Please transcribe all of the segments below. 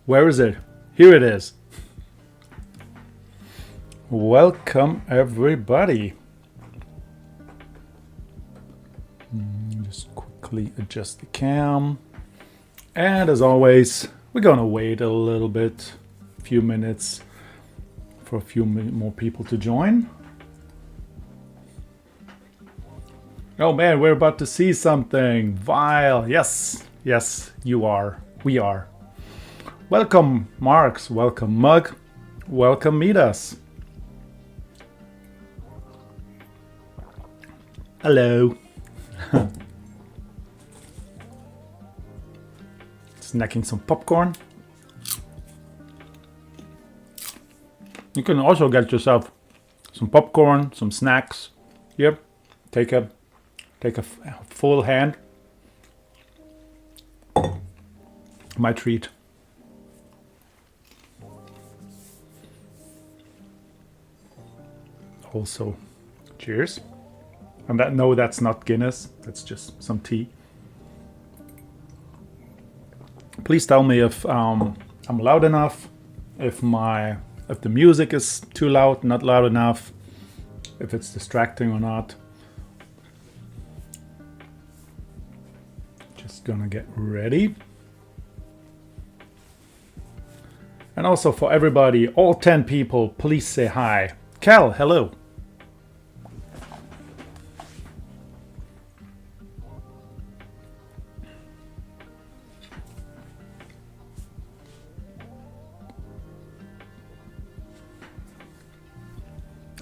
Where is it? Here it is. Welcome everybody. Just quickly adjust the cam. And as always, we're gonna wait a little bit, a few minutes for a few more people to join. Oh man, we're about to see something. Vile. Yes, you are. We are. Welcome, Marks. Welcome, Mug. Welcome, Midas. Hello. Snacking some popcorn. You can also get yourself some popcorn, some snacks. Yep. Take a full hand. My treat. Also, cheers. And no, that's not Guinness. That's just some tea. Please tell me if I'm loud enough, if the music is too loud, not loud enough, if it's distracting or not. Just gonna get ready. And also for everybody, all 10 people, please say hi. Cal, hello.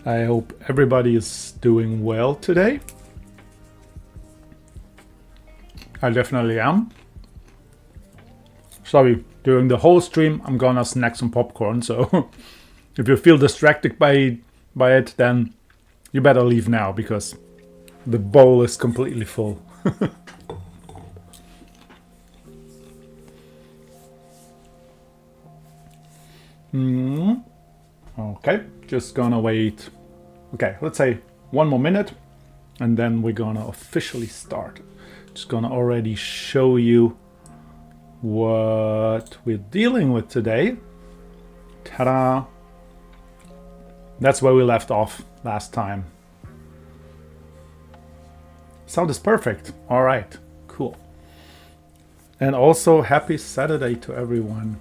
I hope everybody is doing well today. I definitely am. Sorry, during the whole stream I'm gonna snack some popcorn, so if you feel distracted by it, then you better leave now because the bowl is completely full. Okay, just gonna wait. Okay, let's say 1 more minute and then we're gonna officially start. Just gonna already show you what we're dealing with today. Ta-da! That's where we left off last time. Sound is perfect. All right, cool. And also happy Saturday to everyone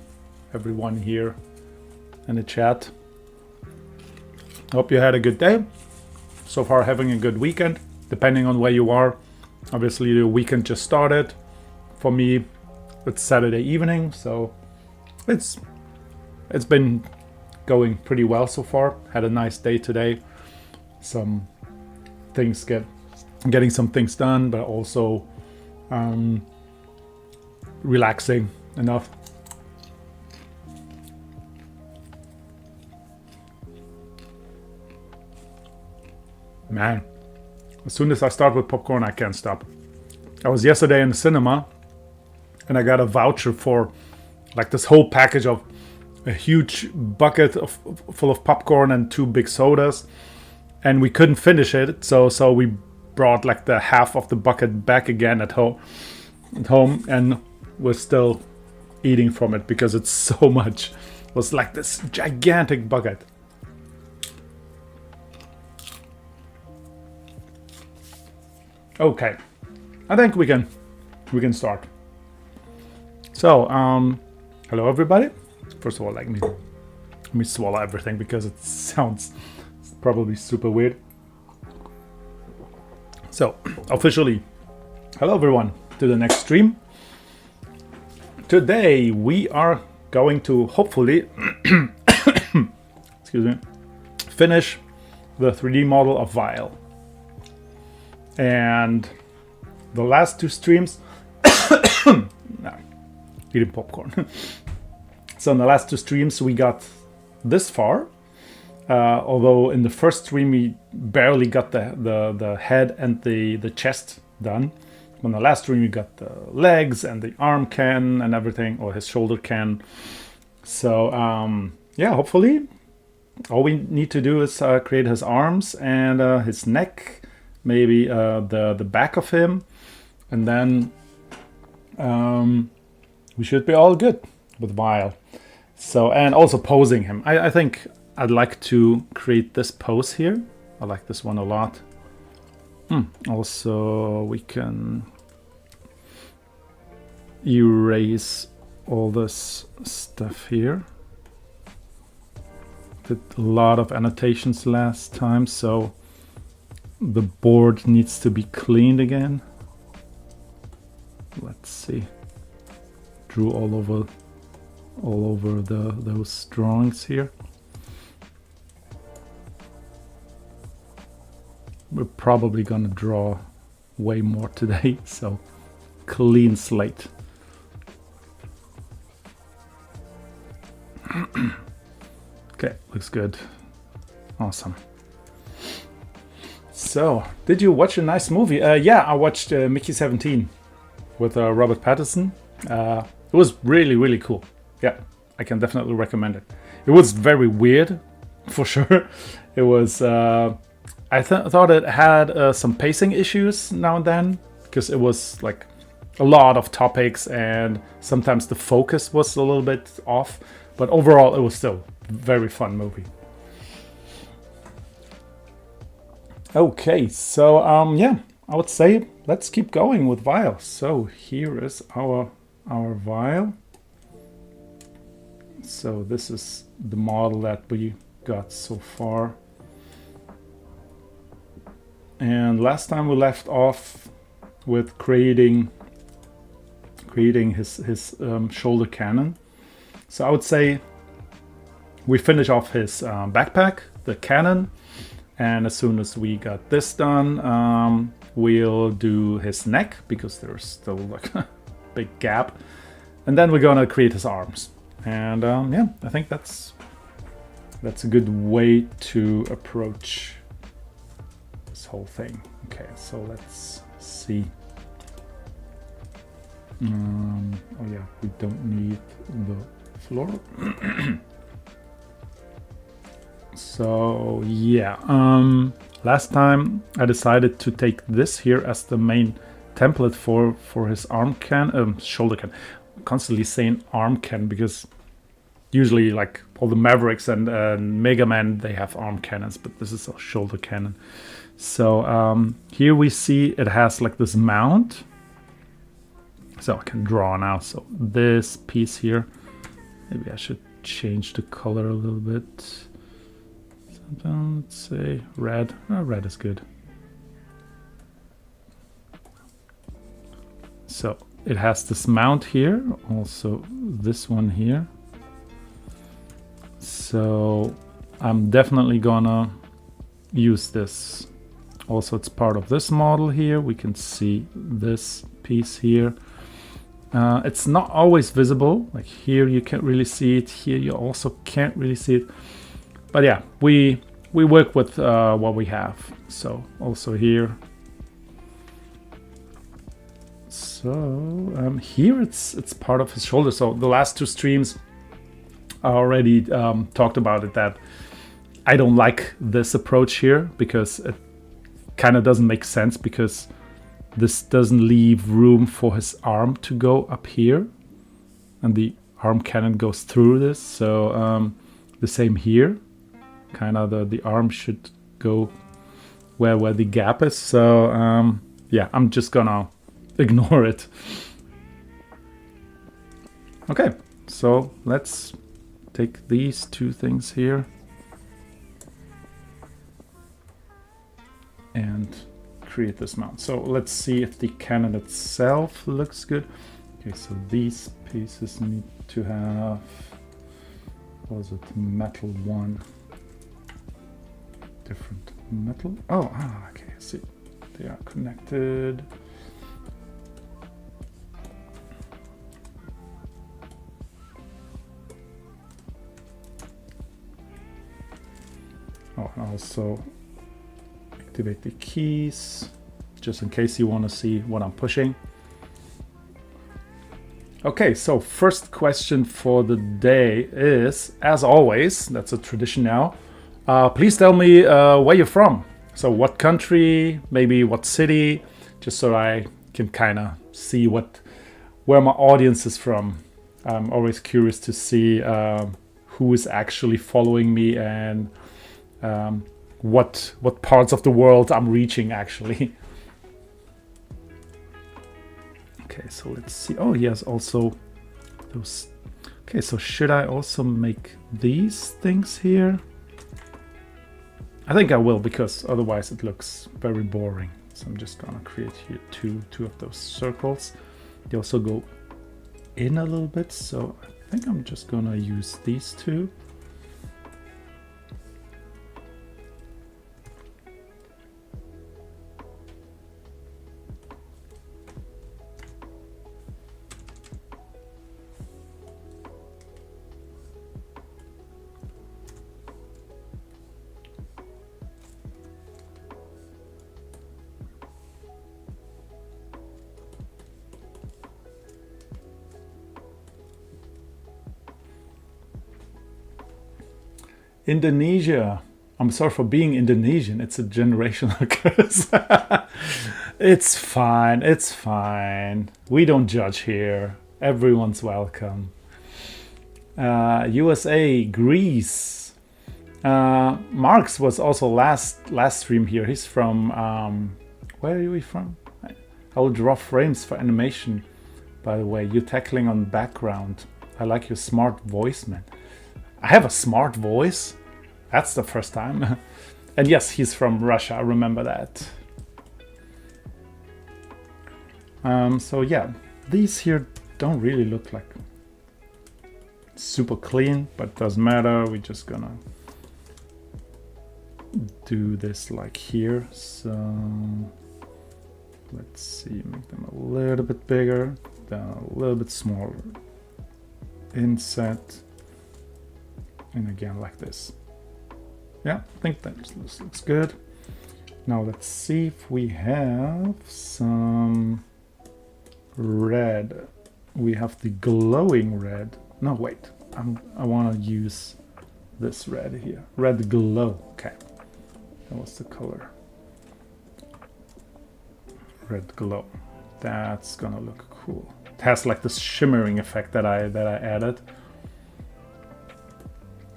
here in the chat. Hope you had a good day. So far having a good weekend, depending on where you are. Obviously the weekend just started. For me, it's Saturday evening, so it's been going pretty well so far. Had a nice day today. Some things getting some things done, but also relaxing enough. Man, as soon as I start with popcorn, I can't stop. I was yesterday in the cinema and I got a voucher for like this whole package of a huge bucket full of popcorn and 2 big sodas, and we couldn't finish it, so we brought like the half of the bucket back again at home, and we're still eating from it because it's so much. It was like this gigantic bucket. Okay, I think we can start. So, hello everybody. First of all, let me swallow everything because it sounds probably super weird. So, officially, hello everyone to the next stream. Today we are going to hopefully, excuse me, finish the 3D model of Vile. And the last 2 streams, no, eating popcorn. So in the last 2 streams we got this far, although in the first stream we barely got the head and the chest done. On the last stream we got the legs and the arm can and everything, or his shoulder can. So yeah, hopefully all we need to do is create his arms and his neck, maybe the back of him, and then we should be all good. with Vile. So, and also posing him. I think I'd like to create this pose here. I like this one a lot. Also, we can erase all this stuff here. Did a lot of annotations last time, so the board needs to be cleaned again. Let's see. Drew all over those drawings here. We're probably gonna draw way more today, so clean slate. Okay, looks good. Awesome. So, did you watch a nice movie? Yeah, I watched Mickey 17 with Robert Pattinson. It was really, really cool. Yeah, I can definitely recommend it. It was very weird, for sure. It was... I thought it had some pacing issues now and then, because it was like a lot of topics and sometimes the focus was a little bit off. But overall, it was still a very fun movie. Okay, so yeah, I would say let's keep going with Vile. So here is our Vile. So this is the model that we got so far. And last time we left off with creating his shoulder cannon. So I would say we finish off his backpack, the cannon, and as soon as we got this done, we'll do his neck because there's still like a big gap, and then we're gonna create his arms. And yeah, I think that's a good way to approach this whole thing. Okay, so let's see. Oh yeah, we don't need the floor. So yeah, last time I decided to take this here as the main template for his arm shoulder can. I'm constantly saying arm can because usually like all the Mavericks and Mega Man, they have arm cannons, but this is a shoulder cannon. So here we see it has like this mount. So I can draw now. So this piece here, maybe I should change the color a little bit. Let's say red. Oh, red is good. So it has this mount here, also this one here. So I'm definitely gonna use this. Also, it's part of this model here. We can see this piece here. It's not always visible. Like here you can't really see it. Here you also can't really see it. But yeah, we work with what we have. So also here. So here it's part of his shoulder. So the last two streams I already talked about it, that I don't like this approach here because it kind of doesn't make sense, because this doesn't leave room for his arm to go up here, and the arm cannon goes through this. So the same here, kind of the arm should go where the gap is. So yeah, I'm just gonna ignore it. Okay, so let's take these two things here and create this mount. So let's see if the cannon itself looks good. Okay, so these pieces need to have, what was it, metal one, different metal. Oh, okay, I see, they are connected. Oh, and also activate the keys, just in case you want to see what I'm pushing. Okay, so first question for the day is, as always, that's a tradition now, please tell me where you're from. So what country, maybe what city, just so I can kind of see where my audience is from. I'm always curious to see who is actually following me and what parts of the world I'm reaching actually. Okay, so let's see. Oh, yes, also those. Okay, so should I also make these things here? I think I will, because otherwise it looks very boring. So I'm just gonna create here two of those circles. They also go in a little bit, so I think I'm just gonna use these two. Indonesia. I'm sorry for being Indonesian. It's a generational curse. It's fine. It's fine. We don't judge here. Everyone's welcome. USA, Greece. Marx was also last stream here. He's from where are we from? I will draw frames for animation. By the way, you're tackling on background. I like your smart voice, man. I have a smart voice. That's the first time. And yes, he's from Russia. I remember that. So yeah, these here don't really look like super clean, but doesn't matter. We're just gonna do this like here. So let's see, make them a little bit bigger, then a little bit smaller. Inset, and again like this. Yeah, I think that this looks good. Now let's see if we have some red. We have the glowing red. No, wait. I want to use this red here. Red glow. Okay. That was the color. Red glow. That's gonna look cool. It has like this shimmering effect that I added.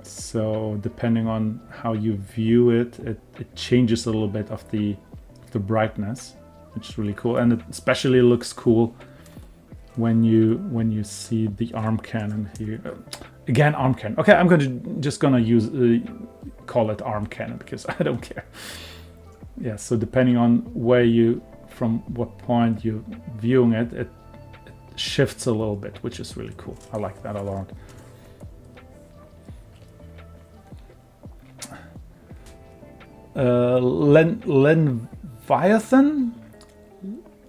So depending on how you view it, it changes a little bit of the brightness, which is really cool. And it especially looks cool when you see the arm cannon here. Again, arm cannon. Okay, I'm just gonna use call it arm cannon because I don't care. Yeah. So depending on where from what point you're viewing it, it shifts a little bit, which is really cool. I like that a lot.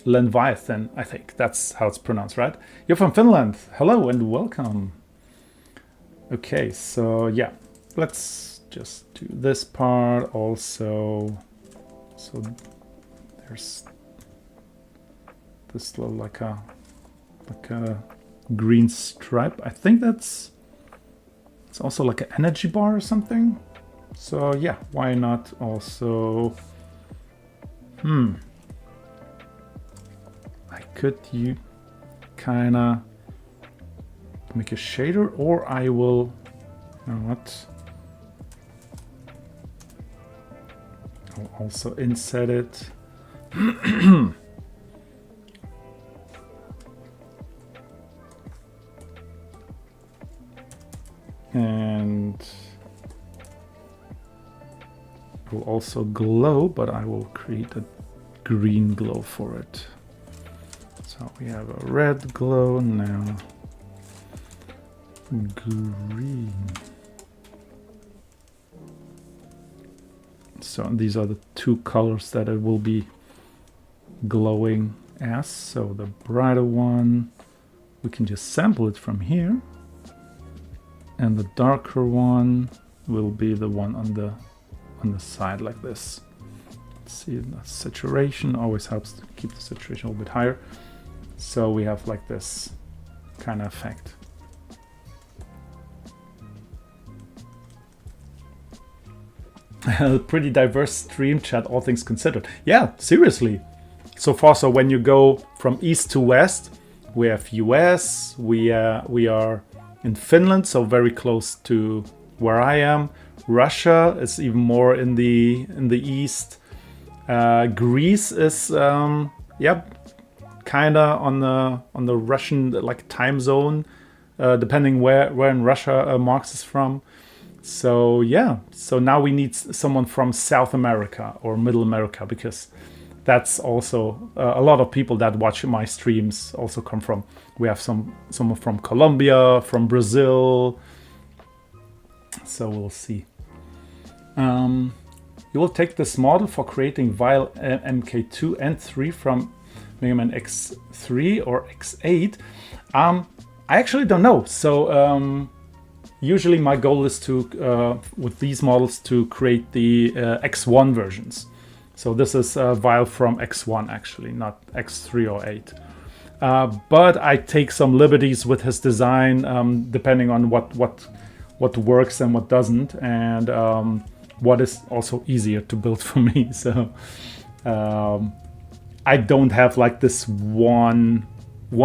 Leviathan, I think that's how it's pronounced, right? You're from Finland. Hello and welcome. Okay, so yeah, let's just do this part also. So there's this little like a green stripe. I think it's also like an energy bar or something. So yeah, why not also? I could you kind of make a shader, or I will, you know what? I'll also inset it. And it will also glow, but I will create a green glow for it. So we have a red glow now. Green. So these are the two colors that it will be glowing as. So the brighter one, we can just sample it from here. And the darker one will be the one on the side like this. Let's see, the saturation always helps to keep the saturation a little bit higher. So we have like this kind of effect. Pretty diverse stream chat, all things considered. Yeah, seriously. So far, so when you go from east to west, we have US, we are in Finland, so very close to where I am. Russia is even more in the east. Greece is kind of on the Russian like time zone, depending where in Russia Marx is from. So yeah, so now we need someone from South America or Middle America, because that's also a lot of people that watch my streams also come from. We have someone from Colombia, from Brazil. So we'll see. You will take this model for creating Vile MK2 and 3 from Mega Man X3 or X8. I actually don't know. So usually my goal is to, with these models, to create the X1 versions. So this is Vile from X1 actually, not X3 or 8. But I take some liberties with his design, depending on what works and what doesn't, and what is also easier to build for me. So I don't have like this one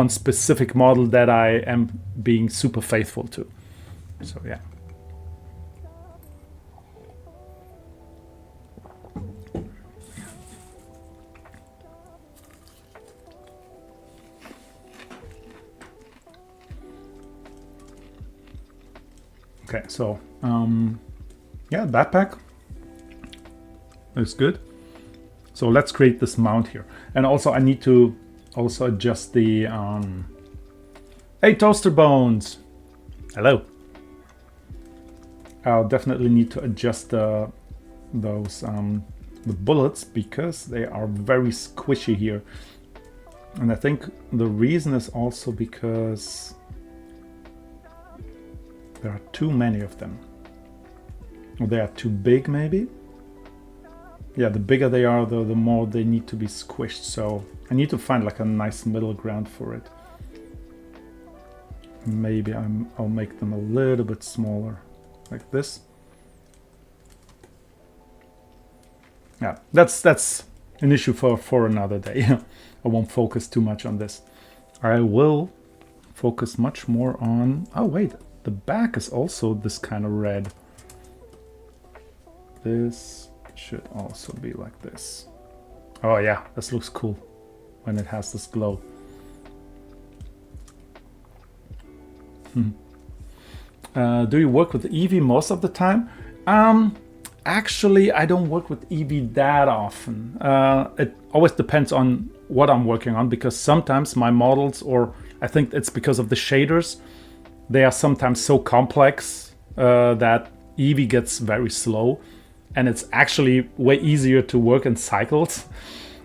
specific model that I am being super faithful to. So yeah. Okay, so yeah, backpack is good. So let's create this mount here. And also I need to also adjust the hey, Toaster Bones, hello. I'll definitely need to adjust the bullets, because they are very squishy here. And I think the reason is also because there are too many of them. Or they are too big, maybe? Yeah, the bigger they are, the more they need to be squished. So I need to find like a nice middle ground for it. Maybe I'll make them a little bit smaller, like this. Yeah, that's an issue for another day. I won't focus too much on this. I will focus much more on... Oh wait, the back is also this kind of red. This should also be like this. Oh yeah, this looks cool when it has this glow. Do you work with Eevee most of the time? Actually, I don't work with Eevee that often. It always depends on what I'm working on, because sometimes my models, or I think it's because of the shaders, they are sometimes so complex that Eevee gets very slow, and it's actually way easier to work in cycles.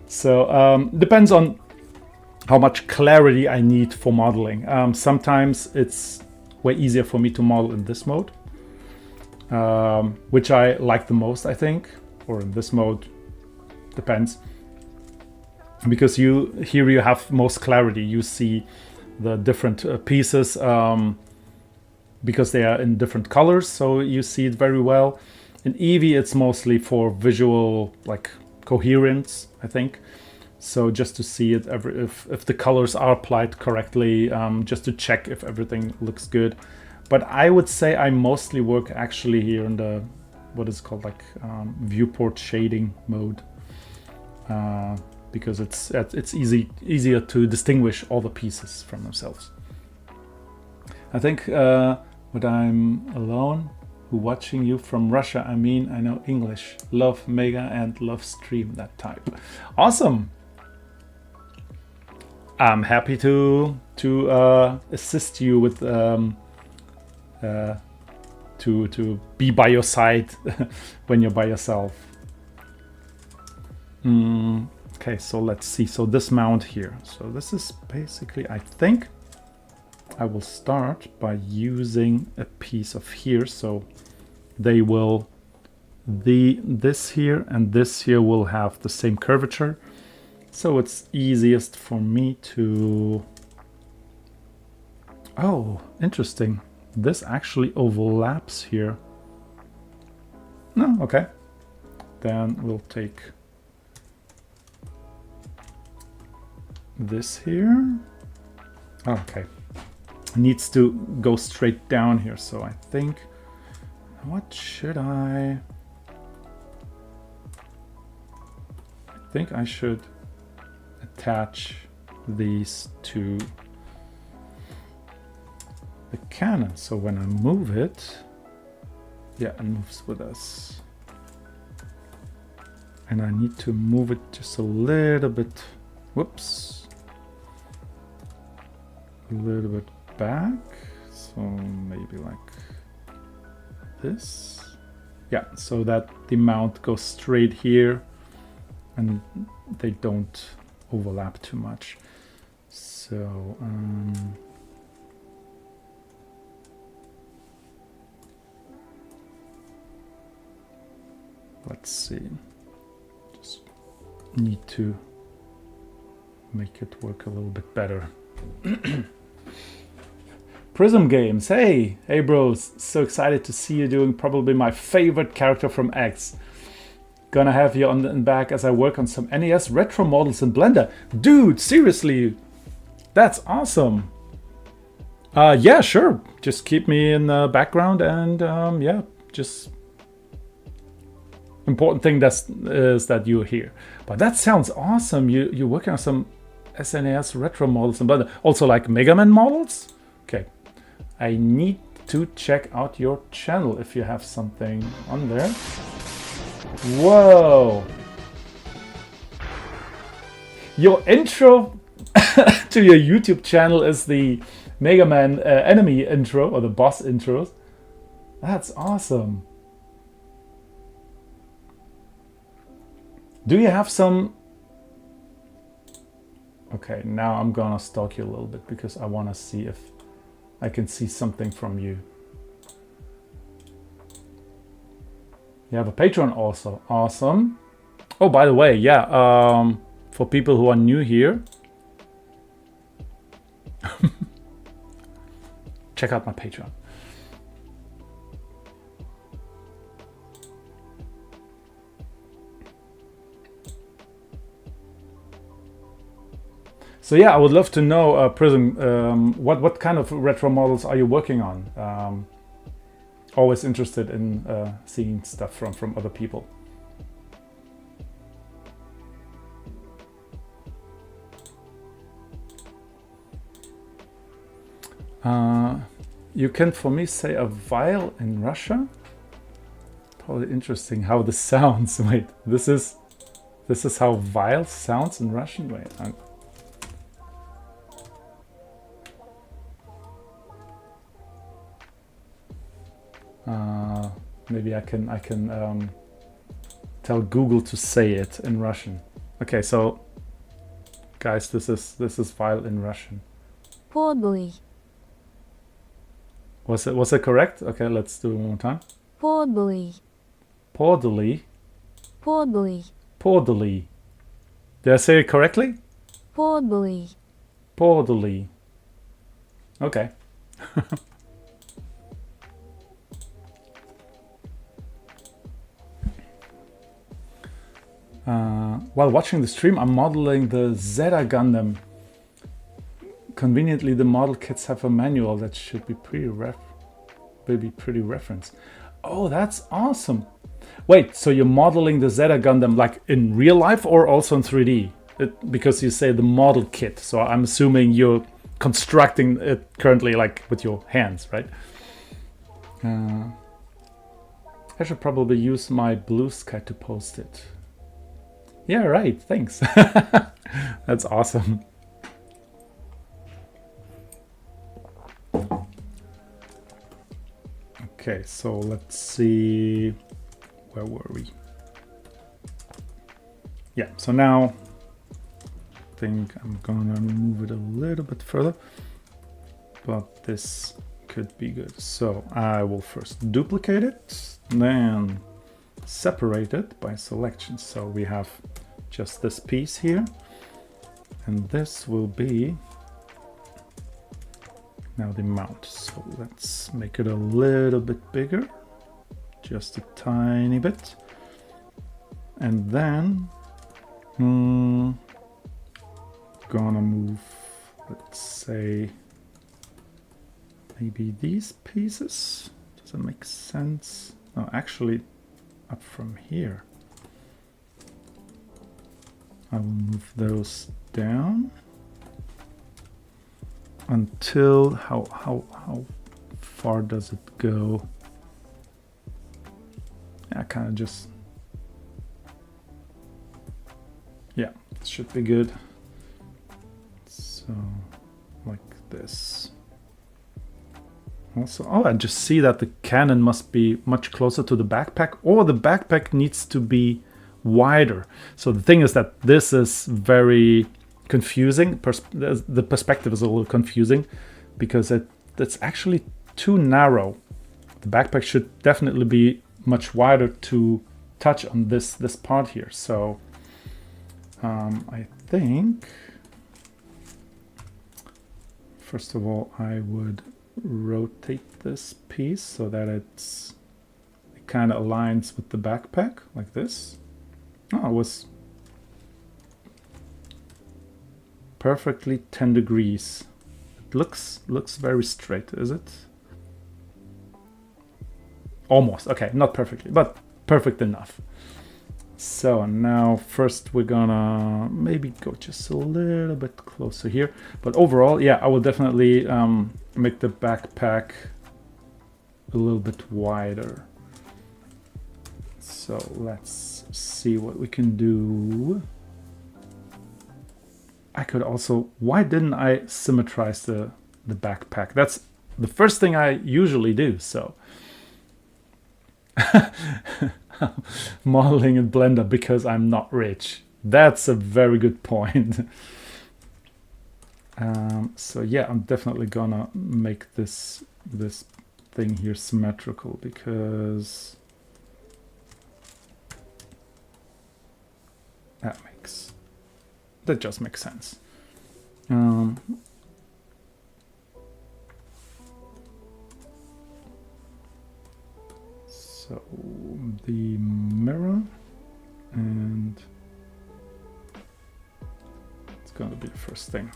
So depends on how much clarity I need for modeling. Sometimes it's way easier for me to model in this mode, which I like the most, I think, or in this mode, depends. Because here you have most clarity. You see the different pieces because they are in different colors, so you see it very well. In Eevee, it's mostly for visual, like, coherence, I think. So just to see it, if the colors are applied correctly, just to check if everything looks good. But I would say I mostly work actually here in the, what is called, like, viewport shading mode. Because it's easier to distinguish all the pieces from themselves. I think when I'm alone, watching you from Russia, I mean, I know English. Love Mega and love stream, that type. Awesome. I'm happy to assist you with to be by your side when you're by yourself. Okay, so let's see. So this mount here. So this is basically, I think I will start by using a piece of here. So they will, this here and this here will have the same curvature. So it's easiest for me to... Oh, interesting. This actually overlaps here. No, okay. Then we'll take this here. Okay. It needs to go straight down here. So I think, what should I think I should attach these to the cannon. So when I move it, yeah, it moves with us. And I need to move it just a little bit, whoops, a little bit back. So maybe like this. Yeah, so that the mount goes straight here and they don't overlap too much. So let's see. Just need to make it work a little bit better. Prism Games, hey bros, so excited to see you doing probably my favorite character from X. Gonna have you on the back as I work on some NES retro models in Blender. Dude, seriously, that's awesome. Yeah, sure, just keep me in the background and yeah, just important thing is that you're here. But that sounds awesome. You're working on some SNES retro models in Blender. Also like Mega Man models? Okay. I need to check out your channel if you have something on there. Whoa! Your intro to your YouTube channel is the Mega Man enemy intro or the boss intros. That's awesome. Do you have some... Okay, now I'm gonna stalk you a little bit because I want to see if I can see something from you. You have a Patreon also. Awesome. Oh, by the way, yeah, for people who are new here, check out my Patreon. So yeah, I would love to know, Prism, what kind of retro models are you working on? Always interested in seeing stuff from other people. You can, for me, say a vial in Russia. Probably interesting how this sounds. Wait, this is how vial sounds in Russian. Wait. Maybe I can tell Google to say it in Russian. Okay, so guys, this is vial in Russian. Poodly. Was it correct? Okay, let's do it one more time. Poodly. Podly. Poodly. Podly. Did I say it correctly? Poodly. Podly. Okay. While watching the stream, I'm modeling the Zeta Gundam. Conveniently, the model kits have a manual that should be pretty referenced. Oh, that's awesome. Wait, so you're modeling the Zeta Gundam like in real life or also in 3D? Because you say the model kit, so I'm assuming you're constructing it currently like with your hands, right? I should probably use my Blue Sky to post it. Yeah, right, thanks. That's awesome. Okay, so let's see, where were we? Yeah, so now I think I'm gonna move it a little bit further, but this could be good. So I will first duplicate it, then separate it by selection. So we have just this piece here, and this will be now the mount. So let's make it a little bit bigger, just a tiny bit, and then gonna move let's say maybe these pieces. Does that make sense? No, actually up from here. I will move those down until how far does it go? I kind of just, yeah, it should be good. So like this. Also, oh, I just see that the cannon must be much closer to the backpack, or the backpack needs to be wider. So the thing is that this is very confusing. The perspective is a little confusing because it's actually too narrow. The backpack should definitely be much wider to touch on this part here. So I think first of all I would rotate this piece so that it kind of aligns with the backpack like this. Oh, it was perfectly 10 degrees. It looks very straight, is it? Almost. Okay, not perfectly, but perfect enough. So now first we're gonna maybe go just a little bit closer here. But overall, yeah, I will definitely make the backpack a little bit wider. So let's see what we can do. I could also, why didn't I symmetrize the backpack? That's the first thing I usually do, so. Modeling in Blender because I'm not rich. That's a very good point. So yeah, I'm definitely gonna make this thing here symmetrical because that just makes sense. So the mirror, and it's going to be the first thing.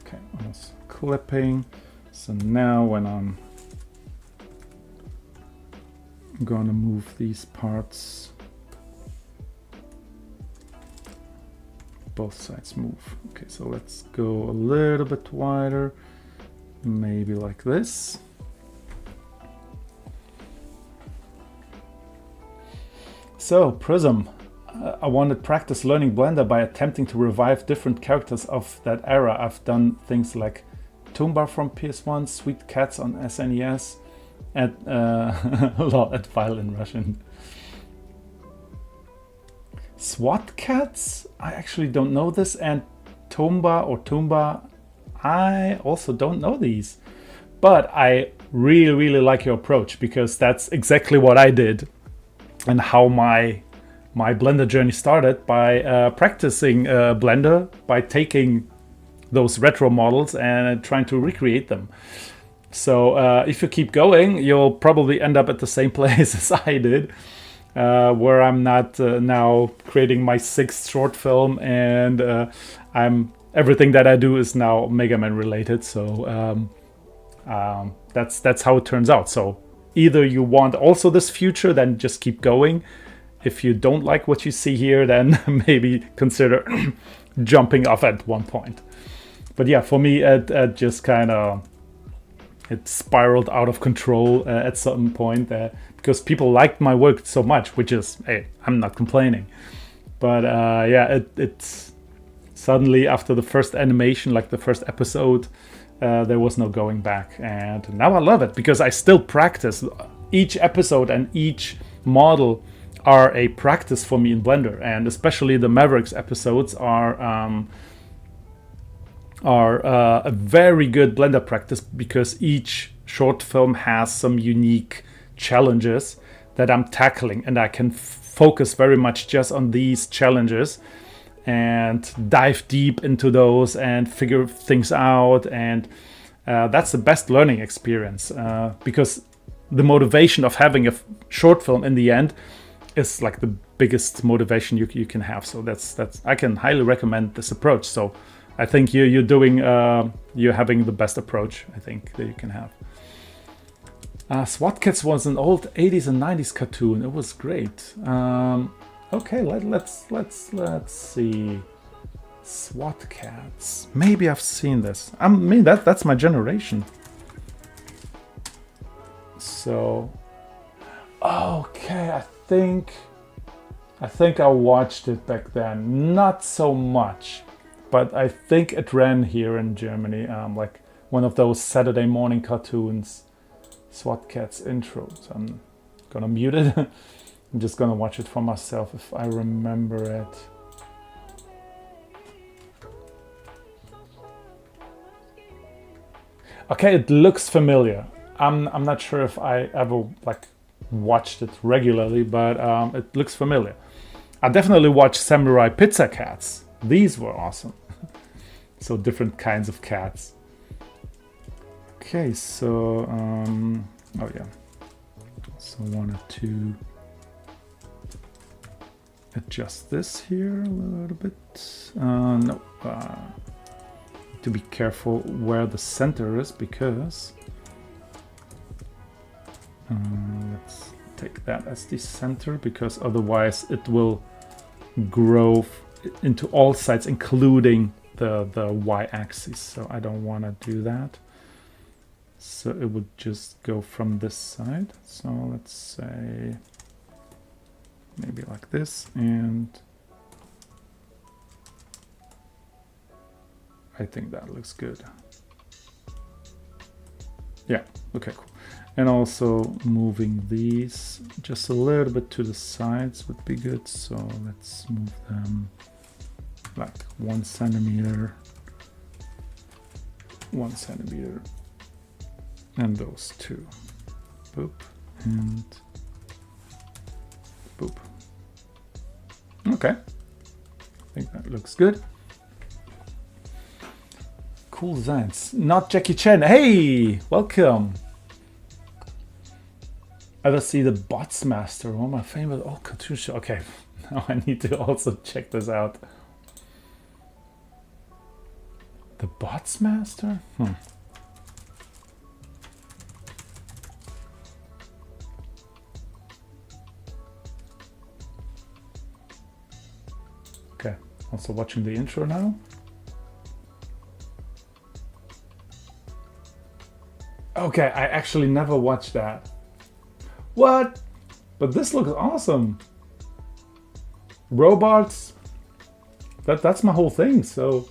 Okay, also clipping. So now when I'm going to move these parts, both sides move. Okay, so let's go a little bit wider, maybe like this. So, Prism, I wanted practice learning Blender by attempting to revive different characters of that era. I've done things like Toomba from PS1, Sweet Cats on SNES, and a lot at File in Russian. SWAT Cats? I actually don't know this, and Toomba, I also don't know these. But I really like your approach because that's exactly what I did. And how my Blender journey started by practicing Blender, by taking those retro models and trying to recreate them. So if you keep going, you'll probably end up at the same place as I did, where I'm not now creating my 6th short film, and everything that I do is now Mega Man related. So that's how it turns out. So either you want also this future, then just keep going. If you don't like what you see here, then maybe consider jumping off at one point. But yeah, for me, it just kind of, it spiraled out of control at some point because people liked my work so much, which is, hey, I'm not complaining. But yeah, it's suddenly after the first animation, like the first episode, there was no going back, and now I love it because I still practice. Each episode and each model are a practice for me in Blender, and especially the Mavericks episodes are a very good Blender practice because each short film has some unique challenges that I'm tackling, and I can focus very much just on these challenges and dive deep into those and figure things out, and that's the best learning experience because the motivation of having a short film in the end is like the biggest motivation you can have. So that's I can highly recommend this approach. So I think you're doing you're having the best approach, I think, that you can have. SWAT Cats was an old 80s and 90s cartoon. It was great. Okay, let's see. SWAT Cats. Maybe I've seen this. I mean that's my generation. So, okay, I think I watched it back then. Not so much, but I think it ran here in Germany, like one of those Saturday morning cartoons. SWAT Cats intro. So I'm gonna mute it. I'm just gonna watch it for myself if I remember it. Okay, it looks familiar. I'm not sure if I ever like watched it regularly, but it looks familiar. I definitely watched Samurai Pizza Cats. These were awesome. So different kinds of cats. Okay, so oh yeah. So wanted to adjust this here a little bit. No, to be careful where the center is because let's take that as the center because otherwise it will grow into all sides, including the y-axis. So I don't want to do that. So it would just go from this side. So let's say maybe like this, and I think that looks good. Yeah, okay, cool. And also moving these just a little bit to the sides would be good. So let's move them like 1 centimeter, 1 centimeter, and those two. Boop, and boop. Okay, I think that looks good. Cool designs. Not Jackie Chan. Hey, welcome. Ever see the Bots Master? One of my favorite old cartoon show. Okay, now I need to also check this out. The Bots Master? Okay, also watching the intro now. Okay, I actually never watched that. What? But this looks awesome. Robots. That's my whole thing, so.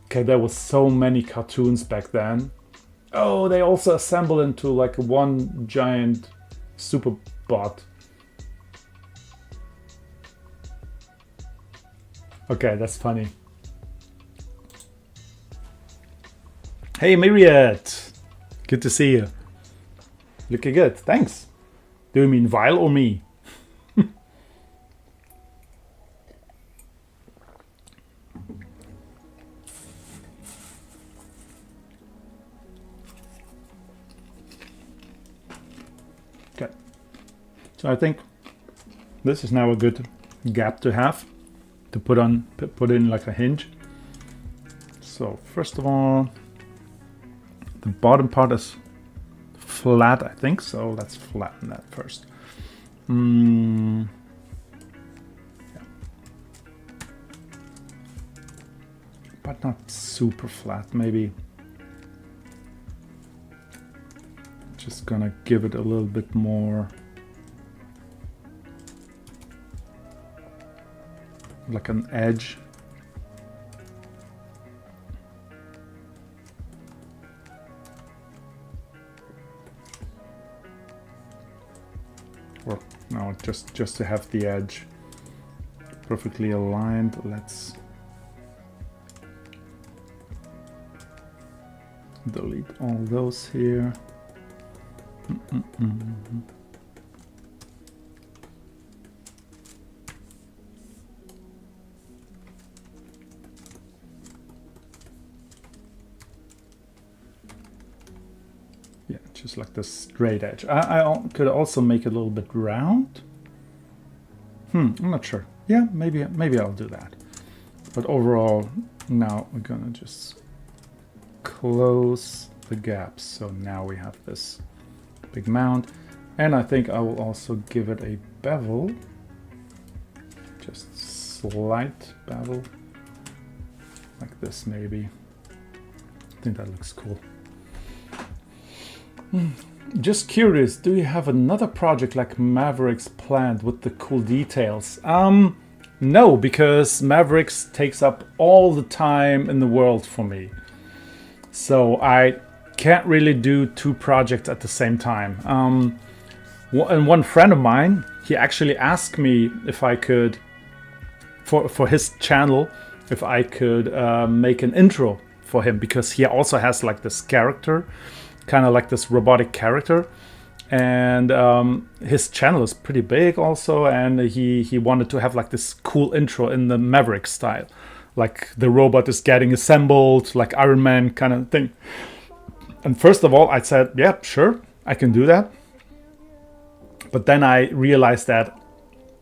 Okay, there was so many cartoons back then. Oh, they also assemble into like one giant super bot. Okay, that's funny. Hey, Myriad. Good to see you. Looking good. Thanks. Do you mean Vile or me? Okay. So I think this is now a good gap to have to put in like a hinge. So first of all, the bottom part is flat, I think, so let's flatten that first. Yeah. But not super flat, maybe. Just gonna give it a little bit more like an edge. Or no, just to have the edge perfectly aligned. Let's delete all those here. Yeah, just like the straight edge. I could also make it a little bit round. I'm not sure. Yeah, maybe I'll do that. But overall, now we're gonna just close the gaps. So now we have this big mount. And I think I will also give it a bevel. Just slight bevel. Like this maybe. I think that looks cool. Just curious, do you have another project like Mavericks planned with the cool details? No, because Mavericks takes up all the time in the world for me. So I can't really do two projects at the same time. And one friend of mine, he actually asked me if I could, for his channel, if I could make an intro for him, because he also has like this character, kind of like this robotic character. And his channel is pretty big also, and he wanted to have like this cool intro in the Maverick style. Like the robot is getting assembled, like Iron Man kind of thing. And first of all, I said, yeah, sure, I can do that. But then I realized that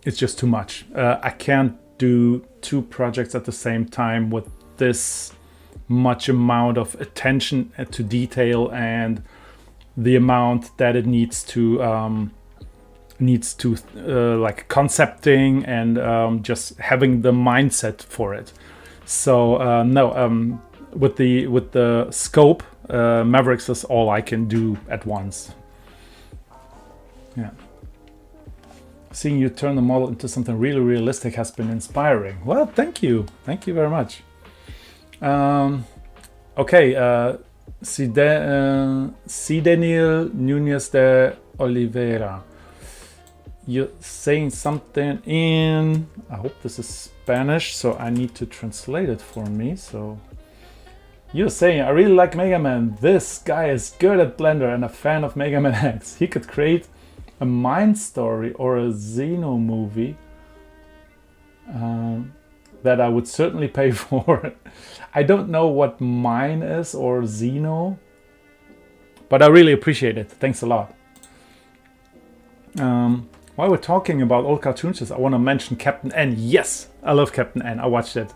it's just too much. I can't do two projects at the same time with this much amount of attention to detail and the amount that it needs to like concepting and just having the mindset for it. So no, with the scope, Mavericks is all I can do at once. Yeah. Seeing you turn the model into something really realistic has been inspiring. Well, thank you very much. Okay. Daniel Núñez de Oliveira. You're saying something in... I hope this is Spanish, so I need to translate it for me. So you're saying, I really like Mega Man. This guy is good at Blender and a fan of Mega Man X. He could create a Mine story or a Xeno movie that I would certainly pay for. I don't know what Mine is or Xeno, but I really appreciate it. Thanks a lot. While we're talking about old cartoons, I want to mention Captain N. Yes, I love Captain N. I watched it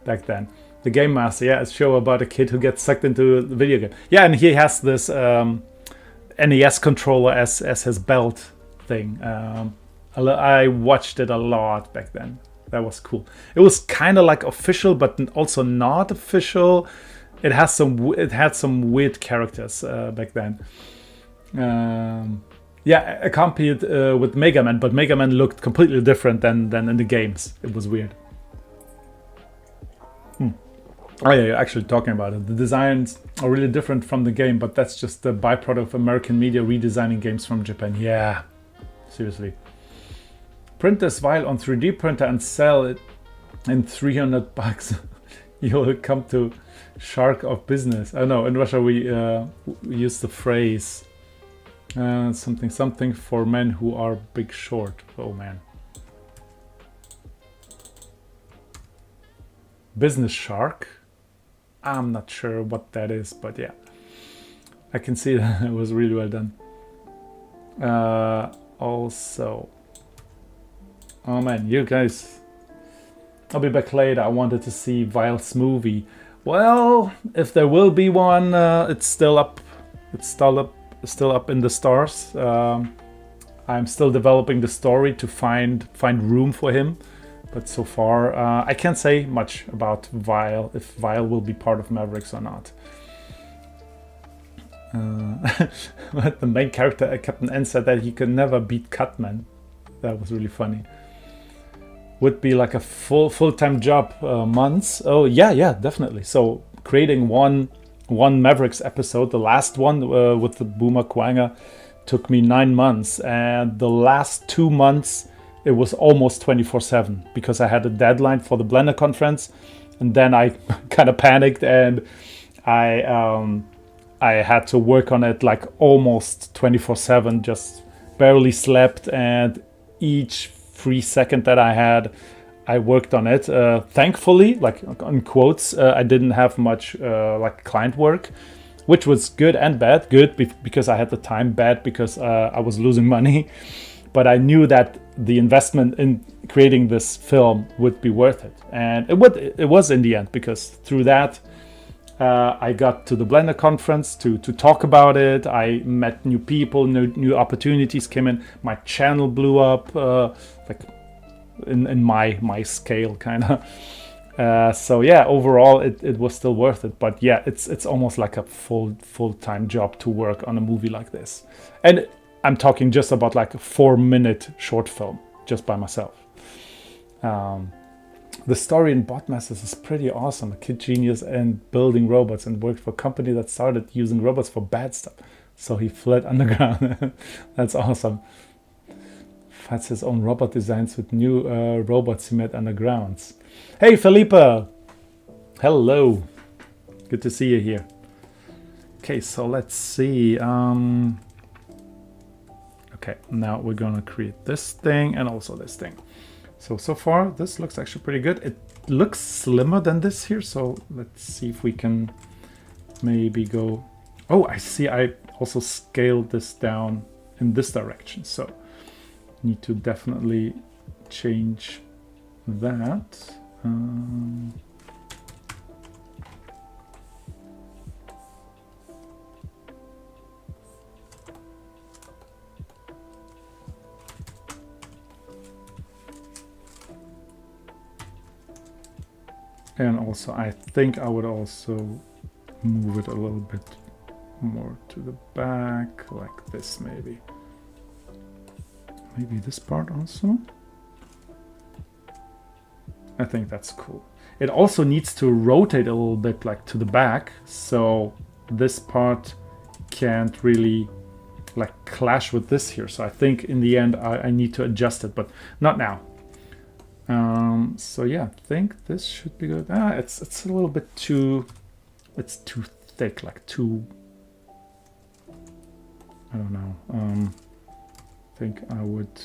back then. The Game Master, yeah, it's a show about a kid who gets sucked into the video game. Yeah, and he has this NES controller as his belt thing. I watched it a lot back then. That was cool. It was kind of like official, but also not official. It had some weird characters back then. Yeah, accompanied with Mega Man, but Mega Man looked completely different than in the games. It was weird. Oh yeah, you're actually talking about it. The designs are really different from the game, but that's just the byproduct of American media redesigning games from Japan. Yeah, seriously. Print this file on 3D printer and sell it in $300. You'll come to shark of business. I know in Russia we use the phrase something for men who are big short. Oh man. Business shark? I'm not sure what that is, but yeah. I can see that it was really well done. Also... Oh man, you guys... I'll be back later. I wanted to see Vile's movie. Well, if there will be one, it's still up. It's still up in the stars. I'm still developing the story to find room for him. But so far, I can't say much about Vile, if Vile will be part of Mavericks or not. But the main character, Captain N, said that he could never beat Cutman. That was really funny. Would be like a full-time job, months. Oh yeah, definitely. So creating one Mavericks episode, the last one with the Boomer Kwanga, took me 9 months, and the last 2 months it was almost 24/7 because I had a deadline for the Blender conference, and then I kind of panicked and I had to work on it like almost 24/7, just barely slept, and each free second that I had, I worked on it. Thankfully, like on quotes, I didn't have much like client work, which was good and bad. Good because I had the time, bad because I was losing money. but I knew that the investment in creating this film would be worth it, and it was in the end, because through that I got to the Blender conference to talk about it. I met new people, new opportunities came in. My channel blew up, like in my scale, kind of. So yeah, overall it was still worth it. But yeah, it's almost like a full-time job to work on a movie like this. And I'm talking just about like a 4-minute short film, just by myself. The story in Bot Masters is pretty awesome. A kid genius and building robots, and worked for a company that started using robots for bad stuff. So he fled underground. That's awesome. Fights his own robot designs with new robots he met undergrounds. Hey Felipe! Hello. Good to see you here. Okay, so let's see. Okay, now we're gonna create this thing and also this thing. So far, this looks actually pretty good. It looks slimmer than this here, so let's see if we can maybe go... Oh, I see, I also scaled this down in this direction, so need to definitely change that. And also, I think I would also move it a little bit more to the back, like this maybe. Maybe this part also. I think that's cool. It also needs to rotate a little bit like to the back, so this part can't really like clash with this here. So I think in the end I need to adjust it, but not now. So yeah, I think this should be good. It's a little bit too, it's too thick, like too, I don't know. I think I would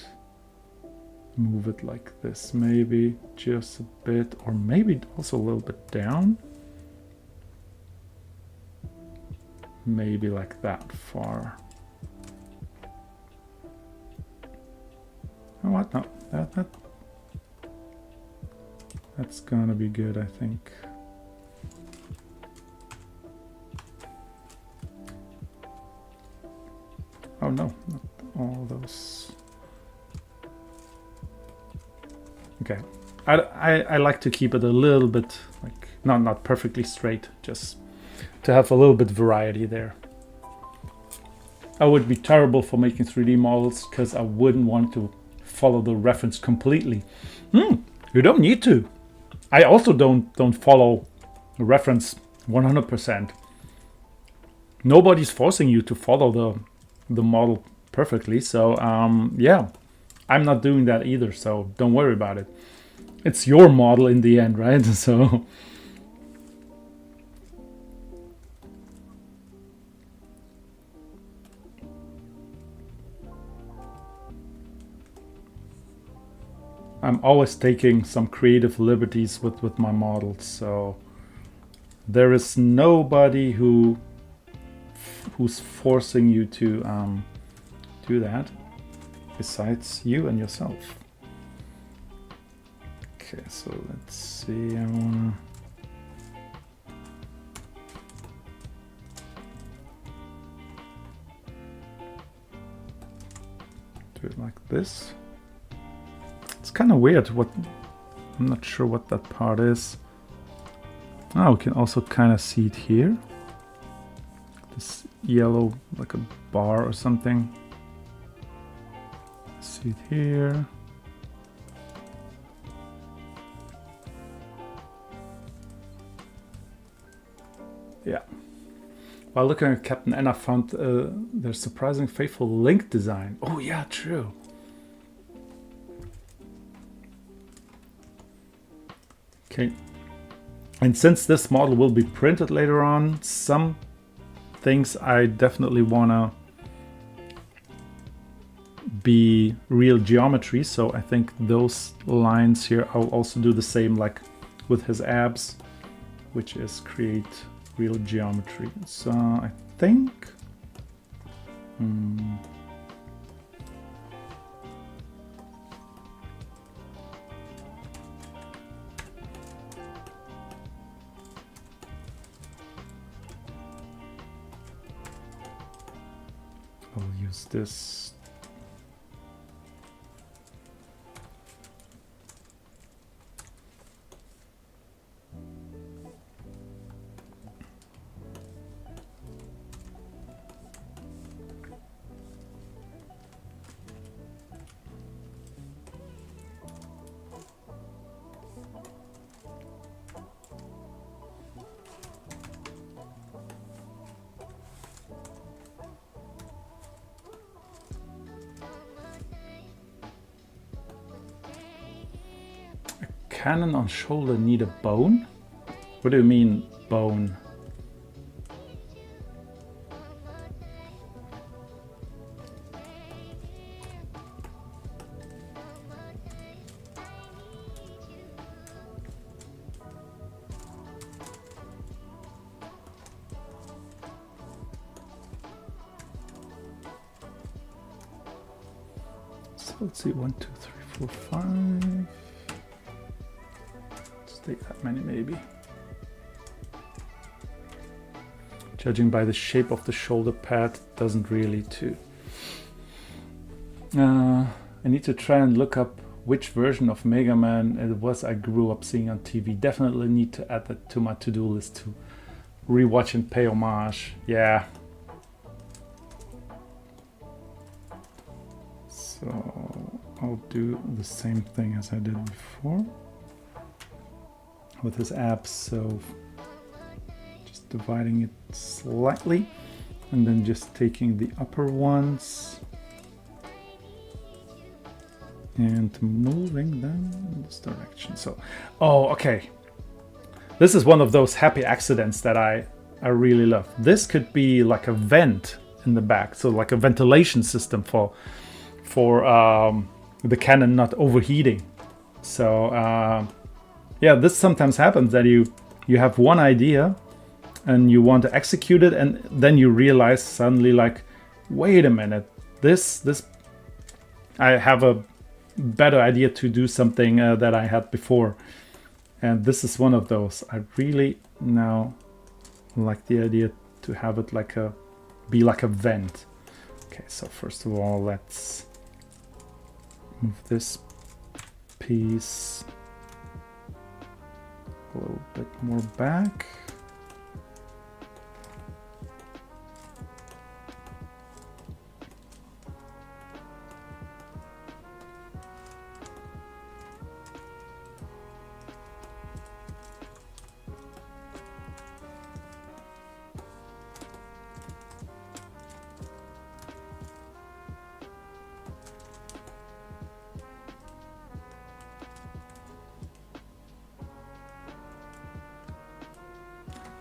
move it like this, maybe just a bit, or maybe also a little bit down. Maybe like that far. Oh, what? No, that's gonna be good, I think. Oh no, not all those. Okay, I like to keep it a little bit like not perfectly straight, just to have a little bit variety there. I would be terrible for making 3D models because I wouldn't want to follow the reference completely. You don't need to. I also don't follow the reference 100%. Nobody's forcing you to follow the model perfectly, so yeah, I'm not doing that either, so don't worry about it. It's your model in the end, right? So I'm always taking some creative liberties with my models, so there is nobody who's forcing you to do that besides you and yourself. Okay, so let's see. I wanna do it like this. It's kind of weird. I'm not sure what that part is. Oh, we can also kind of see it here. This yellow, like a bar or something. See it here. Yeah. While looking at Captain N, I found their surprising faithful link design. Oh yeah, true. Okay, and since this model will be printed later on, some things I definitely wanna be real geometry, so I think those lines here I'll also do the same like with his abs, which is create real geometry. So I think I'll use this. Cannon on shoulder need a bone? What do you mean, bone? So let's see, 1, 2, 3, 4, 5. Take that many maybe. Judging by the shape of the shoulder pad, doesn't really too. I need to try and look up which version of Mega Man it was I grew up seeing on TV. Definitely need to add that to my to-do list to rewatch and pay homage. Yeah. So I'll do the same thing as I did before with his abs, so just dividing it slightly and then just taking the upper ones and moving them in this direction. So, oh, okay. This is one of those happy accidents that I really love. This could be like a vent in the back, so like a ventilation system for the cannon not overheating. So yeah, this sometimes happens that you have one idea and you want to execute it, and then you realize suddenly, like, wait a minute, this I have a better idea to do something that I had before, and this is one of those. I really now like the idea to have it be like a vent. Okay, so first of all, let's move this piece a little bit more back.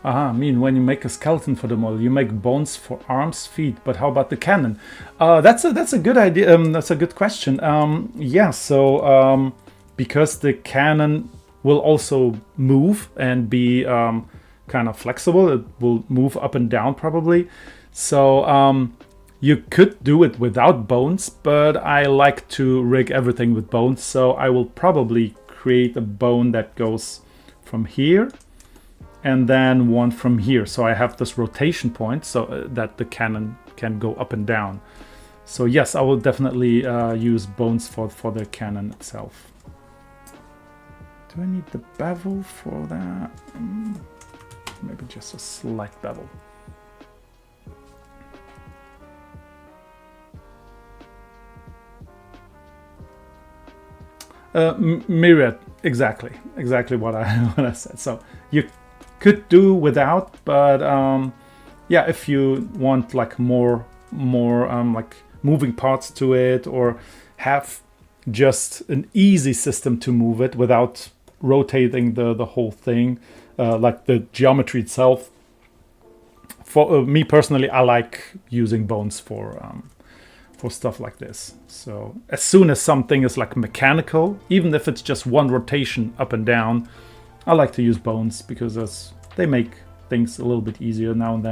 I mean, when you make a skeleton for the model, you make bones for arms, feet, but how about the cannon? That's a good idea. That's a good question. Yeah, so because the cannon will also move and be kind of flexible, it will move up and down probably. So you could do it without bones, but I like to rig everything with bones. So I will probably create a bone that goes from here and then one from here. So I have this rotation point so that the cannon can go up and down. So yes, I will definitely use bones for the cannon itself. Do I need the bevel for that? Maybe just a slight bevel. Myriad, exactly what I said. So you could do without, but yeah, if you want like more like moving parts to it, or have just an easy system to move it without rotating the whole thing, like the geometry itself. For me personally, I like using bones for stuff like this. So as soon as something is like mechanical, even if it's just one rotation up and down, I like to use bones because they make things a little bit easier now and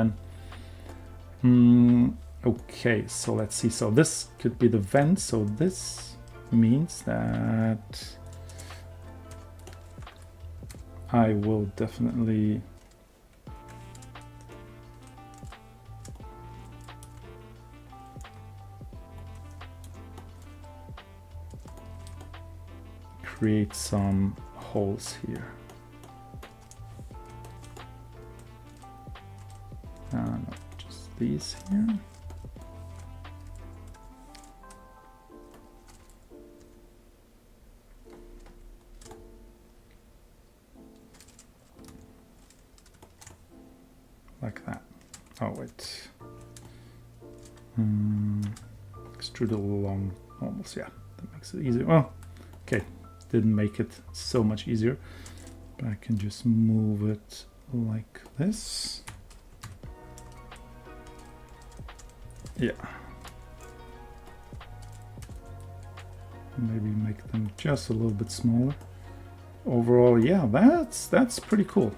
then. Okay, so let's see. So this could be the vent. So this means that I will definitely create some holes here. No, just these here. Like that. Oh wait. Extrude along normals. Yeah, that makes it easier. Oh, okay. Didn't make it so much easier, but I can just move it like this. Yeah. Maybe make them just a little bit smaller. Overall, yeah, that's pretty cool.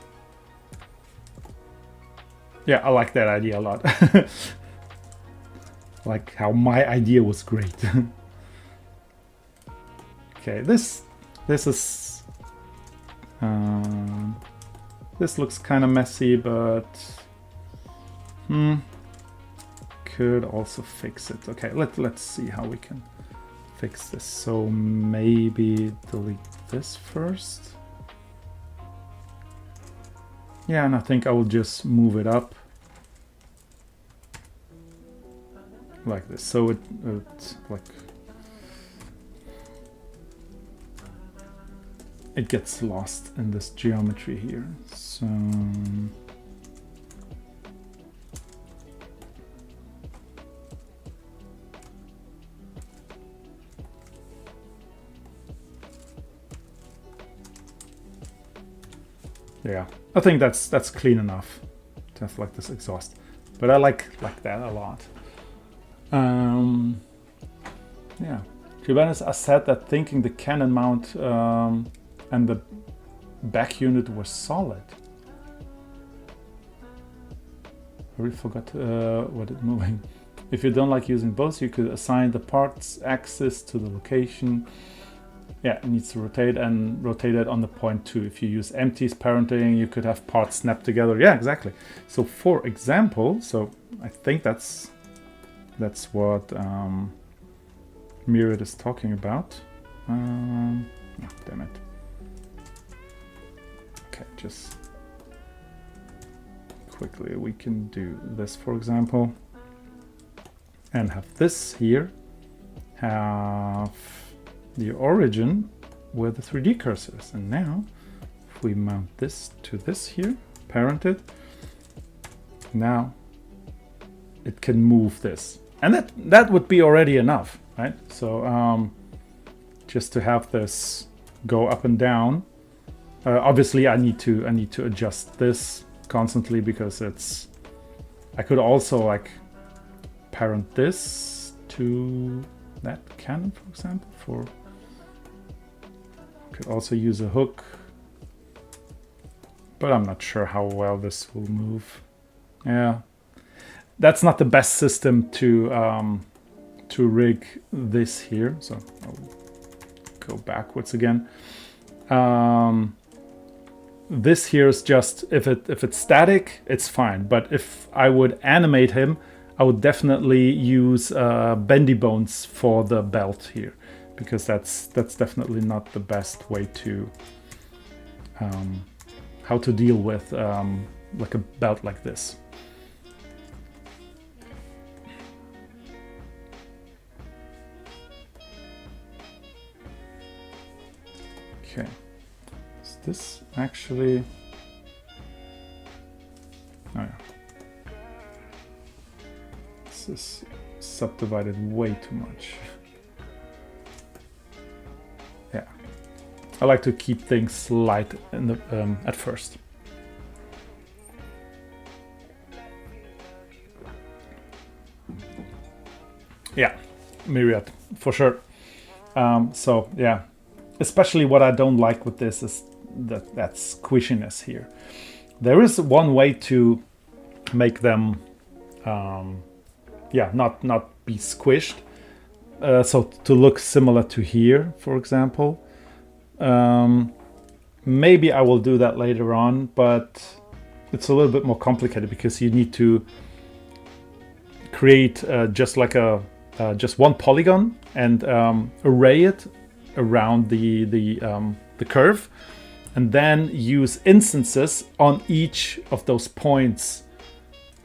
Yeah, I like that idea a lot. Like how my idea was great. Okay, this is this looks kind of messy, but could also fix it. Okay, let's see how we can fix this. So maybe delete this first. Yeah, and I think I will just move it up like this. So it like it gets lost in this geometry here. So yeah, I think that's clean enough to have like this exhaust, but I like that a lot. Yeah, to be honest, I said that thinking the cannon mount and the back unit were solid. I really forgot what it's moving. If you don't like using both, you could assign the parts axis to the location. Yeah, it needs to rotate and rotate it on the point too. If you use empties parenting, you could have parts snap together. Yeah, exactly. So for example, so I think that's what Myriad is talking about. Oh, damn it. Okay, just quickly we can do this, for example, and have this here have the origin where the 3D cursor is. And now if we mount this to this here, parent it, now it can move this, and that would be already enough, right? So just to have this go up and down. Obviously I need to adjust this constantly because it's, I could also like parent this to that cannon, for example. For could also use a hook, but I'm not sure how well this will move. Yeah, that's not the best system to rig this here. So I'll go backwards again. This here is just, if it's static, it's fine. But if I would animate him, I would definitely use bendy bones for the belt here, because that's definitely not the best way to how to deal with like a belt like this. Okay, is this actually? Oh yeah. This is subdivided way too much. Yeah, I like to keep things light in the at first. Yeah, Myriad for sure. So yeah, especially what I don't like with this is that squishiness here. There is one way to make them yeah, not be squished, so to look similar to here, for example. Maybe I will do that later on, but it's a little bit more complicated because you need to create just like a just one polygon and array it around the curve, and then use instances on each of those points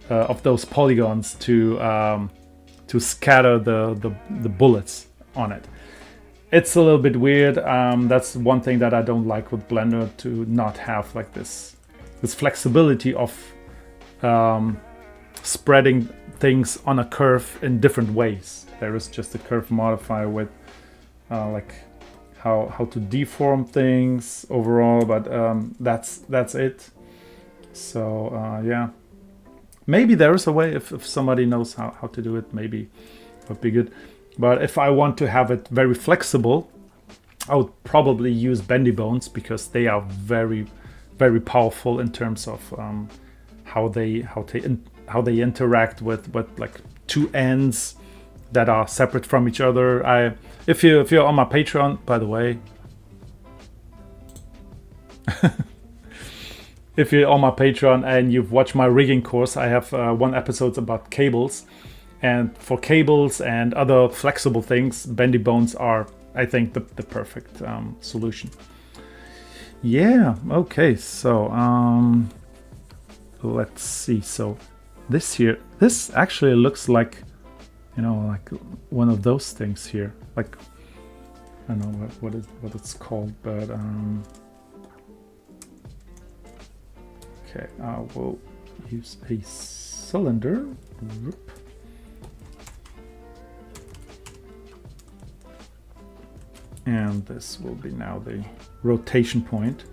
of those polygons to scatter the bullets on it. It's a little bit weird. That's one thing that I don't like with Blender, to not have like this flexibility of spreading things on a curve in different ways. There is just a curve modifier with like how to deform things overall, but that's it. So yeah, maybe there is a way, if somebody knows how to do it, maybe it would be good. But if I want to have it very flexible, I would probably use bendy bones, because they are very, very powerful in terms of how they interact with like two ends that are separate from each other. If you're on my Patreon, by the way, if you're on my Patreon and you've watched my rigging course, I have one episode about cables. And for cables and other flexible things, bendy bones are, I think, the perfect solution. Yeah, okay, so let's see. So this actually looks like, you know, like one of those things here. Like, I don't know what it's called, but okay, I will use a cylinder. And this will be now the rotation point.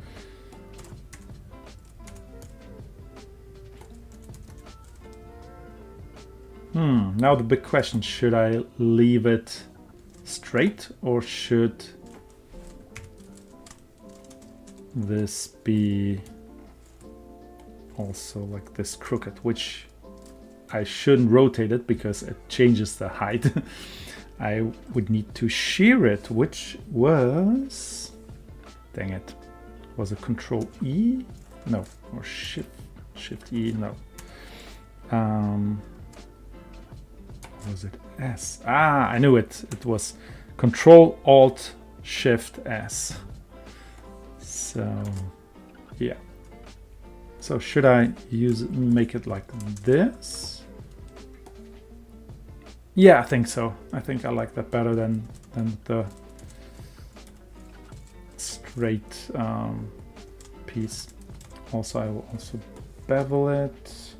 Now the big question, should I leave it straight, or should this be also like this crooked, which I shouldn't rotate it because it changes the height. I would need to shear it, which was, dang it, was it Control E? No, or Shift E? No. Was it S? Ah, I knew it. It was Control Alt Shift S. So yeah. So should I make it like this? Yeah, I think so. I think I like that better than the straight piece. Also, I will also bevel it.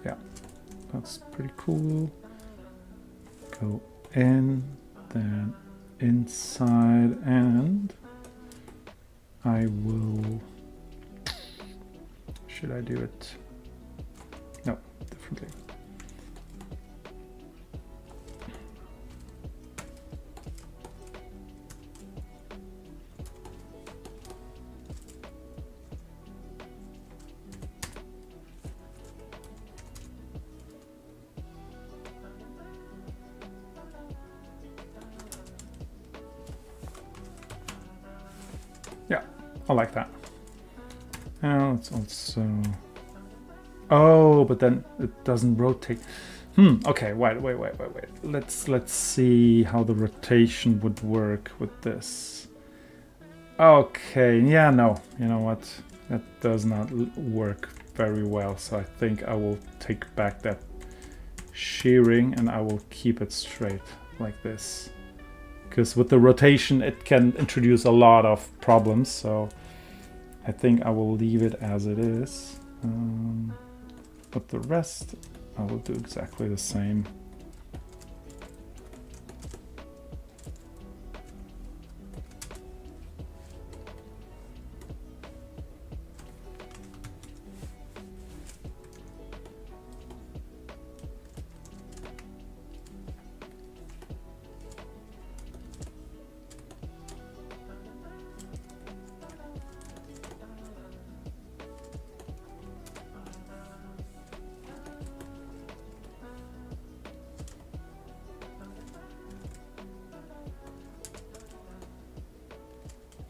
Yeah, that's pretty cool. Go in, then inside, and I will... Should I do it? No, differently. Yeah, I like that. Now it's also... Oh, but then it doesn't rotate. Okay, wait. Let's see how the rotation would work with this. Okay, yeah, no. You know what? That does not work very well. So I think I will take back that shearing and I will keep it straight like this. Because with the rotation, it can introduce a lot of problems. So I think I will leave it as it is. But the rest, I will do exactly the same.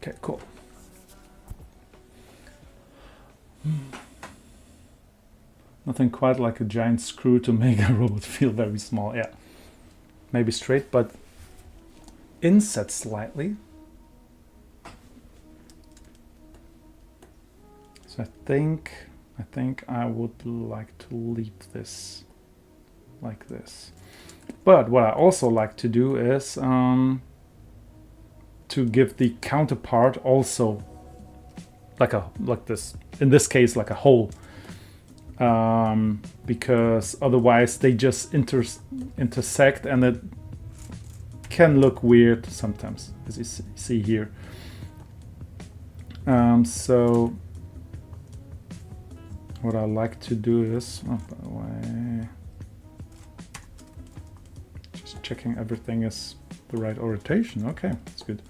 Okay, cool. Nothing quite like a giant screw to make a robot feel very small. Yeah, maybe straight, but inset slightly. So I think I would like to leave this like this. But what I also like to do is to give the counterpart also like this, in this case like a hole, because otherwise they just intersect and it can look weird sometimes, as you see here. So what I like to do is, oh, by the way, just checking everything is the right orientation. Okay, that's good.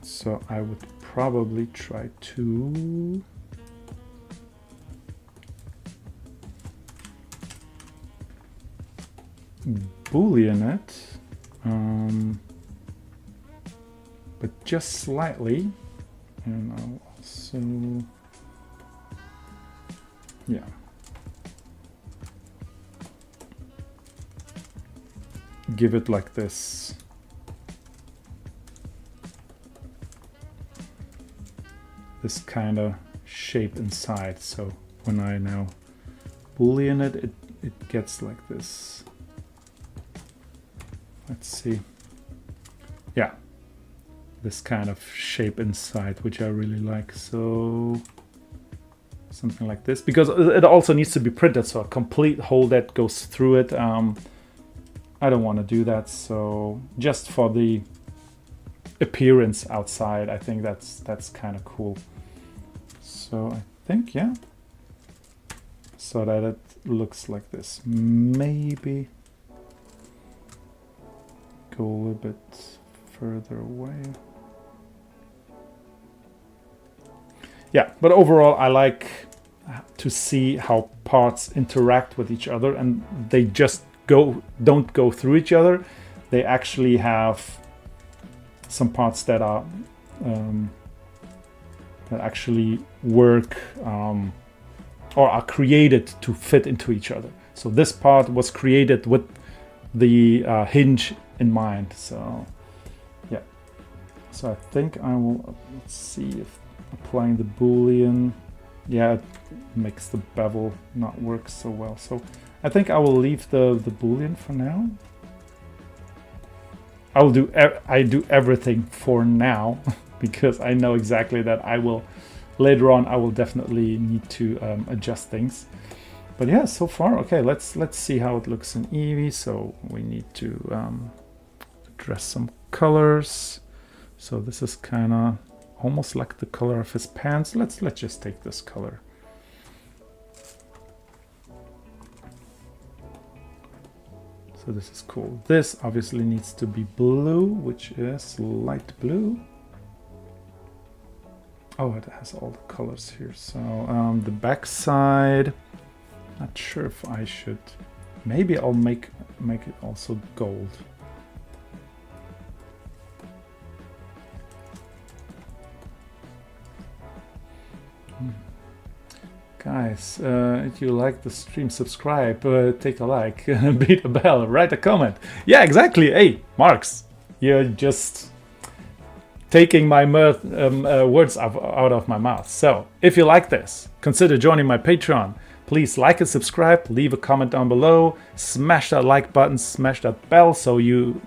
So I would probably try to Boolean it, but just slightly, and I'll also, yeah, give it like this. This kind of shape inside. So when I now Boolean it, it gets like this. Let's see. Yeah, this kind of shape inside, which I really like. So something like this, because it also needs to be printed, so a complete hole that goes through it. I don't want to do that, so just for the appearance outside, I think that's kind of cool. So I think, yeah, so that it looks like this. Maybe go a little bit further away. Yeah, but overall I like to see how parts interact with each other, and they just don't go through each other. They actually have some parts that are that actually work or are created to fit into each other. So this part was created with the hinge in mind. So yeah, so I think I will, let's see if applying the Boolean, yeah, it makes the bevel not work so well. So I think I will leave the Boolean for now. I do everything for now because I know exactly that I will later on I will definitely need to adjust things. But yeah, so far okay. Let's see how it looks in Eevee. So we need to address some colors. So this is kind of almost like the color of his pants. Let's just take this color. So this is cool. This obviously needs to be blue, which is light blue. Oh, it has all the colors here. So the back side, not sure if I should. Maybe I'll make it also gold. Guys, if you like the stream, subscribe, take a like, beat a bell, write a comment. Yeah, exactly. Hey, Marks, you're just taking my words out of my mouth. So if you like this, consider joining my Patreon. Please like and subscribe, leave a comment down below, smash that like button, smash that bell so you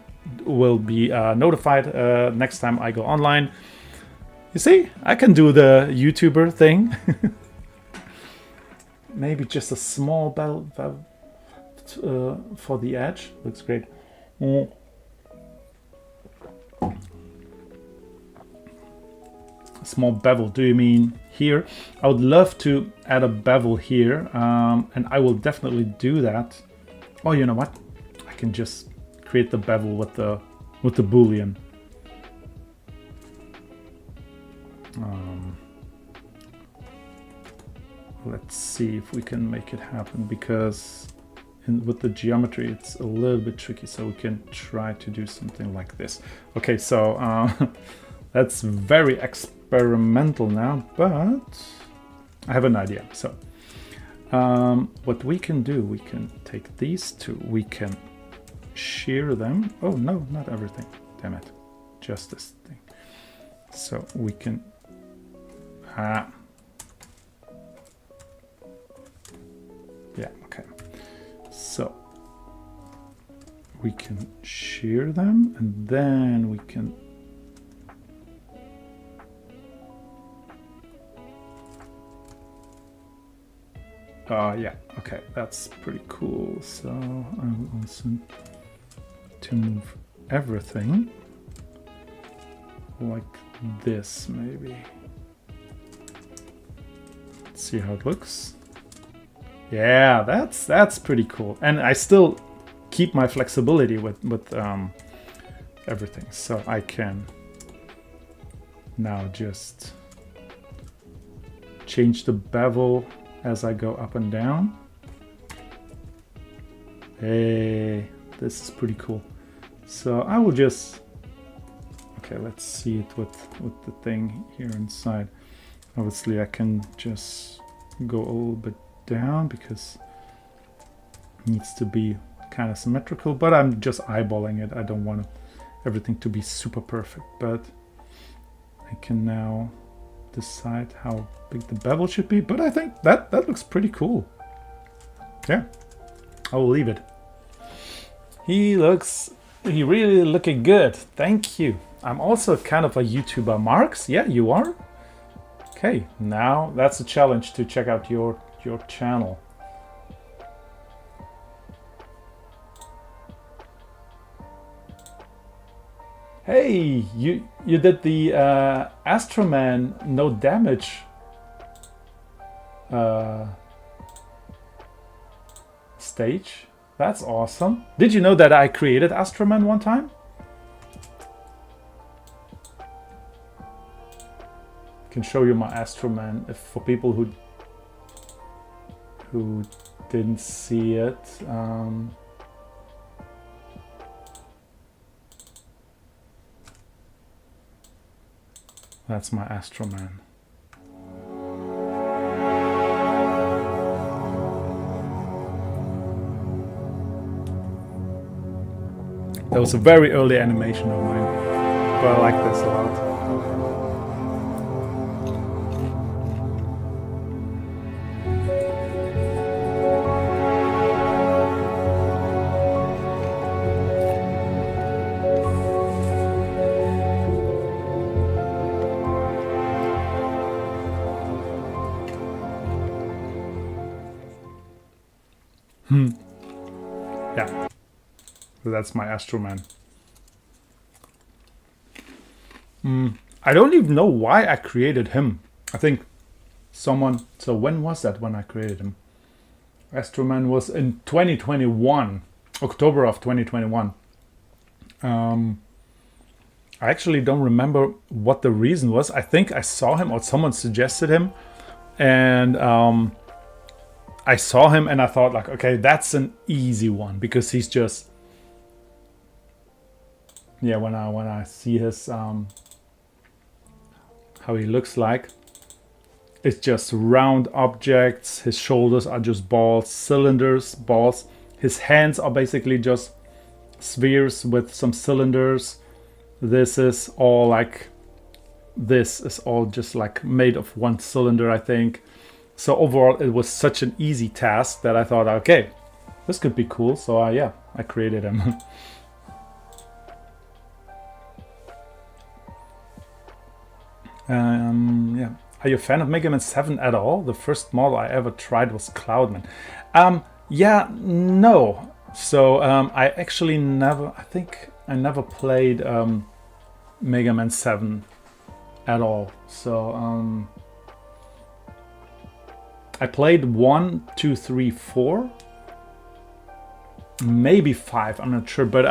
will be notified next time I go online. You see, I can do the YouTuber thing. Maybe just a small bell for the edge. Looks great. Small bevel, do you mean here? I would love to add a bevel here, and I will definitely do that. Oh, you know what? I can just create the bevel with the Boolean. Let's see if we can make it happen, because with the geometry it's a little bit tricky, so we can try to do something like this. Okay, so that's very experimental now, but I have an idea. So what we can do, we can take these two, we can shear them. Oh no, not everything, damn it, just this thing. So we can yeah, okay, so we can shear them, and then we can yeah, okay, that's pretty cool. So I'm also to move everything like this, maybe. Let's see how it looks. Yeah, that's pretty cool, and I still keep my flexibility with everything. So I can now just change the bevel as I go up and down. Hey, this is pretty cool. So I will just, okay, let's see it with the thing here inside. Obviously I can just go a little bit down because it needs to be kind of symmetrical, but I'm just eyeballing it. I don't want everything to be super perfect, but I can now decide how big the bevel should be. But I think that looks pretty cool. Yeah, I will leave it. He really looking good. Thank you. I'm also kind of a YouTuber. Marks, yeah, you are. Okay, now that's a challenge to check out your channel. Hey, you did the Astroman no damage stage. That's awesome. Did you know that I created Astroman one time? I can show you my Astroman if for people who didn't see it. That's my Astroman. That was a very early animation of mine, but I like this a lot. Yeah, so that's my Astroman. I don't even know why I created him. I think someone, so when was that when I created him? Astroman was in 2021, October of 2021. I actually don't remember what the reason was. I think I saw him or someone suggested him, and I saw him and I thought like, okay, that's an easy one because he's just, yeah, when I see his how he looks like, it's just round objects. His shoulders are just balls, cylinders, balls. His hands are basically just spheres with some cylinders. This is all just like made of one cylinder, I think. So overall, it was such an easy task that I thought, okay, this could be cool. So yeah, I created him. Yeah. Are you a fan of Mega Man 7 at all? The first model I ever tried was Cloudman. Yeah, no. So I actually I think I never played Mega Man 7 at all. So I played 1, 2, 3, 4, maybe 5, I'm not sure, but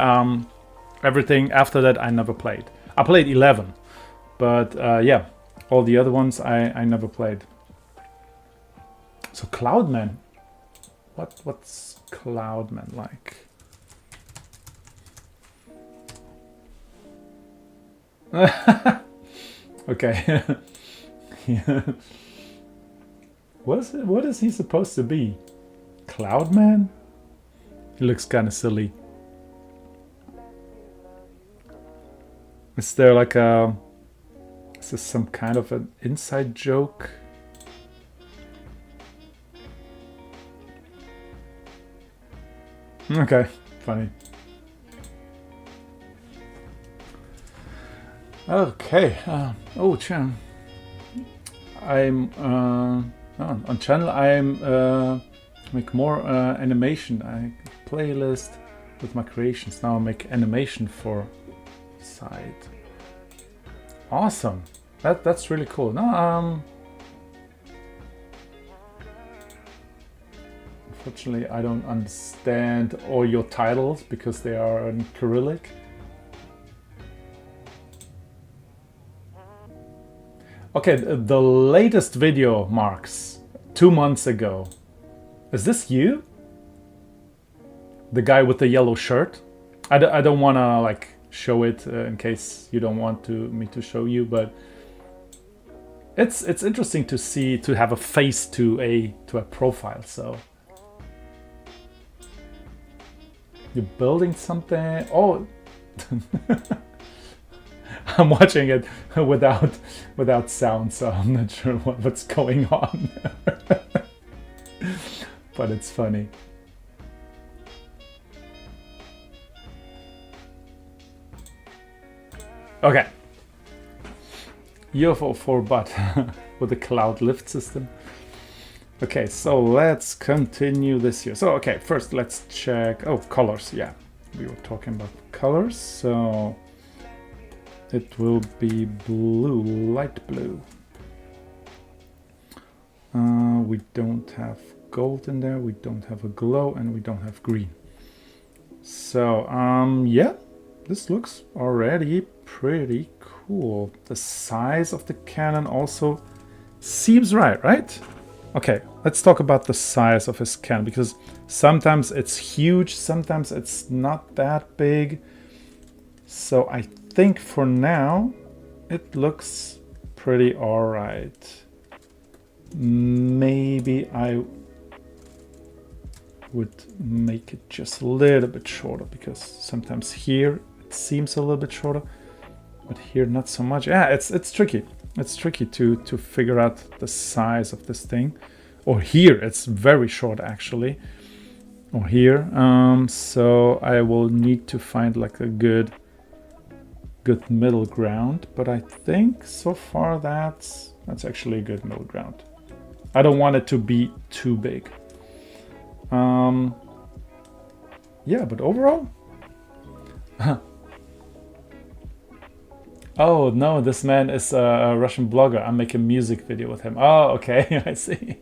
everything after that I never played. I played 11, but yeah, all the other ones I never played. So Cloudman, what's Cloudman like? Okay. Yeah. What is he supposed to be? Cloudman? He looks kind of silly. Is there like a... Is this some kind of an inside joke? Okay, funny. Okay. Oh, channel. I'm on channel. I'm make more animation. I playlist with my creations. Now I make animation for side. Awesome. That's really cool. No, unfortunately, I don't understand all your titles because they are in Cyrillic. Okay, the latest video, Marks, 2 months ago. Is this you? The guy with the yellow shirt? I don't want to like show it in case you don't want me to show you, but it's interesting to see, to have a face to a profile. So you're building something. Oh. I'm watching it without sound, so I'm not sure what's going on. But it's funny. Okay. UFO for butt with the cloud lift system. Okay, so let's continue this here. So, okay, first let's check. Oh, colors. Yeah, we were talking about colors. So it will be blue, light blue. We don't have gold in there, we don't have a glow, and we don't have green. So, yeah, this looks already pretty cool. The size of the cannon also seems right? Okay, let's talk about the size of his cannon, because sometimes it's huge, sometimes it's not that big. So I think for now it looks pretty alright. Maybe I would make it just a little bit shorter, because sometimes here it seems a little bit shorter, but here not so much. Yeah, it's tricky. It's tricky to figure out the size of this thing. Or here it's very short actually. Or here. So I will need to find like a good middle ground, but I think so far that's actually a good middle ground. I don't want it to be too big. Yeah, but overall. Oh no, this man is a Russian blogger. I'm making a music video with him. Oh, okay, I see.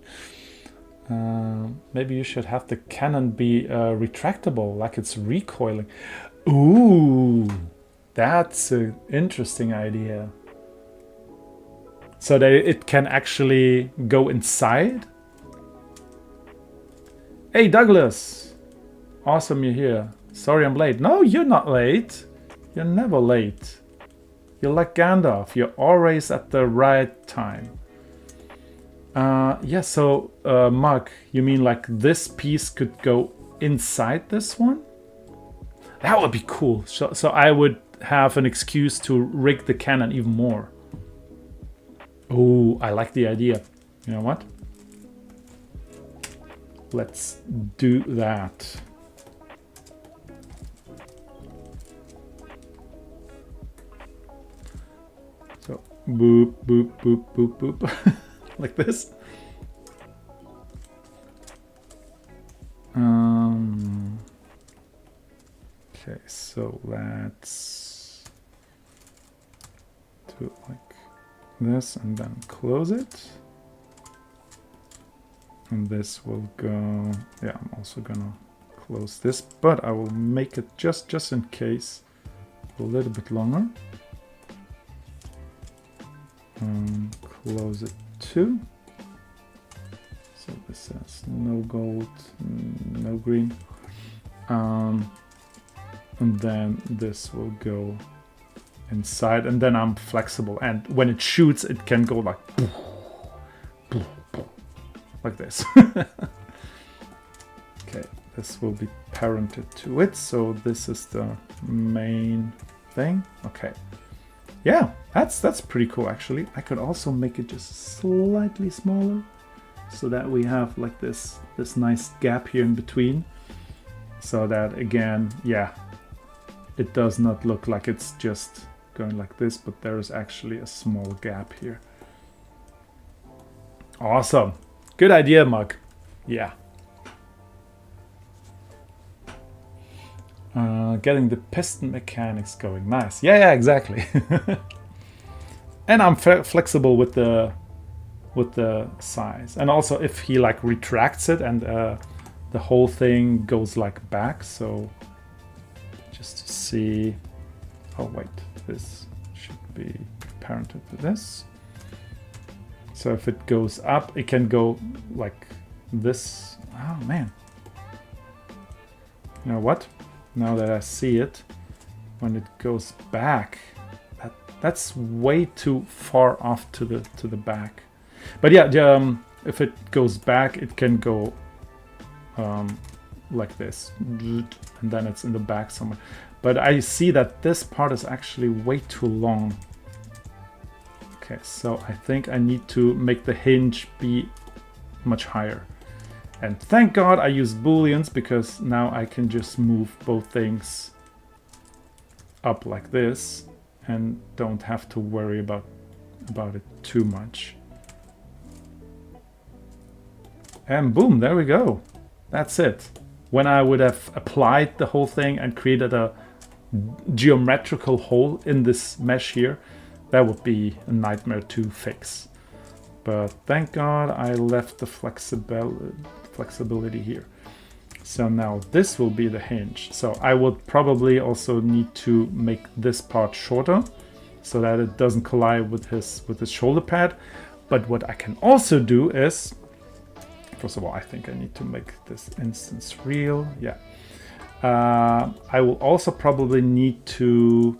Maybe you should have the cannon be retractable, like it's recoiling. Ooh, that's an interesting idea. So that it can actually go inside? Hey Douglas! Awesome you're here. Sorry I'm late. No, you're not late. You're never late. You're like Gandalf. You're always at the right time. Yeah, so Mark, you mean like this piece could go inside this one? That would be cool. So I would have an excuse to rig the cannon even more. Oh, I like the idea. You know what? Let's do that. So boop, boop, boop, boop, boop. Like this. Okay, so let's do it like this and then close it. And this will go, yeah, I'm also gonna close this, but I will make it just in case a little bit longer. Close it too. So this has no gold, no green. And then this will go inside, and then I'm flexible. And when it shoots, it can go like... like this. Okay, this will be parented to it, so this is the main thing. Okay, yeah, that's pretty cool actually. I could also make it just slightly smaller, so that we have like this nice gap here in between, so that again, yeah, it does not look like it's just going like this, but there is actually a small gap here. Awesome, good idea, Mug. Yeah. Getting the piston mechanics going. Nice. Yeah, exactly. And I'm flexible with the size. And also if he like retracts it and the whole thing goes like back. So just to see. Oh wait, this should be parented to this. So if it goes up, it can go like this. Oh man. You know what? Now that I see it, when it goes back, that's way too far off to the back. But yeah, if it goes back, it can go like this, and then it's in the back somewhere. But I see that this part is actually way too long. Okay, so I think I need to make the hinge be much higher. And thank God I used booleans, because now I can just move both things up like this and don't have to worry about it too much. And boom, there we go. That's it. When I would have applied the whole thing and created a geometrical hole in this mesh here, that would be a nightmare to fix. But thank God I left the flexibility here. So now this will be the hinge. So I would probably also need to make this part shorter so that it doesn't collide with his shoulder pad. But what I can also do is, first of all, I think I need to make this instance real. Yeah. I will also probably need to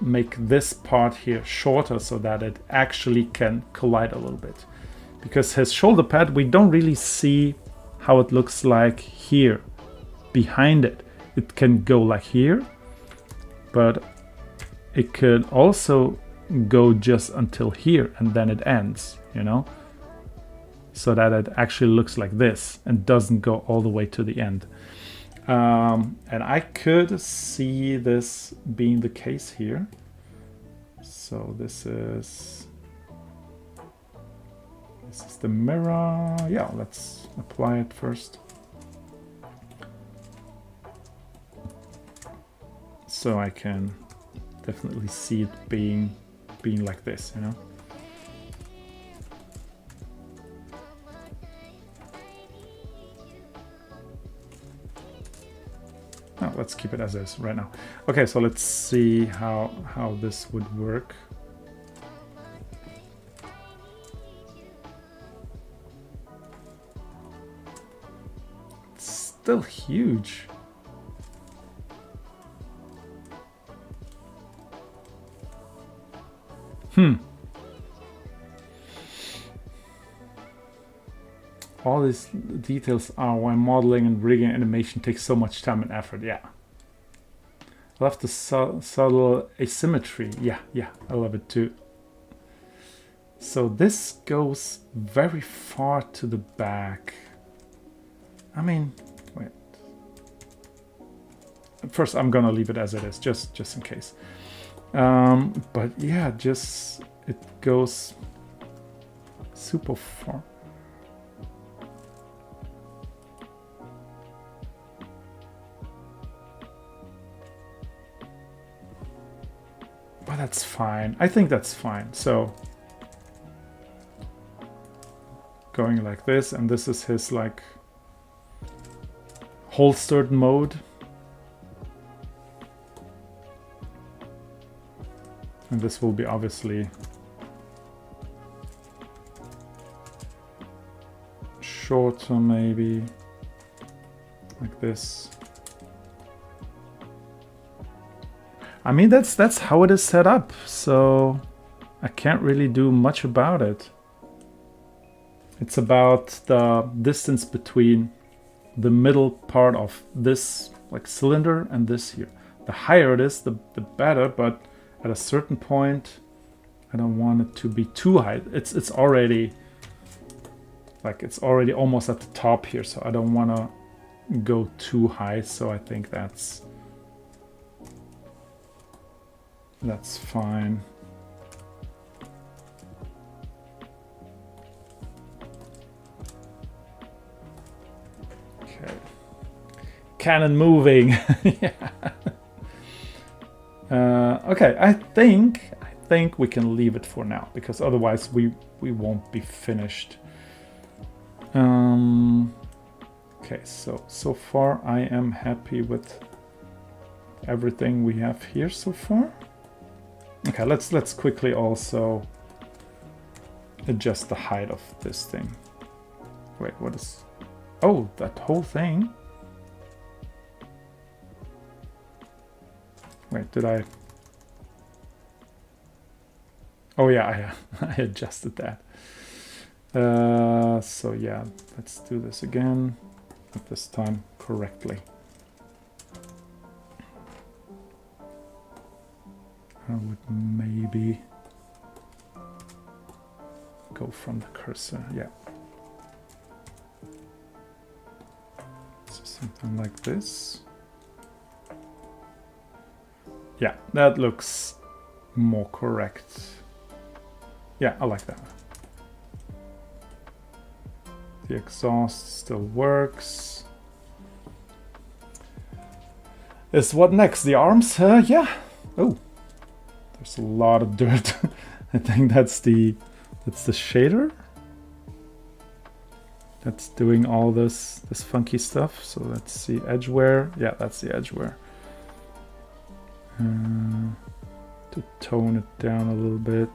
make this part here shorter so that it actually can collide a little bit. Because his shoulder pad, we don't really see how it looks like here behind it. It can go like here, but it could also go just until here and then it ends, you know? So that it actually looks like this and doesn't go all the way to the end. And I could see this being the case here. So this is the mirror. Yeah, let's apply it first. So I can definitely see it being like this, you know. No, let's keep it as is right now. Okay, so let's see how this would work. It's still huge. All these details are why modeling and rigging animation takes so much time and effort. Yeah. I love the subtle asymmetry. Yeah, I love it too. So this goes very far to the back. I mean, wait. First, I'm gonna leave it as it is, just in case. But yeah, just it goes super far. But that's fine. I think that's fine. So going like this, and this is his like holstered mode. And this will be obviously shorter, maybe like this. I mean, that's how it is set up, so I can't really do much about it. It's about the distance between the middle part of this like cylinder and this here. The higher it is, the better, but at a certain point, I don't want it to be too high. It's already almost at the top here, so I don't want to go too high. So I think that's fine. Okay. Cannon moving. Yeah. Okay, I think we can leave it for now, because otherwise we won't be finished. Okay, so far I am happy with everything we have here so far. Okay, let's quickly also adjust the height of this thing. Wait, what is... Oh, that whole thing? Wait, did I... Oh yeah, I adjusted that. So yeah, let's do this again, but this time correctly. I would maybe go from the cursor, yeah. So something like this. Yeah, that looks more correct. Yeah, I like that. The exhaust still works. Is what next? The arms? Yeah. Oh, there's a lot of dirt. I think that's the shader that's doing all this funky stuff. So let's see, edge wear. Yeah, that's the edge wear. To tone it down a little bit.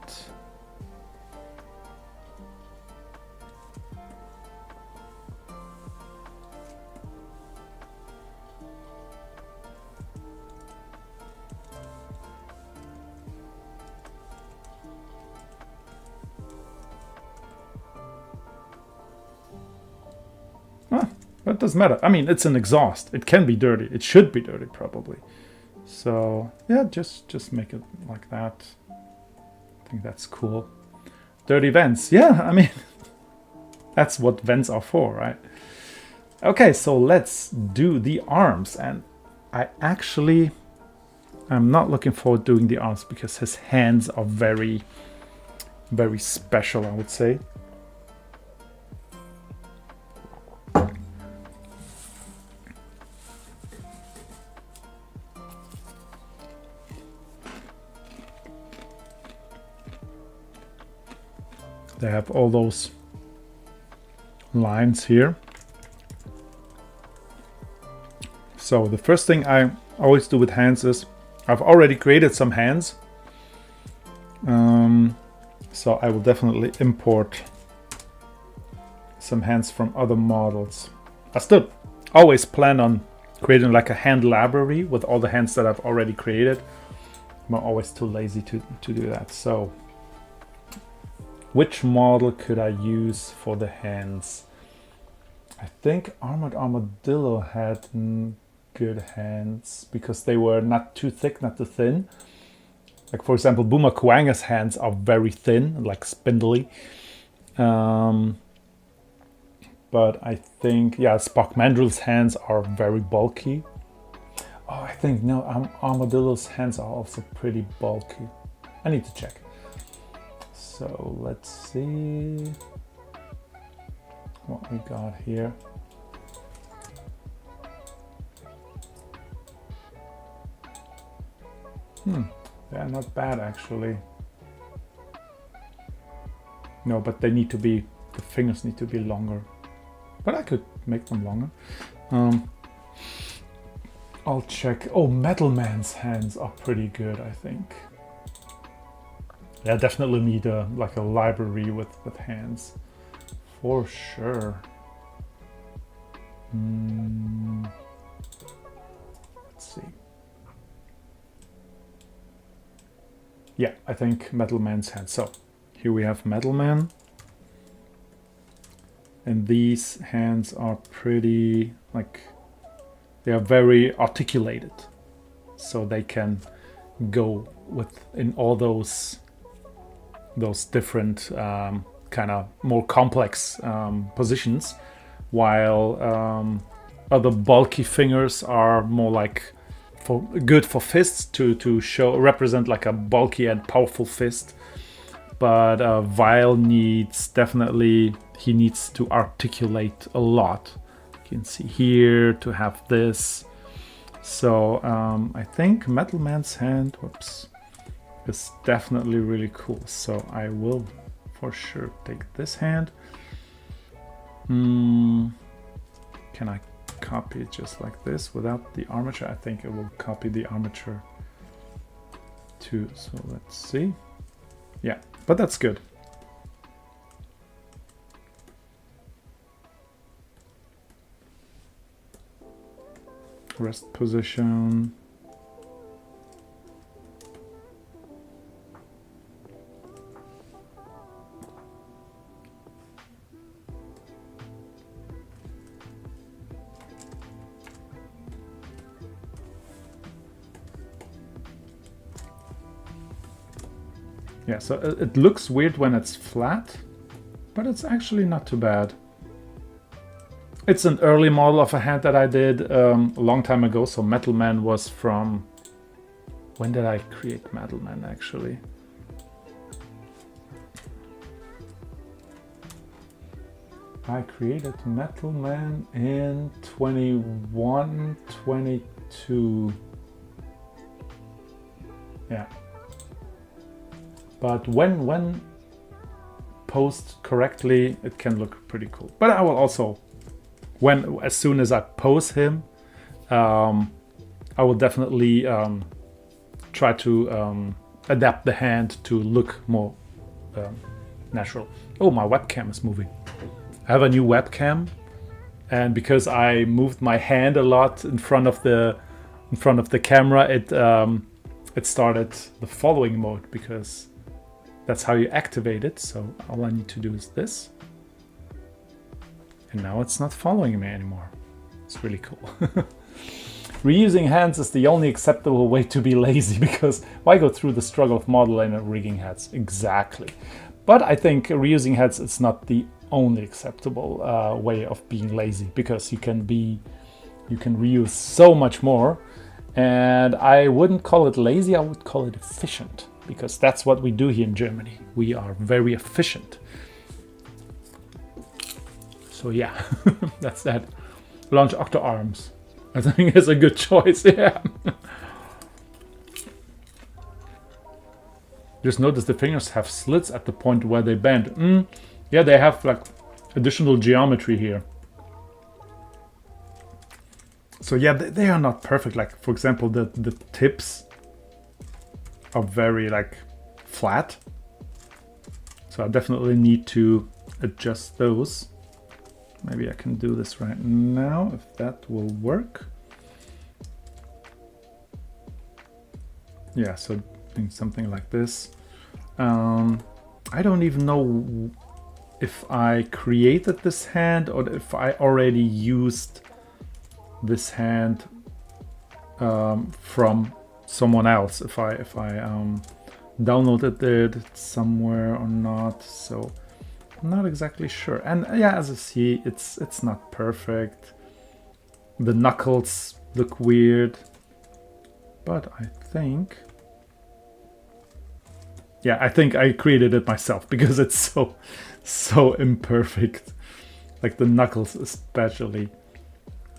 That doesn't matter. I mean, it's an exhaust. It can be dirty. It should be dirty, probably. So yeah, just make it like that. I think that's cool. Dirty vents. Yeah, I mean, that's what vents are for, right? Okay, so let's do the arms. And I'm not looking forward to doing the arms because his hands are very, very special, I would say. They have all those lines here. So the first thing I always do with hands is I've already created some hands. So I will definitely import some hands from other models. I still always plan on creating like a hand library with all the hands that I've already created. I'm always too lazy to do that. So which model could I use for the hands? I think Armored Armadillo had good hands because they were not too thick, not too thin. Like for example, Boomer Kuanga's hands are very thin, like spindly. But I think, yeah, Spock Mandrill's hands are very bulky. Oh, I think no, Armadillo's hands are also pretty bulky. I need to check. So let's see what we got here. They're not bad actually. No, but they need to be, the fingers need to be longer. But I could make them longer. I'll check. Oh, Metal Man's hands are pretty good, I think. Yeah, definitely need like a library with hands, for sure. Let's see. Yeah, I think Metal Man's hands. So here we have Metal Man. And these hands are pretty, like, they are very articulated. So they can go in all those different kind of more complex positions, while other bulky fingers are more like good for fists to represent like a bulky and powerful fist. But Vile needs he needs to articulate a lot. You can see here to have this. So I think Metal Man's hand, is definitely really cool. So I will for sure take this hand. Can I copy it just like this without the armature? I think it will copy the armature too. So let's see. Yeah, but that's good. Rest position. Yeah, so it looks weird when it's flat, but it's actually not too bad. It's an early model of a hand that I did a long time ago. So Metal Man was from... When did I create Metal Man, actually? I created Metal Man in 21, 22. Yeah. But when posed correctly, it can look pretty cool. But I will also, as soon as I pose him, I will definitely try to adapt the hand to look more natural. Oh, my webcam is moving. I have a new webcam, and because I moved my hand a lot in front of the camera, it started the following mode, because that's how you activate it. So all I need to do is this. And now it's not following me anymore. It's really cool. Reusing hands is the only acceptable way to be lazy, because why go through the struggle of modeling and rigging heads? Exactly. But I think reusing heads is not the only acceptable way of being lazy, because you can reuse so much more. And I wouldn't call it lazy, I would call it efficient, because that's what we do here in Germany. We are very efficient. So yeah, that's that. Launch Octo Arms. I think it's a good choice, yeah. Just notice the fingers have slits at the point where they bend. Yeah, they have like additional geometry here. So yeah, they are not perfect. Like, for example, the tips are very like flat. So I definitely need to adjust those. Maybe I can do this right now, if that will work. Yeah, so doing something like this. I don't even know if I created this hand or if I already used this hand from someone else, if I downloaded it somewhere or not. So I'm not exactly sure. And yeah, as you see, it's not perfect. The knuckles look weird, but I think I created it myself, because it's so imperfect, like the knuckles especially.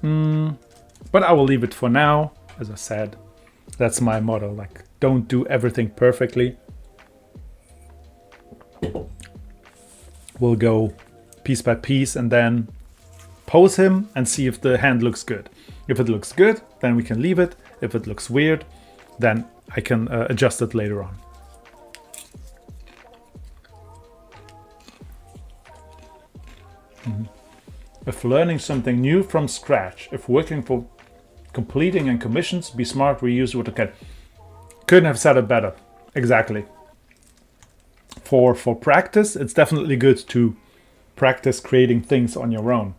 But I will leave it for now. As I said, that's my motto, like, don't do everything perfectly. We'll go piece by piece and then pose him and see if the hand looks good. If it looks good, then we can leave it. If it looks weird, then I can adjust it later on. If learning something new from scratch, if working for completing and commissions, be smart, reuse what you can. Couldn't have said it better. Exactly. For practice, it's definitely good to practice creating things on your own.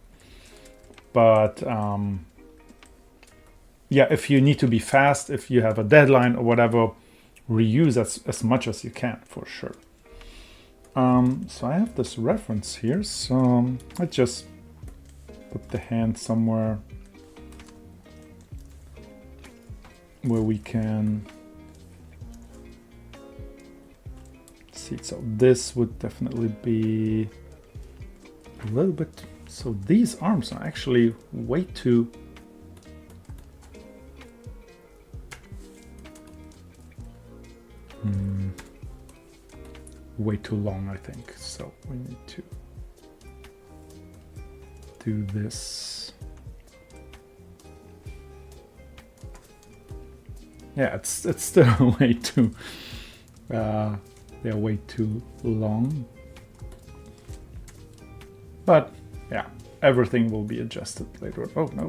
But yeah, if you need to be fast, if you have a deadline or whatever, reuse as much as you can, for sure. So I have this reference here, so I just put the hand somewhere where we can see. So this would definitely be a little bit, so these arms are actually way too long, I think. So we need to do this. Yeah, it's still way too they're way too long. But yeah, everything will be adjusted later. Oh no,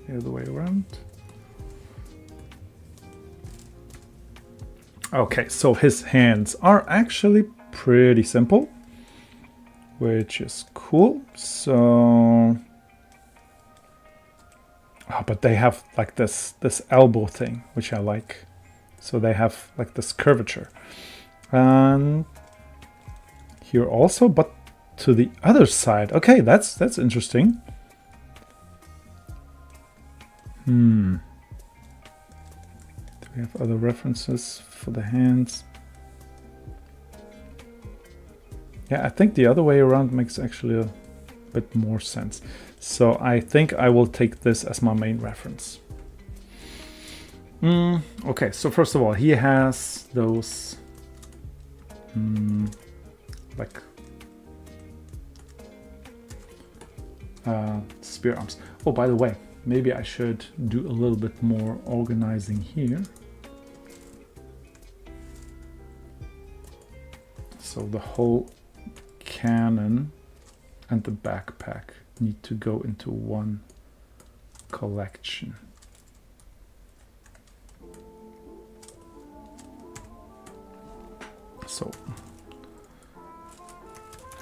the other way around. Okay, so his hands are actually pretty simple, which is cool. So, but they have like this elbow thing, which I like. So they have like this curvature, and here also, but to the other side. Okay, that's interesting. Do we have other references for the hands? Yeah, I think the other way around makes actually a bit more sense. So I think I will take this as my main reference. Okay, so first of all, he has those like spear arms. Oh, by the way, maybe I should do a little bit more organizing here. So the whole cannon and the backpack need to go into one collection. So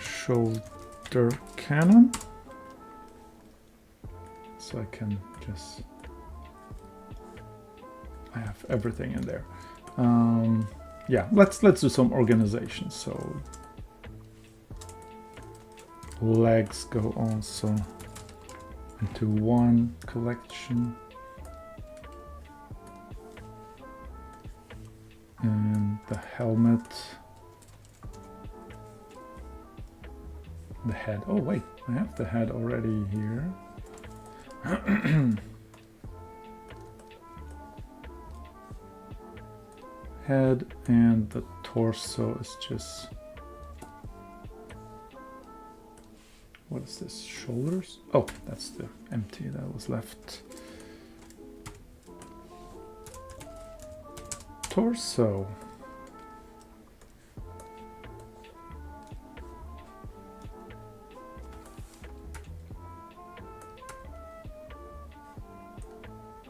shoulder cannon. So I can just, I have everything in there. Yeah, let's do some organization. So legs go also into one collection, and the helmet, the head. Oh wait, I have the head already here. Head, and the torso is just, what is this, shoulders? Oh, that's the empty that was left. Torso.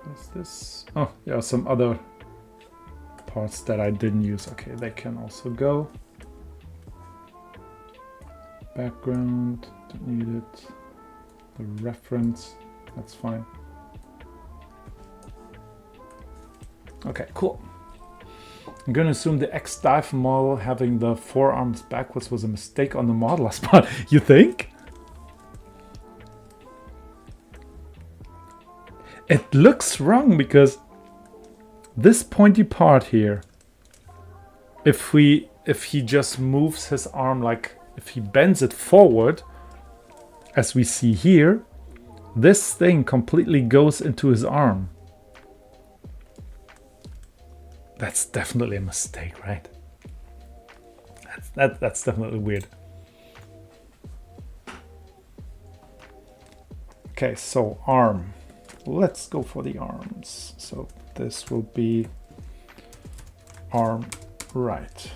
What's this? Oh, yeah, some other parts that I didn't use. Okay, they can also go. Background, don't need it. The reference, that's fine. Okay, cool. I'm gonna assume the X-Dive model having the forearms backwards was a mistake on the modeler spot. You think? It looks wrong because this pointy part here, if he just moves his arm, like if he bends it forward, as we see here, this thing completely goes into his arm. That's definitely a mistake, right? That's definitely weird. Okay, so arm. Let's go for the arms. So this will be arm right.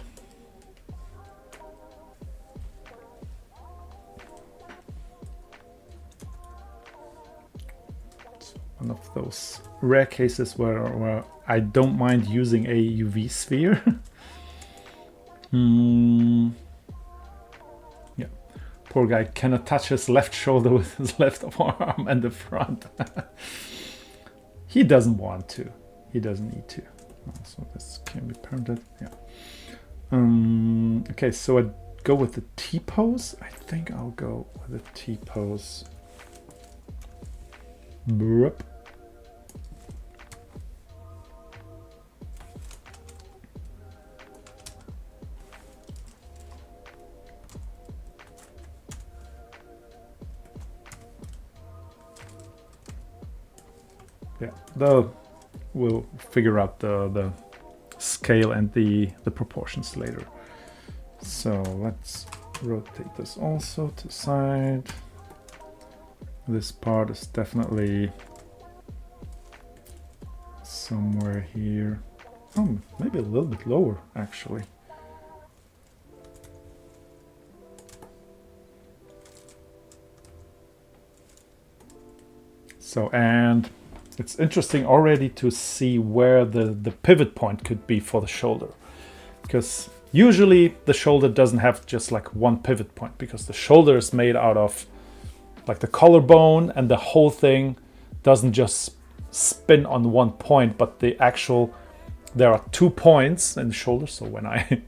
It's one of those rare cases where I don't mind using a UV sphere. Yeah, Poor guy cannot touch his left shoulder with his left arm and the front. He doesn't want to. He doesn't need to. So this can be parented. Yeah. Okay, so I go with the T-pose. I think I'll go with the T-pose. Burp. Yeah, we'll figure out the scale and the proportions later. So let's rotate this also to the side. This part is definitely somewhere here. Oh, maybe a little bit lower actually. So, and it's interesting already to see where the pivot point could be for the shoulder. Because usually the shoulder doesn't have just like one pivot point, because the shoulder is made out of like the collarbone, and the whole thing doesn't just spin on one point, but there are 2 points in the shoulder. So when I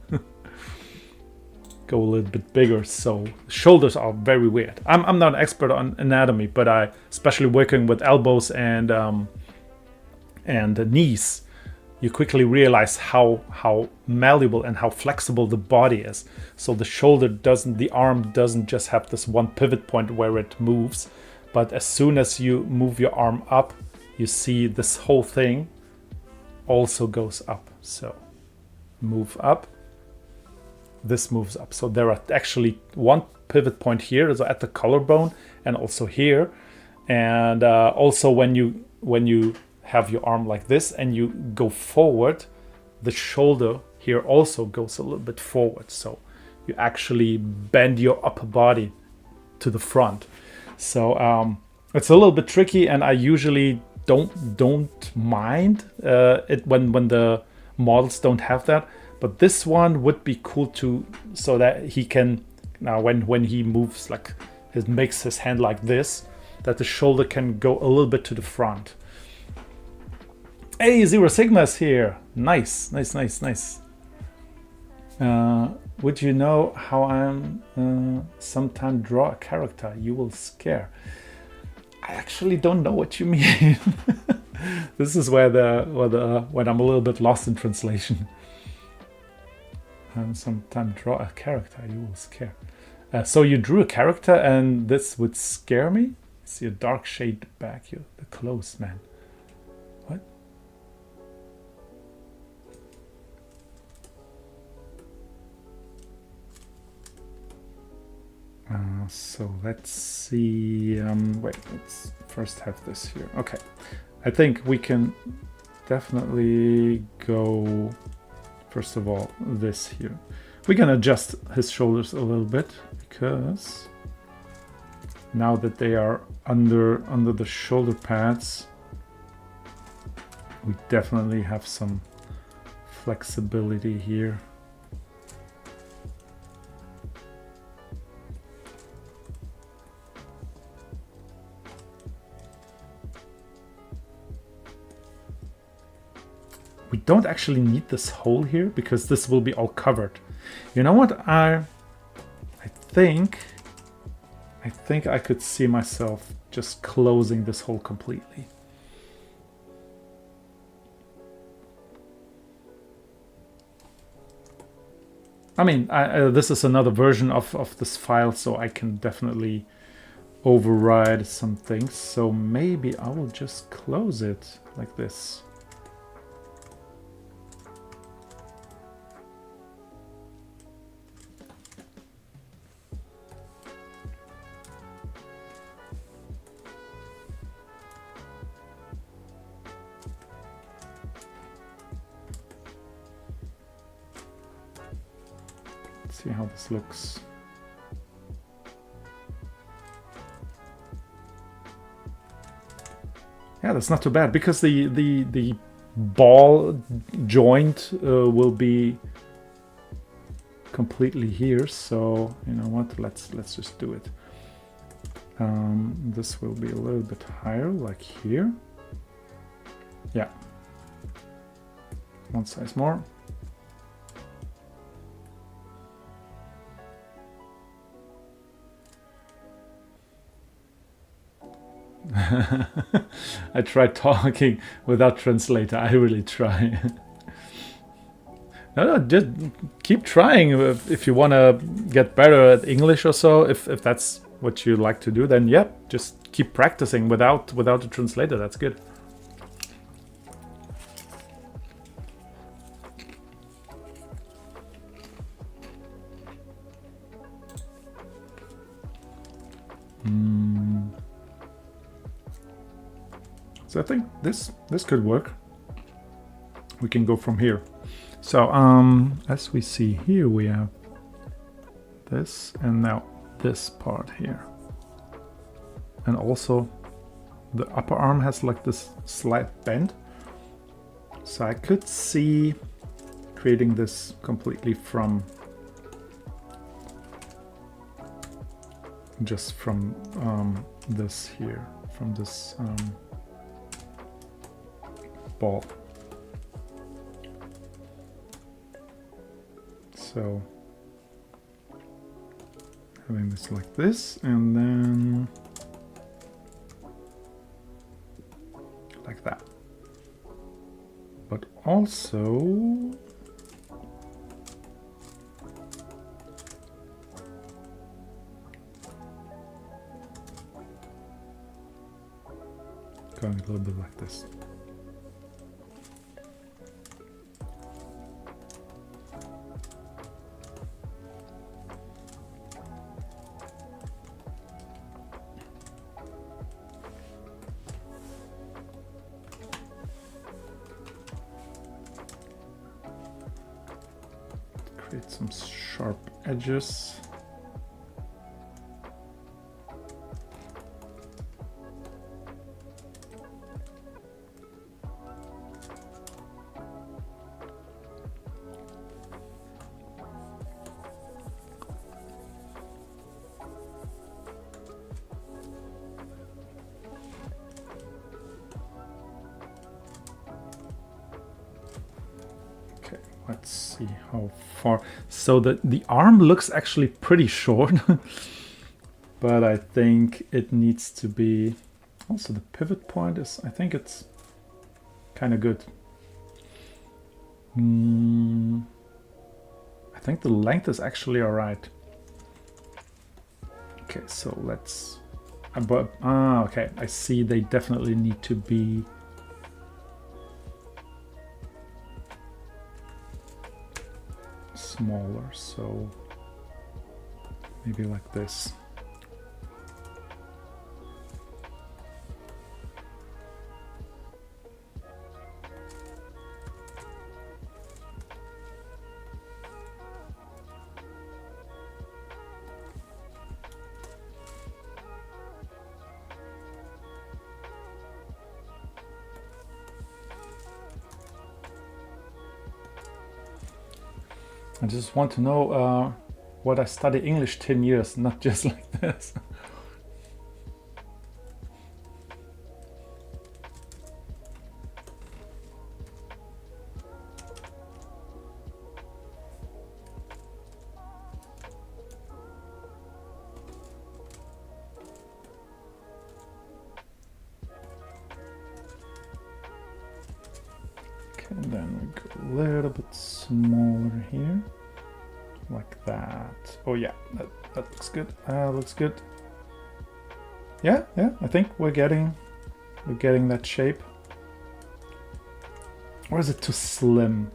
go a little bit bigger, so shoulders are very weird. I'm not an expert on anatomy, but I, especially working with elbows and knees, you quickly realize how malleable and how flexible the body is. So the arm doesn't just have this one pivot point where it moves, but as soon as you move your arm up, you see this whole thing also goes up. So move up, this moves up. So there are actually one pivot point here, so at the collarbone, and also here. And also when you have your arm like this and you go forward, the shoulder here also goes a little bit forward. So you actually bend your upper body to the front. So it's a little bit tricky, and I usually don't mind it when the models don't have that. But this one would be cool too, so that he can, now when he moves, like makes his hand like this, that the shoulder can go a little bit to the front. Hey, Zero Sigma is here. Nice. Would you know how I'm sometime draw a character? You will scare. I actually don't know what you mean. This is where when I'm a little bit lost in translation. Sometime draw a character, you will scare. So you drew a character and this would scare me? I see a dark shade back here. The clothes, man. What? So let's see. Wait, let's first have this here. Okay. I think we can definitely go, first of all, this here. We can adjust his shoulders a little bit, because now that they are under the shoulder pads, we definitely have some flexibility here. We don't actually need this hole here, because this will be all covered. You know what? I think I could see myself just closing this hole completely. I mean, this is another version of this file, so I can definitely override some things. So maybe I will just close it like this. See how this looks. Yeah, that's not too bad, because the ball joint will be completely here, so you know what, let's just do it. This will be a little bit higher, like here. Yeah, one size more. I tried talking without translator. I really try. No, just keep trying. If you want to get better at English or so, if that's what you like to do, then yeah, just keep practicing without a translator. That's good. So I think this could work. We can go from here. So as we see here, we have this and now this part here. And also the upper arm has like this slight bend. So I could see creating this completely from just from this here, from this ball. So having this like this, and then like that. But also going a little bit like this. Create some sharp edges. Let's see how far. So the arm looks actually pretty short, but I think it needs to be. Also, the pivot point is. I think it's kind of good. I think the length is actually all right. Okay, so let's. Okay. I see. They definitely need to be. Smaller, so maybe like this. I just want to know what I study English 10 years, not just like this. Okay, and then we go a little bit smaller here. Like that. Oh yeah, that looks good. Looks good. Yeah, I think we're getting that shape. Or is it too slim?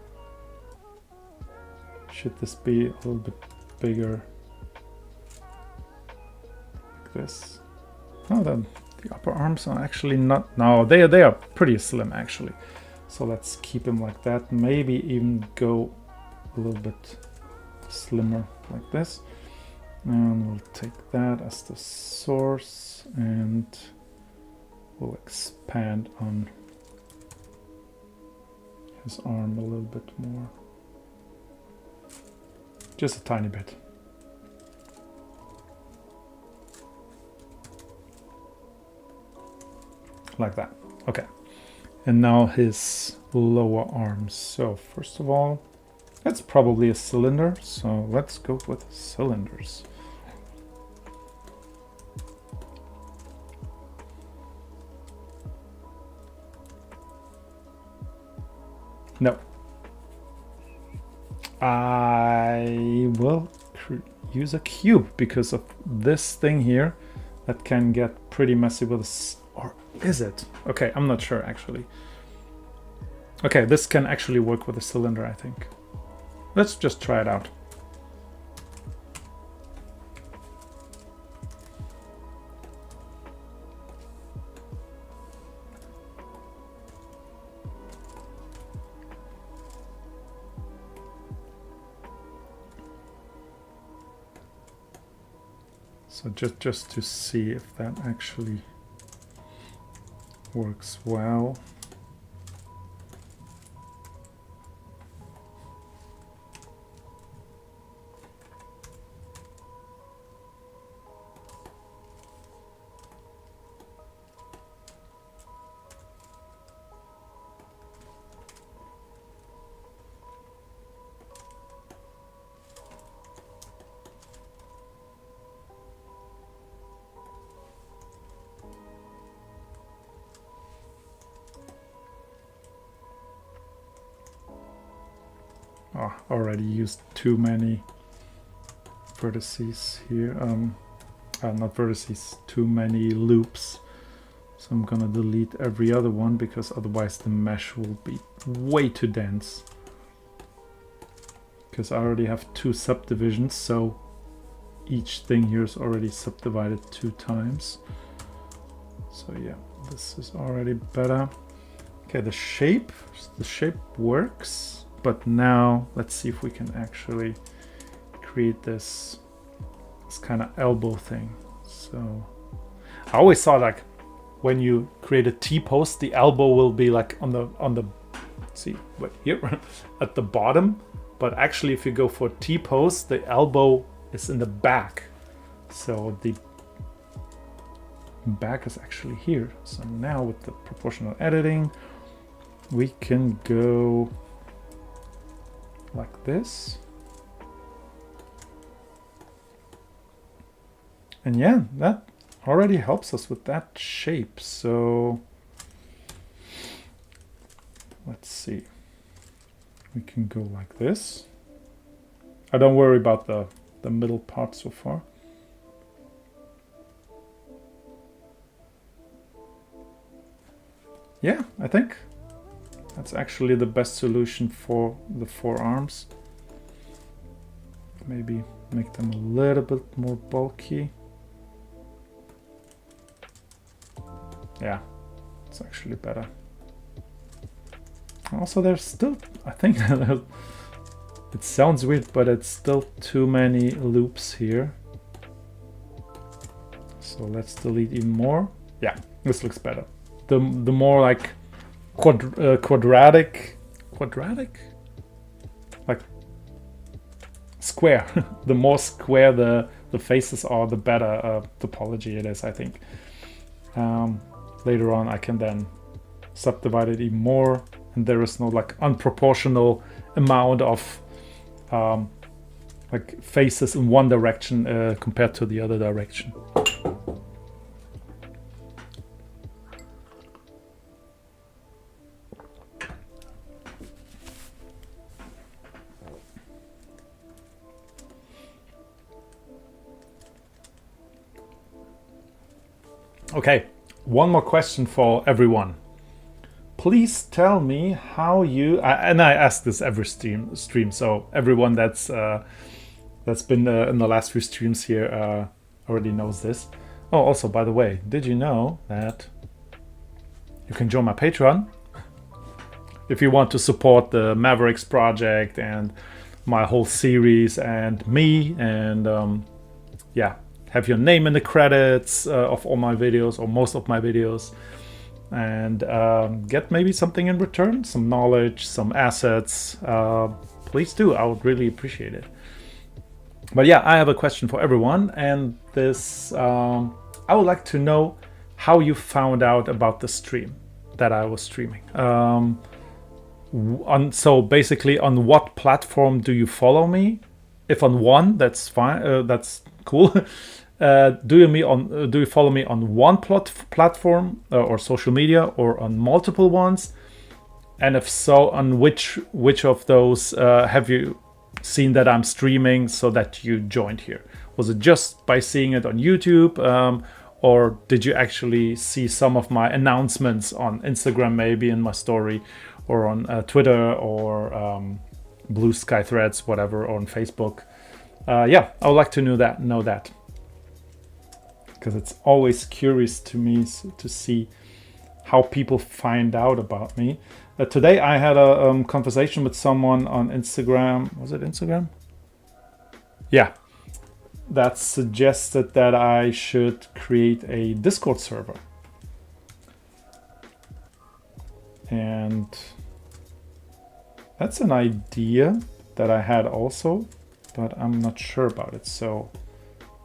Should this be a little bit bigger? Like this. Oh, the upper arms are actually not. No, they are pretty slim actually. So let's keep them like that. Maybe even go a little bit slimmer like this, and we'll take that as the source and we'll expand on his arm a little bit more, just a tiny bit. Like that. Okay. And now his lower arms. So first of all, that's probably a cylinder. So let's go with cylinders. No. I will use a cube because of this thing here that can get pretty messy with this. Or is it? Okay, I'm not sure actually. Okay, this can actually work with a cylinder, I think. Let's just try it out. So just to see if that actually works well. Oh, already used too many vertices here. Not vertices, too many loops. So I'm gonna delete every other one because otherwise the mesh will be way too dense. Because I already have 2 subdivisions, so each thing here is already subdivided 2 times. So yeah, this is already better. Okay, the shape works. But now let's see if we can actually create this kind of elbow thing. So I always thought like when you create a T-post, the elbow will be like on the see wait here at the bottom. But actually, if you go for T-post, the elbow is in the back. So the back is actually here. So now with the proportional editing, we can go like this. And yeah, that already helps us with that shape. So let's see. We can go like this. I don't worry about the middle part so far. Yeah, I think that's actually the best solution for the forearms. Maybe make them a little bit more bulky. Yeah, it's actually better. Also, there's still, I think, it sounds weird, but it's still too many loops here. So let's delete even more. Yeah, this looks better. The more like quadratic, like square. The more square the faces are, the better topology it is, I think. Later on, I can then subdivide it even more, and there is no like unproportional amount of like faces in one direction compared to the other direction. Okay, one more question for everyone. Please tell me how you, and I ask this every stream, so everyone that's been in the last few streams here already knows this. Oh, also, by the way, did you know that you can join my Patreon if you want to support the Mavericks project and my whole series and me, and yeah, have your name in the credits of all my videos or most of my videos, and get maybe something in return, some knowledge, some assets. Please do, I would really appreciate it. But yeah, I have a question for everyone, and this I would like to know how you found out about the stream that I was streaming. So basically, on what platform do you follow me? If on one, that's fine. That's cool. Do you follow me on one platform or social media, or on multiple ones? And if so, on which of those have you seen that I'm streaming so that you joined here? Was it just by seeing it on YouTube, or did you actually see some of my announcements on Instagram, maybe in my story, or on Twitter, or Blue Sky Threads, whatever, or on Facebook? Yeah, I would like to know that, because it's always curious to me to see how people find out about me. Today I had a conversation with someone on Instagram. Was it Instagram? Yeah, that suggested that I should create a Discord server. And that's an idea that I had also, but I'm not sure about it. So,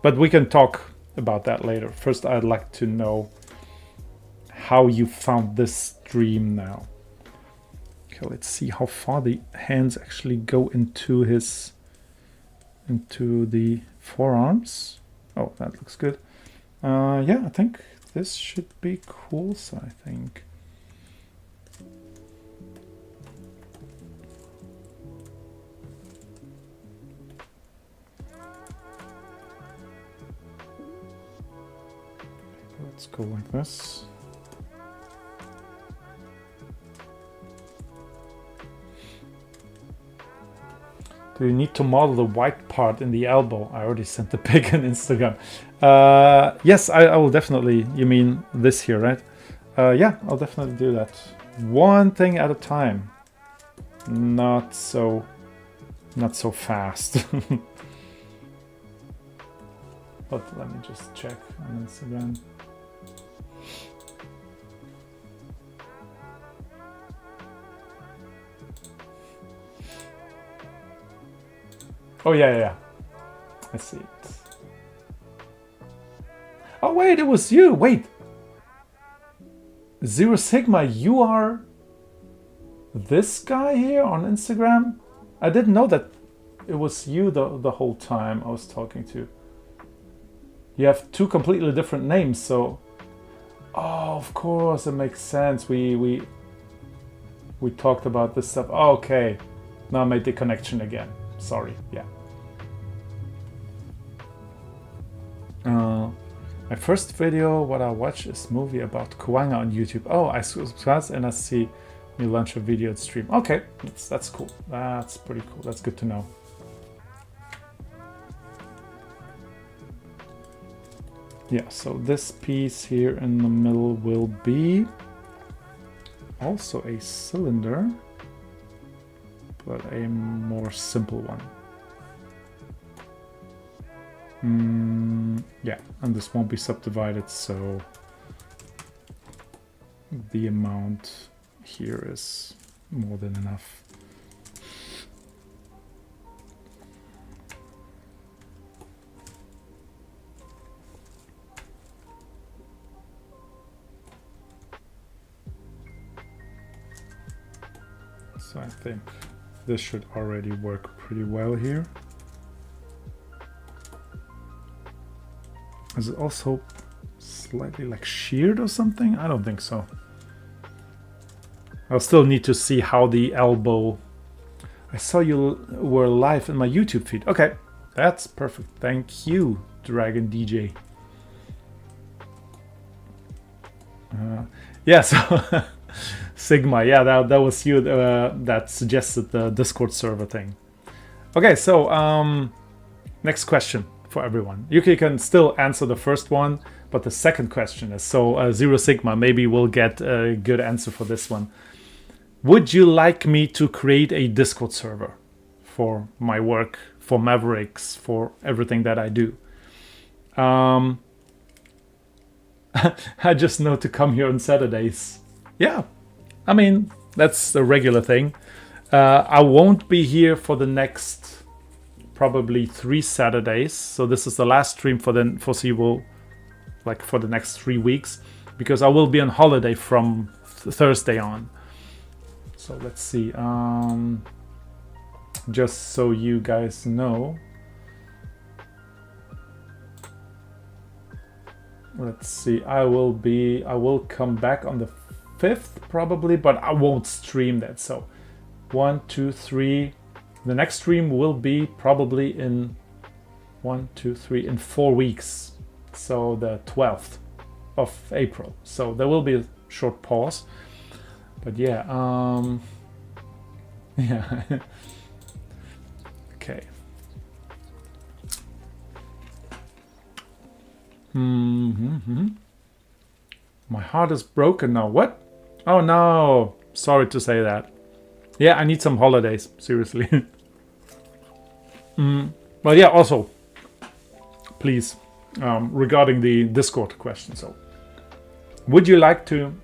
but we can talk about that later. First, I'd like to know how you found this stream now. Okay, let's see how far the hands actually go into the forearms. Oh, that looks good. Yeah, I think this should be cool. So I think. Let's go like this. Do you need to model the white part in the elbow? I already sent the pic on Instagram. Yes, I will definitely. You mean this here, right? Yeah, I'll definitely do that. One thing at a time. Not so fast. But let me just check on Instagram. Oh, yeah. I see it. Oh, wait, it was you. Wait. Zero Sigma, you are this guy here on Instagram? I didn't know that it was you the whole time I was talking to. You have two completely different names, so... Oh, of course, it makes sense. We talked about this stuff. Oh, okay. Now I made the connection again. Sorry, yeah. My first video, what I watch is movie about Kuanga on YouTube. Oh, I subscribe and I see you launch a video and stream. Okay, that's cool. That's pretty cool. That's good to know. Yeah, so this piece here in the middle will be also a cylinder, but a more simple one. Yeah, and this won't be subdivided, so the amount here is more than enough. So I think this should already work pretty well here. Is it also slightly like sheared or something? I don't think so. I'll still need to see how the elbow... I saw you were live in my YouTube feed. Okay, that's perfect. Thank you, Dragon DJ. Yeah, so Sigma, yeah, that was you that suggested the Discord server thing. Okay, so next question for everyone. You can still answer the first one, but the second question is, so Zero Sigma, maybe we'll get a good answer for this one. Would you like me to create a Discord server for my work, for Mavericks, for everything that I do? I just know to come here on Saturdays. Yeah, I mean, that's a regular thing. I won't be here for the next probably 3 Saturdays. So this is the last stream for the foreseeable, like for the next 3 weeks, because I will be on holiday from Thursday on. So let's see. Just so you guys know. Let's see. I will come back on the 5th probably, but I won't stream that. So 1, 2, 3. The next stream will be probably in 1, 2, 3 in 4 weeks. So the 12th of April. So there will be a short pause. But yeah, yeah. Okay. My heart is broken now. What? Oh no. Sorry to say that. Yeah, I need some holidays. Seriously. But yeah, also, please, regarding the Discord question. So, would you like to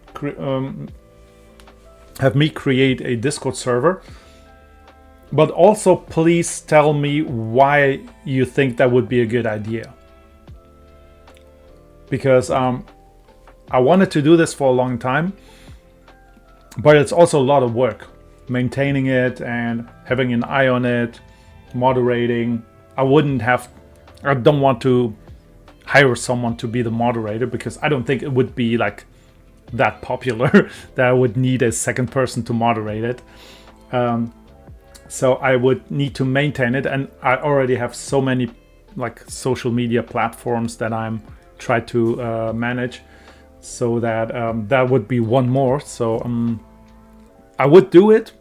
have me create a Discord server? But also, please tell me why you think that would be a good idea. Because I wanted to do this for a long time, but it's also a lot of work. Maintaining it and having an eye on it, moderating. I don't want to hire someone to be the moderator, because I don't think it would be like that popular that I would need a second person to moderate it. So I would need to maintain it, and I already have so many like social media platforms that I'm try to manage, so that that would be one more. So I would do it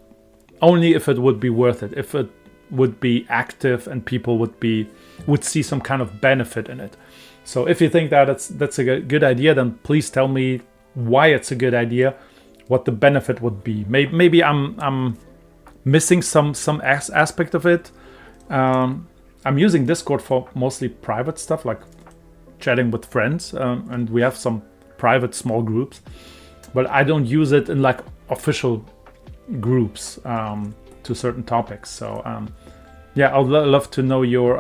only if it would be worth it, if it would be active and people would see some kind of benefit in it. So if you think that that's a good idea, then please tell me why it's a good idea, what the benefit would be. Maybe I'm missing some aspect of it. I'm using Discord for mostly private stuff, like chatting with friends, and we have some private small groups, but I don't use it in like official groups to certain topics. So yeah, I'd love to know your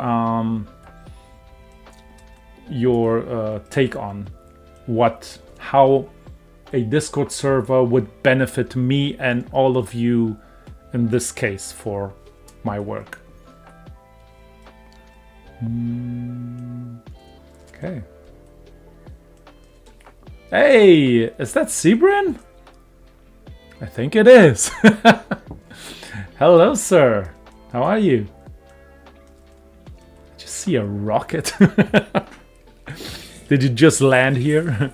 take on how a Discord server would benefit me and all of you in this case for my work. Okay. Hey, is that Sebrin? I think it is. Hello, sir. How are you? Did you see a rocket? Did you just land here?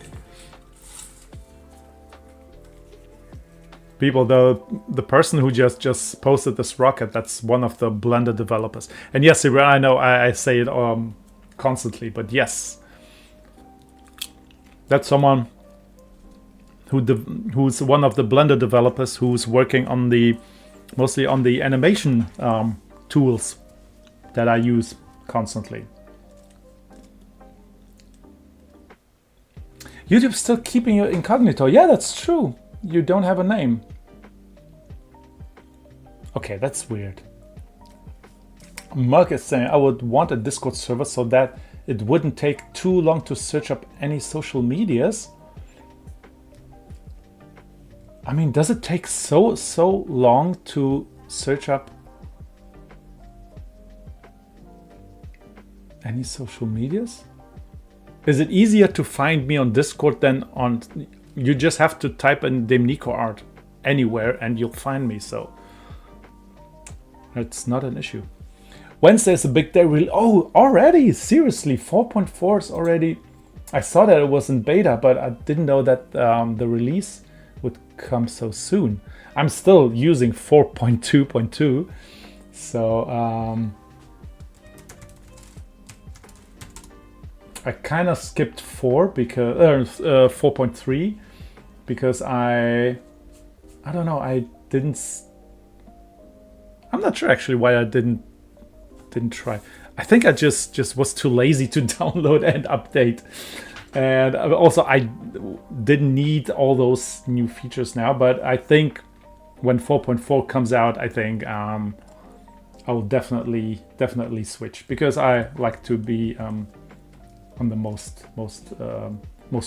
People, the person who just posted this rocket, that's one of the Blender developers. And yes, Sebrin, I know I say it constantly, but yes, that's someone who's one of the Blender developers who's working on mostly on the animation tools that I use constantly. YouTube's still keeping you incognito. Yeah, that's true. You don't have a name. Okay, that's weird. Mark is saying I would want a Discord server so that it wouldn't take too long to search up any social medias. I mean, does it take so long to search up any social medias? Is it easier to find me on Discord than on... You just have to type in Demnico Art anywhere and you'll find me, so it's not an issue. Wednesday is a big day. Oh, already? Seriously, 4.4 is already... I saw that it was in beta, but I didn't know that the release would come so soon. I'm still using 4.2.2, so I kind of skipped 4 because 4.3 because I don't know, I'm not sure actually why I didn't try. I think I just was too lazy to download and update. And also I didn't need all those new features now, but I think when 4.4 comes out, I think I I will definitely switch, because I like to be on the most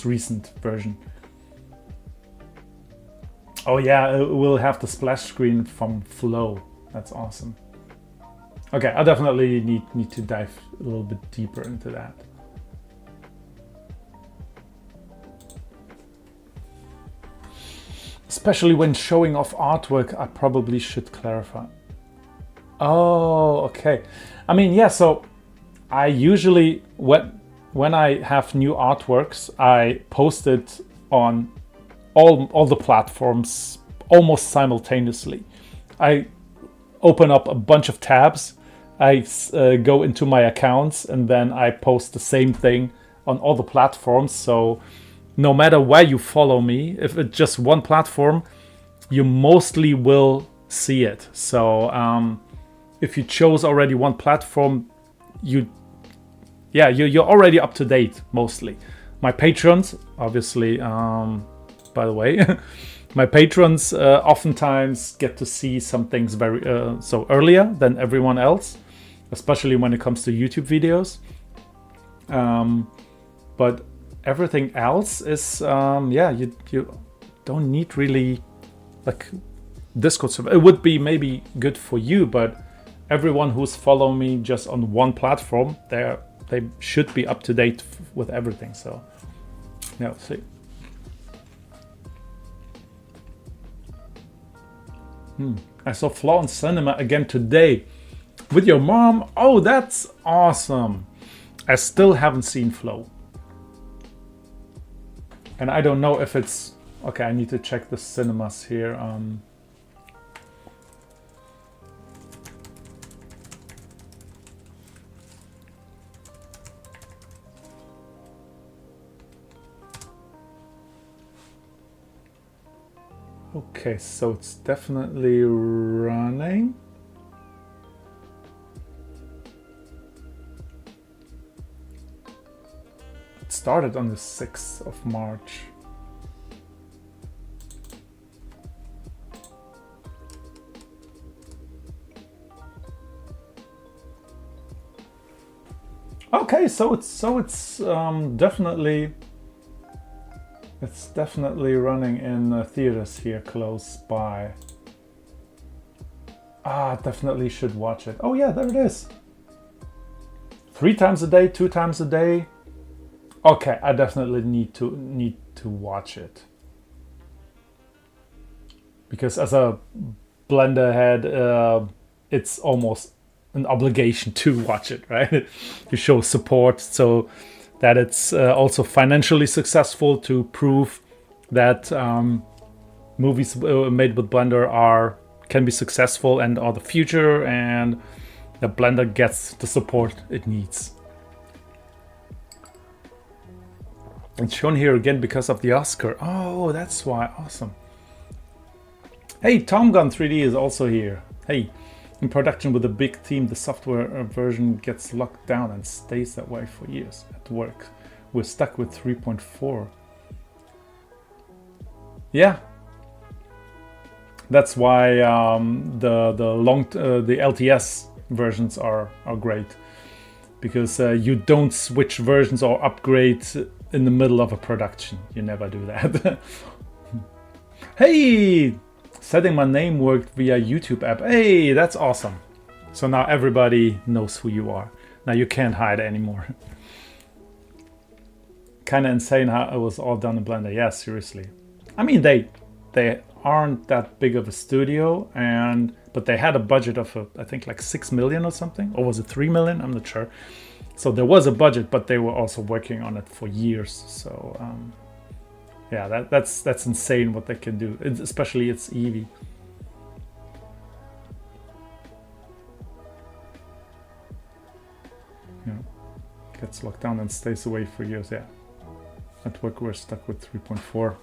recent version. Oh yeah, we'll have the splash screen from Flow. That's awesome. Okay, I definitely need to dive a little bit deeper into that. Especially when showing off artwork, I probably should clarify. Oh, okay. I mean, yeah, so I usually, when I have new artworks, I post it on all the platforms almost simultaneously. I open up a bunch of tabs, I go into my accounts, and then I post the same thing on all the platforms. So no matter where you follow me, if it's just one platform, you mostly will see it. So if you chose already one platform, you're already up to date mostly. My patrons, obviously, by the way, my patrons oftentimes get to see some things very so earlier than everyone else, especially when it comes to YouTube videos. But everything else is you don't need really like Discord server. It would be maybe good for you, but everyone who's following me just on one platform, they should be up to date with everything. So yeah, see. I saw Flaw in Cinema again today with your mom. Oh, that's awesome. I still haven't seen Flow. And I don't know if it's... Okay, I need to check the cinemas here. Okay, so it's definitely running. It started on the 6th of March. Okay, so it's definitely... It's definitely running in theaters here close by. Definitely should watch it. Oh yeah, there it is. 3 times a day, 2 times a day. Okay, I definitely need to watch it. Because as a Blender head, it's almost an obligation to watch it, right? You show support so that it's also financially successful, to prove that movies made with Blender can be successful and are the future, and that Blender gets the support it needs. It's shown here again because of the Oscar. Oh, that's why. Awesome. Hey, Tom Gun 3D is also here. Hey. In production with a big team, the software version gets locked down and stays that way for years. At work, we're stuck with 3.4. Yeah, that's why the LTS versions are great, because you don't switch versions or upgrade in the middle of a production. You never do that. Hey. Setting my name worked via YouTube app. Hey, that's awesome. So now everybody knows who you are. Now you can't hide anymore. Kind of insane how it was all done in Blender. Yeah, seriously. I mean, they aren't that big of a studio, but they had a budget of I think like 6 million or something, or was it 3 million? I'm not sure. So there was a budget, but they were also working on it for years. So. Yeah, that's insane what they can do, especially it's Eevee. Yeah, gets locked down and stays away for years. Yeah, at work we're stuck with 3.4.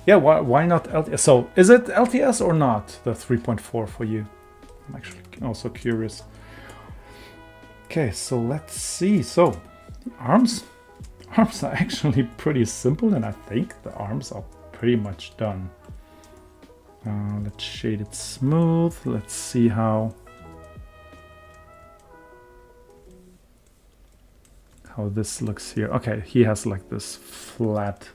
Yeah, why not LTS? So is it LTS or not, the 3.4 for you? I'm actually also curious. Okay, so let's see. So the arms are actually pretty simple, and I think the arms are pretty much done. Let's shade it smooth. Let's see how how this looks here. Okay, he has like this flat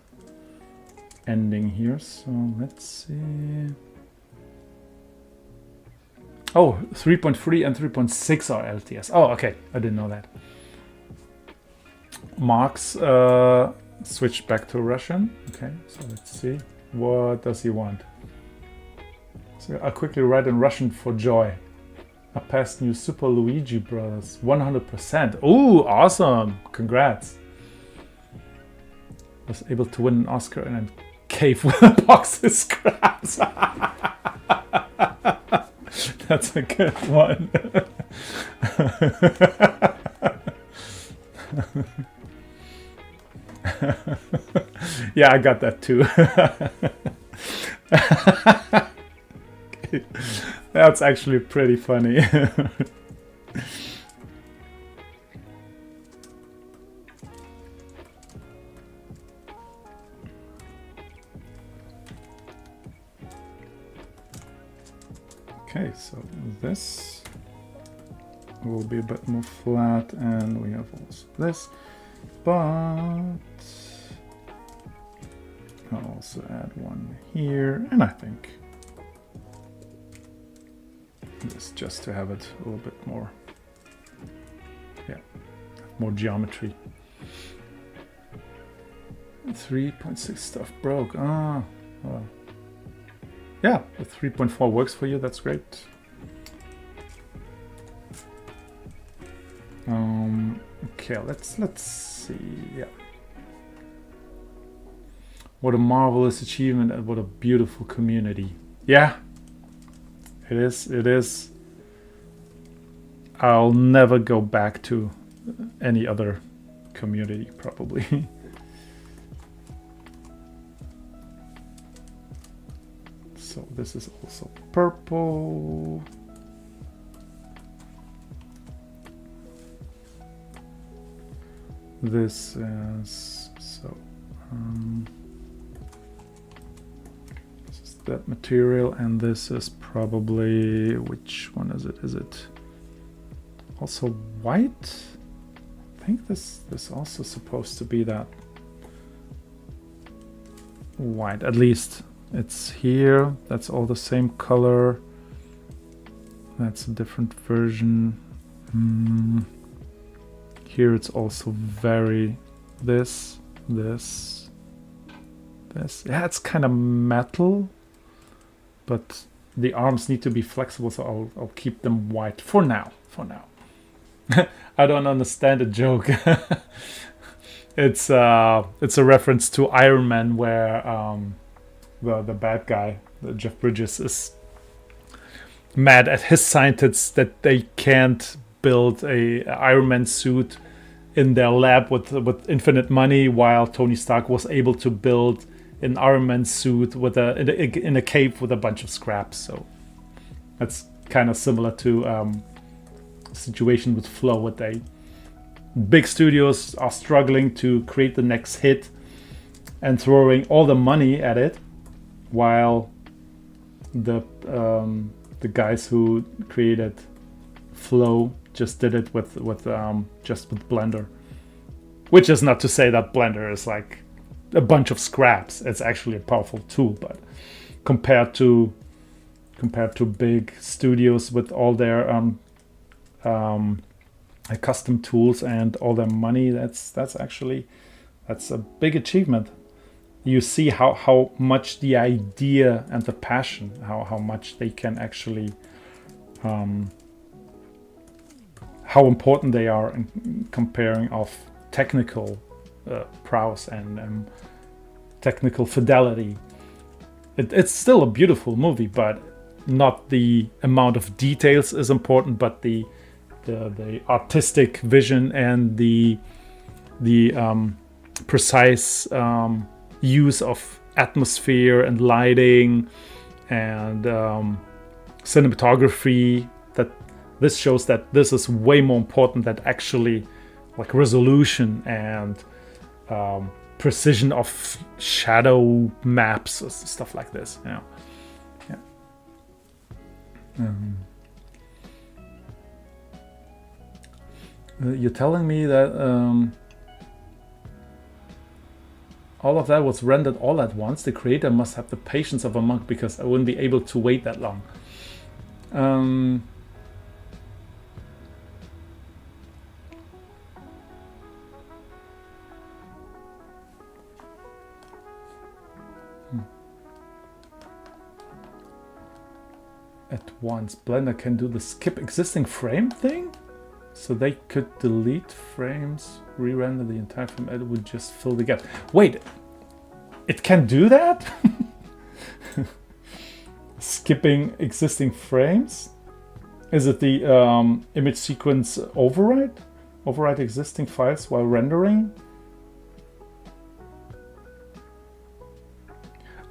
ending here. So let's see. Oh, 3.3 and 3.6 are LTS. Oh, okay. I didn't know that. Marx switched back to Russian. Okay, so let's see. What does he want? So I'll quickly write in Russian for joy. I passed new Super Luigi Brothers 100%. Ooh, awesome! Congrats. Was able to win an Oscar in a cave with a box of scraps. That's a good one. Yeah, I got that too. That's actually pretty funny. Okay, so this will be a bit more flat, and we have also this, but I'll also add one here, and I think this just to have it a little bit more, yeah, more geometry. 3.6 stuff broke. Ah, well. Yeah, the 3.4 works for you. That's great. Okay, let's see. Yeah. What a marvelous achievement and what a beautiful community. Yeah, it is. It is. I'll never go back to any other community, probably. So this is also purple. This is so. This is that material, and this is probably, which one is it? Is it also white? I think this also supposed to be that white, at least. It's here, that's all the same color. That's a different version. Here it's also very this. Yeah, it's kind of metal, but the arms need to be flexible, so I'll keep them white for now. I don't understand the joke. It's a reference to Iron Man, where the bad guy, Jeff Bridges, is mad at his scientists that they can't build a Iron Man suit in their lab with infinite money, while Tony Stark was able to build an Iron Man suit in a cave with a bunch of scraps. So that's kind of similar to a situation with Flow. What big studios are struggling to create the next hit and throwing all the money at it, while the guys who created Flow just did it with Blender, which is not to say that Blender is like a bunch of scraps. It's actually a powerful tool, but compared to big studios with all their custom tools and all their money, that's a big achievement. You see how much the idea and the passion, how much they can actually, how important they are in comparing of technical prowess and technical fidelity. It's still a beautiful movie, but not the amount of details is important, but the artistic vision and the precise use of atmosphere and lighting and cinematography. That this shows that this is way more important than actually like resolution and precision of shadow maps or stuff like this. Yeah. You're telling me that all of that was rendered all at once. The creator must have the patience of a monk because I wouldn't be able to wait that long. At once, Blender can do the skip existing frame thing? So they could delete frames, re-render the entire frame, it would just fill the gap. Wait, it can do that? Skipping existing frames? Is it the image sequence override? Override existing files while rendering?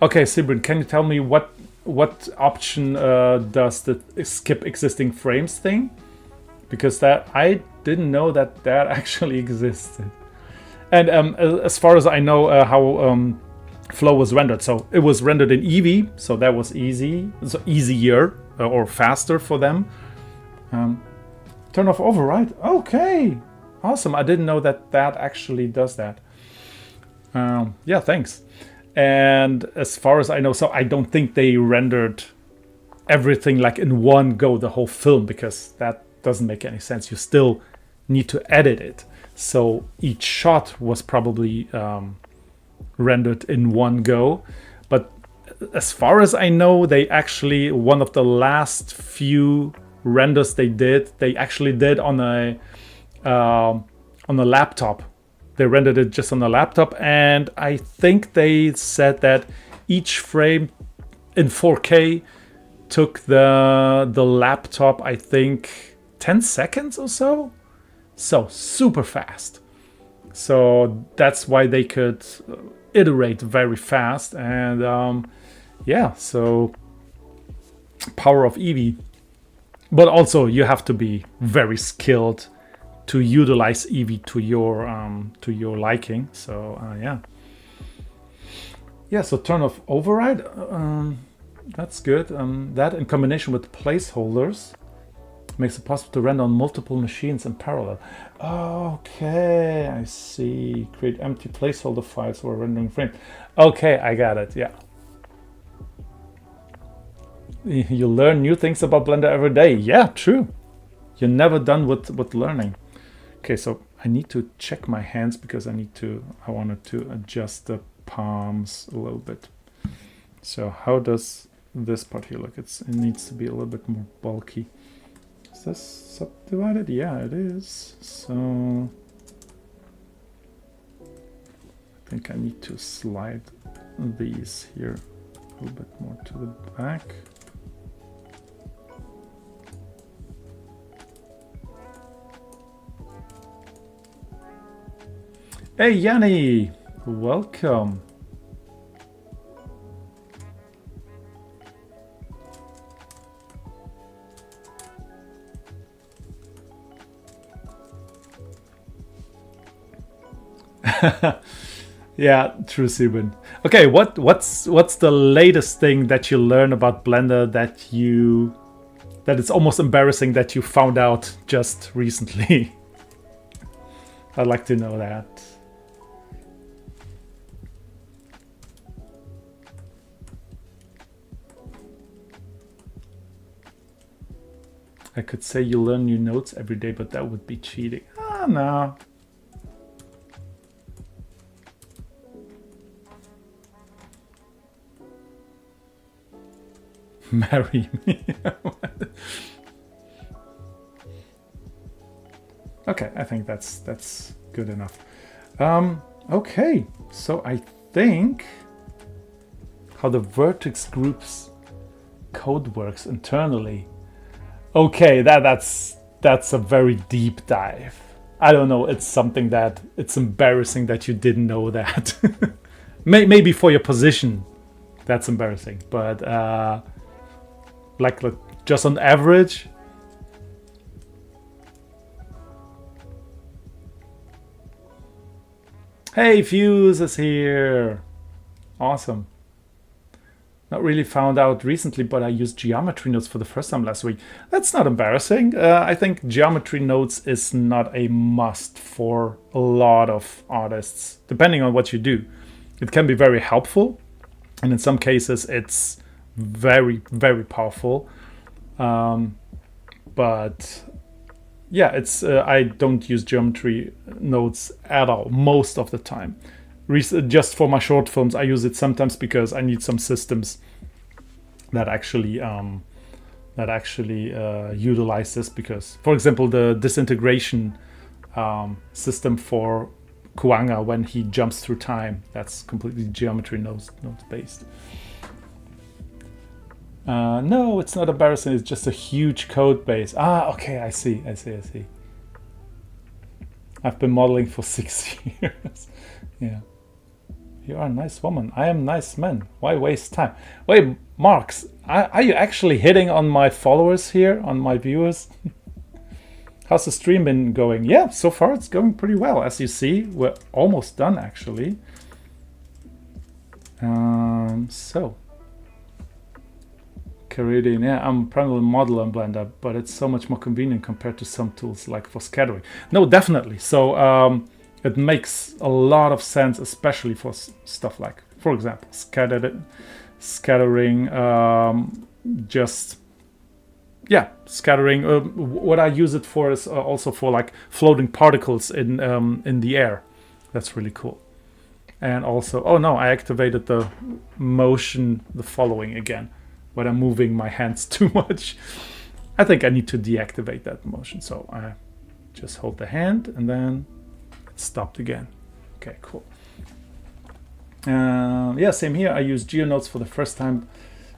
Okay, Sibrin, can you tell me what option does the skip existing frames thing? Because that I didn't know that actually existed. And as far as I know, how Flow was rendered, so it was rendered in Eevee, so that was easy, so easier or faster for them. Turn off override. Okay, awesome. I didn't know that actually does that. Yeah, thanks. And as far as I know, so I don't think they rendered everything like in one go, the whole film, because that doesn't make any sense. You still need to edit it. So each shot was probably rendered in one go. But as far as I know, they actually, one of the last few renders they actually did on a laptop. They rendered it just on the laptop, and I think they said that each frame in 4K took the laptop, I think, 10 seconds or so. So super fast. So that's why they could iterate very fast. And yeah, so power of Eevee. But also you have to be very skilled to utilize Eevee to your liking. So yeah, so turn off override, that's good. That in combination with placeholders makes it possible to render on multiple machines in parallel. Okay, I see. Create empty placeholder files for rendering frame. Okay, I got it. Yeah, you learn new things about Blender every day. Yeah, true. You're never done with learning. Okay, so I need to check my hands because I wanted to adjust the palms a little bit. So how does this part here look? It needs to be a little bit more bulky. Is this subdivided? Yeah, it is. So I think I need to slide these here a little bit more to the back. Hey Yanni, welcome. Yeah, true, Subin. Okay, what's the latest thing that you learn about Blender that it's almost embarrassing that you found out just recently? I'd like to know that. I could say you learn new notes every day, but that would be cheating. Ah, no. Marry me. Okay, I think that's good enough. Okay, so I think how the vertex groups code works internally. Okay, that's a very deep dive. I don't know, it's something that it's embarrassing that you didn't know that. Maybe for your position, that's embarrassing. But like just on average. Hey, Fuse is here. Awesome. Not really found out recently, but I used geometry nodes for the first time last week. That's not embarrassing. I think geometry nodes is not a must for a lot of artists, depending on what you do. it can be very helpful, and in some cases it's very, very powerful. But yeah, it's I don't use geometry nodes at all most of the time. Just for my short films, I use it sometimes because I need some systems that actually utilize this. Because, for example, the disintegration system for Kuanga when he jumps through time, that's completely geometry nodes based. No, it's not embarrassing. It's just a huge code base. Okay, I see. I've been modeling for 6 years. Yeah. You are a nice woman. I am nice man. Why waste time? Wait, Marks, are you actually hitting on my followers here, on my viewers? How's the stream been going? Yeah, so far it's going pretty well. As you see, we're almost done actually. So. Caridian, yeah, I'm primarily modeler in Blender, but it's so much more convenient compared to some tools like for scattering. No, definitely. So it makes a lot of sense, especially for stuff like, for example, scattering. Scattering. What I use it for is also for like floating particles in the air. That's really cool. And also, oh no, I activated the motion, the following again. But I'm moving my hands too much. I think I need to deactivate that motion. So I just hold the hand and then it stopped again. Okay, cool. Yeah, same here. I use GeoNodes for the first time.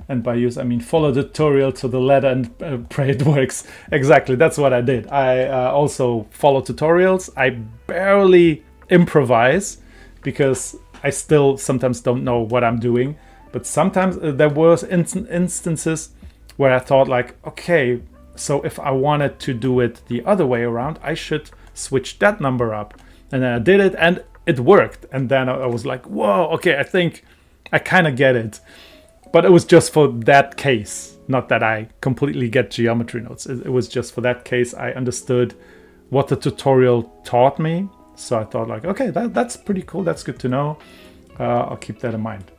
And by use, I mean follow the tutorial to the letter and pray it works. Exactly, that's what I did. I also follow tutorials. I barely improvise because I still sometimes don't know what I'm doing. But sometimes there were instances where I thought like, okay, so if I wanted to do it the other way around, I should switch that number up. And then I did it and it worked. And then I was like, whoa, okay, I think I kind of get it. But it was just for that case, not that I completely get geometry nodes. It was just for that case. I understood what the tutorial taught me. So I thought like, okay, that's pretty cool. That's good to know. I'll keep that in mind.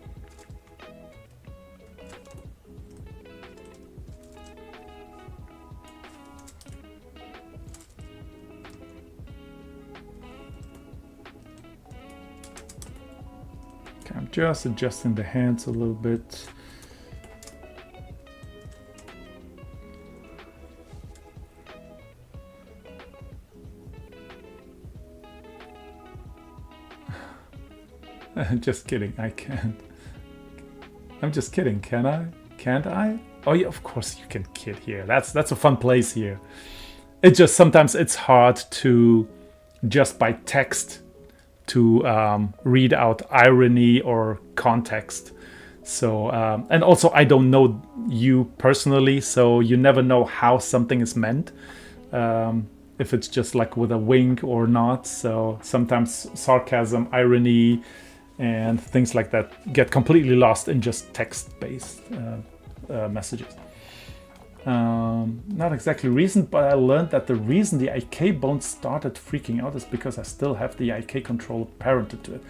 I'm just adjusting the hands a little bit. Just kidding, I can't. I'm just kidding, can I? Can't I? Oh yeah, of course you can kid here. That's a fun place here. It just sometimes it's hard to just by text to read out irony or context. So and also I don't know you personally, so you never know how something is meant, if it's just like with a wink or not. So sometimes sarcasm, irony, and things like that get completely lost in just text-based messages. Not exactly reason, but I learned that the reason the IK bone started freaking out is because I still have the IK controller parented to it.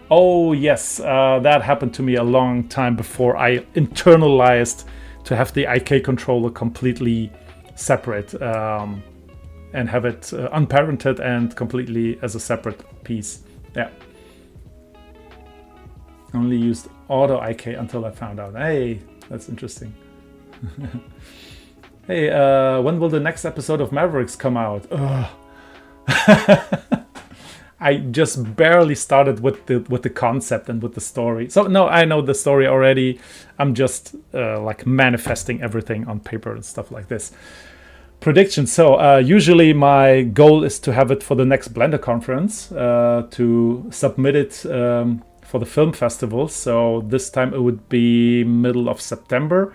Oh yes, that happened to me a long time before I internalized to have the IK controller completely separate and have it unparented and completely as a separate piece. Yeah. Only used auto IK until I found out. Hey, that's interesting. Hey, when will the next episode of Mavericks come out? I just barely started with the concept and with the story. So no, I know the story already. I'm just like manifesting everything on paper and stuff like this. Prediction. So usually my goal is to have it for the next Blender conference, to submit it for the film festival. So this time it would be middle of September.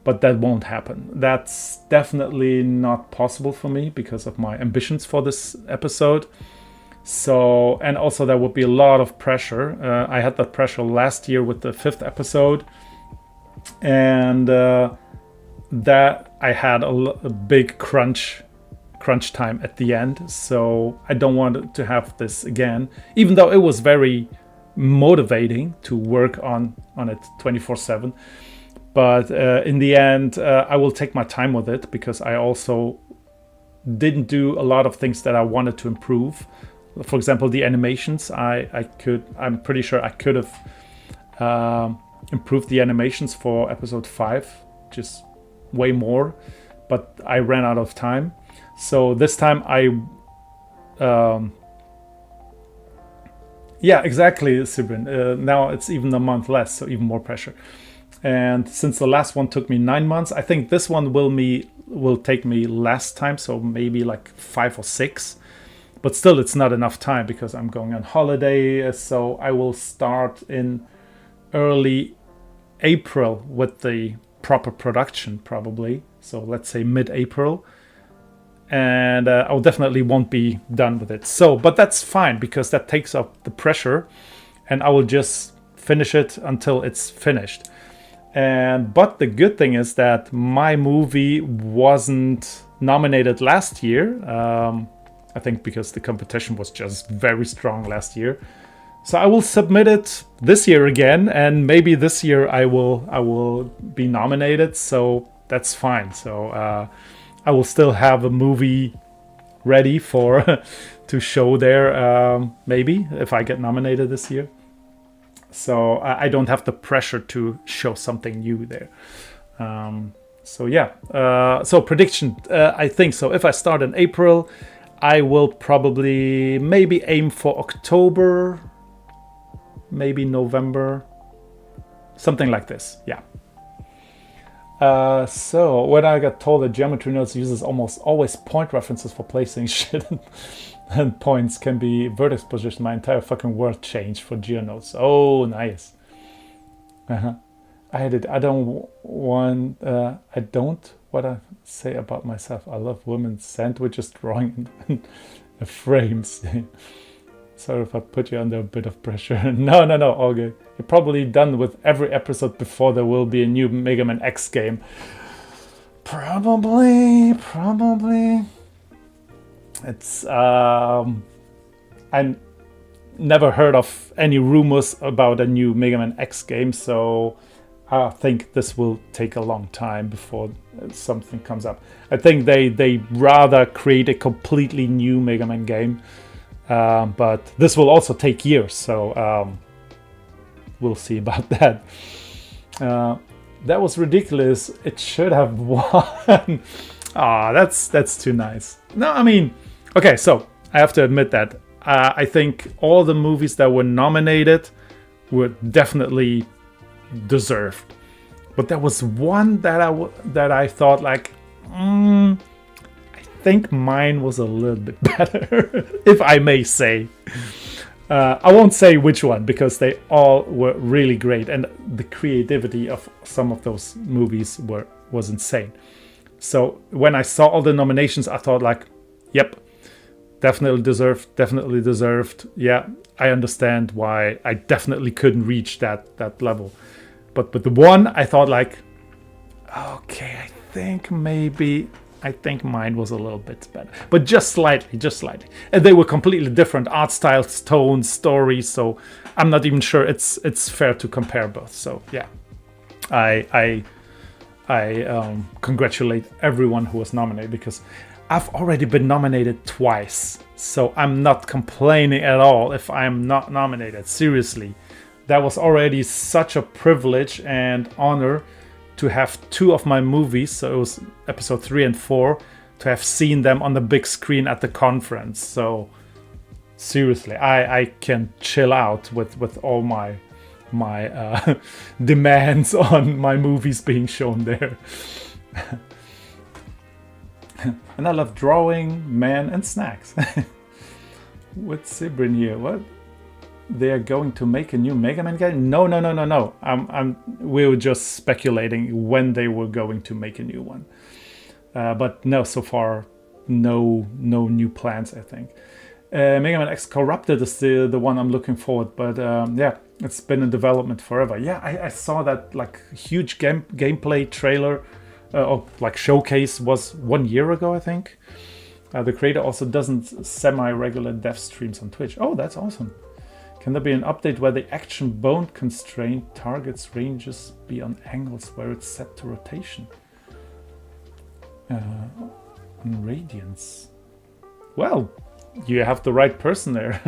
But that won't happen. That's definitely not possible for me because of my ambitions for this episode. So, and also there would be a lot of pressure. I had that pressure last year with the 5th episode. And that I had a big crunch time at the end. So I don't want to have this again. Even though it was very motivating to work on it 24/7. But in the end, I will take my time with it because I also didn't do a lot of things that I wanted to improve. For example, the animations. I'm pretty sure I could have improved the animations for episode 5, just way more. But I ran out of time. So this time yeah, exactly, Sibrin. Now it's even a month less, so even more pressure. And since the last one took me 9 months, I think this one will take me less time, so maybe like 5 or 6. But still, it's not enough time because I'm going on holiday. So I will start in early April with the proper production, probably. So let's say mid-April. And I definitely won't be done with it. So, but that's fine because that takes up the pressure, and I will just finish it until it's finished. But the good thing is that my movie wasn't nominated last year. I think because the competition was just very strong last year. So I will submit it this year again, and maybe this year I will be nominated. So that's fine. So I will still have a movie ready for to show there, maybe if I get nominated this year. So I don't have the pressure to show something new there. So yeah. So prediction, I think so. If I start in April, I will probably maybe aim for October, maybe November, something like this. Yeah. So when I got told that Geometry Notes uses almost always point references for placing shit and points can be vertex position, my entire fucking world changed for GeoNotes. Oh, nice. I don't what I say about myself. I love women's sandwiches drawing in frames. Sorry if I put you under a bit of pressure. No, all good. You're probably done with every episode before there will be a new Mega Man X game. Probably. It's I never heard of any rumors about a new Mega Man X game, so I think this will take a long time before something comes up. I think they rather create a completely new Mega Man game, but this will also take years, so we'll see about that. That was ridiculous. It should have won. That's too nice. No, I mean, okay, so I have to admit that I think all the movies that were nominated were definitely deserved, but there was one that I thought like, I think mine was a little bit better, if I may say. I won't say which one because they all were really great, and the creativity of some of those movies was insane. So when I saw all the nominations, I thought like, yep, definitely deserved. Yeah, I understand why I definitely couldn't reach that level. But the one, I thought like, okay, I think mine was a little bit better, but just slightly. And they were completely different art styles, tones, stories. So I'm not even sure it's fair to compare both. So yeah, I congratulate everyone who was nominated because I've already been nominated twice. So I'm not complaining at all if I'm not nominated. Seriously, that was already such a privilege and honor to have 2 of my movies, so it was episode 3 and 4, to have seen them on the big screen at the conference. So seriously, I can chill out with all my demands on my movies being shown there. And I love drawing, man, and snacks. What's Sibrin here? What? They are going to make a new Mega Man game? No. We were just speculating when they were going to make a new one. But no, so far, no new plans, I think. Mega Man X Corrupted is the one I'm looking forward, but yeah, it's been in development forever. Yeah, I saw that like huge gameplay trailer or like showcase was 1 year ago, I think. The creator also doesn't semi-regular dev streams on Twitch. Oh, that's awesome. Can there be an update where the action bound constraint targets ranges be on angles where it's set to rotation? On radians. Well, you have the right person there.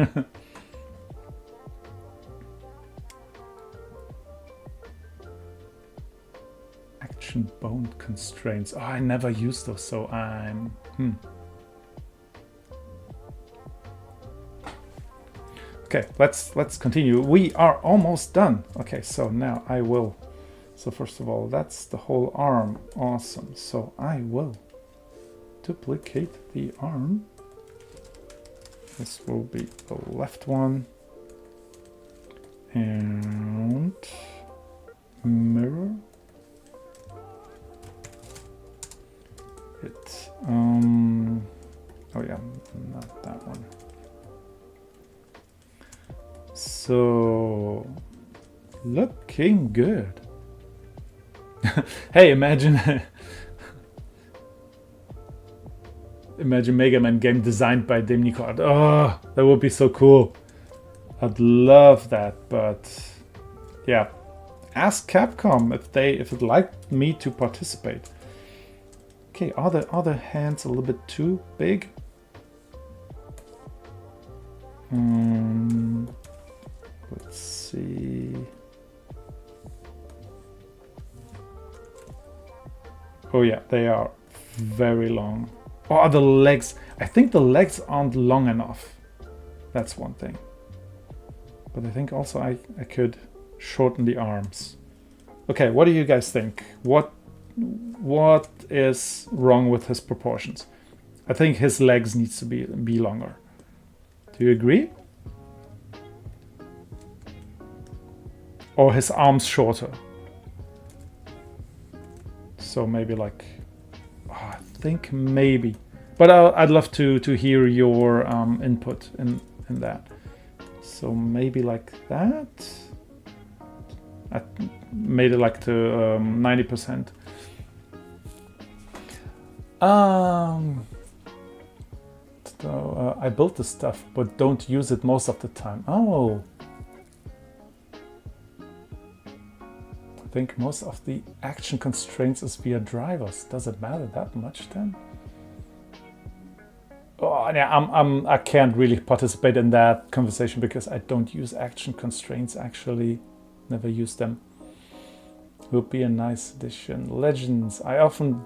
Action bound constraints. Oh, I never use those, so I'm... Okay, let's continue. We are almost done. Okay, so now I will. So first of all, that's the whole arm. Awesome. So I will duplicate the arm. This will be the left one. And mirror it. Oh yeah, not that one. So, looking good. Hey, imagine imagine Mega Man game designed by Dim Nicard. Oh, that would be so cool. I'd love that, but yeah. Ask Capcom if they'd like me to participate. Okay, are the other hands a little bit too big? Let's see. Oh yeah, they are very long. Oh, are the legs? I think the legs aren't long enough. That's one thing. But I think also I could shorten the arms. Okay, what do you guys think? What is wrong with his proportions? I think his legs needs to be longer. Do you agree? Or his arms shorter? So maybe like, I think maybe. But I'd love to hear your input in that. So maybe like that. I made it like to 90%. So I built the stuff, but don't use it most of the time. Oh. I think most of the action constraints is via drivers. Does it matter that much then? Oh, yeah, I can't really participate in that conversation because I don't use action constraints actually. Never use them. Would be a nice addition. Legends. I often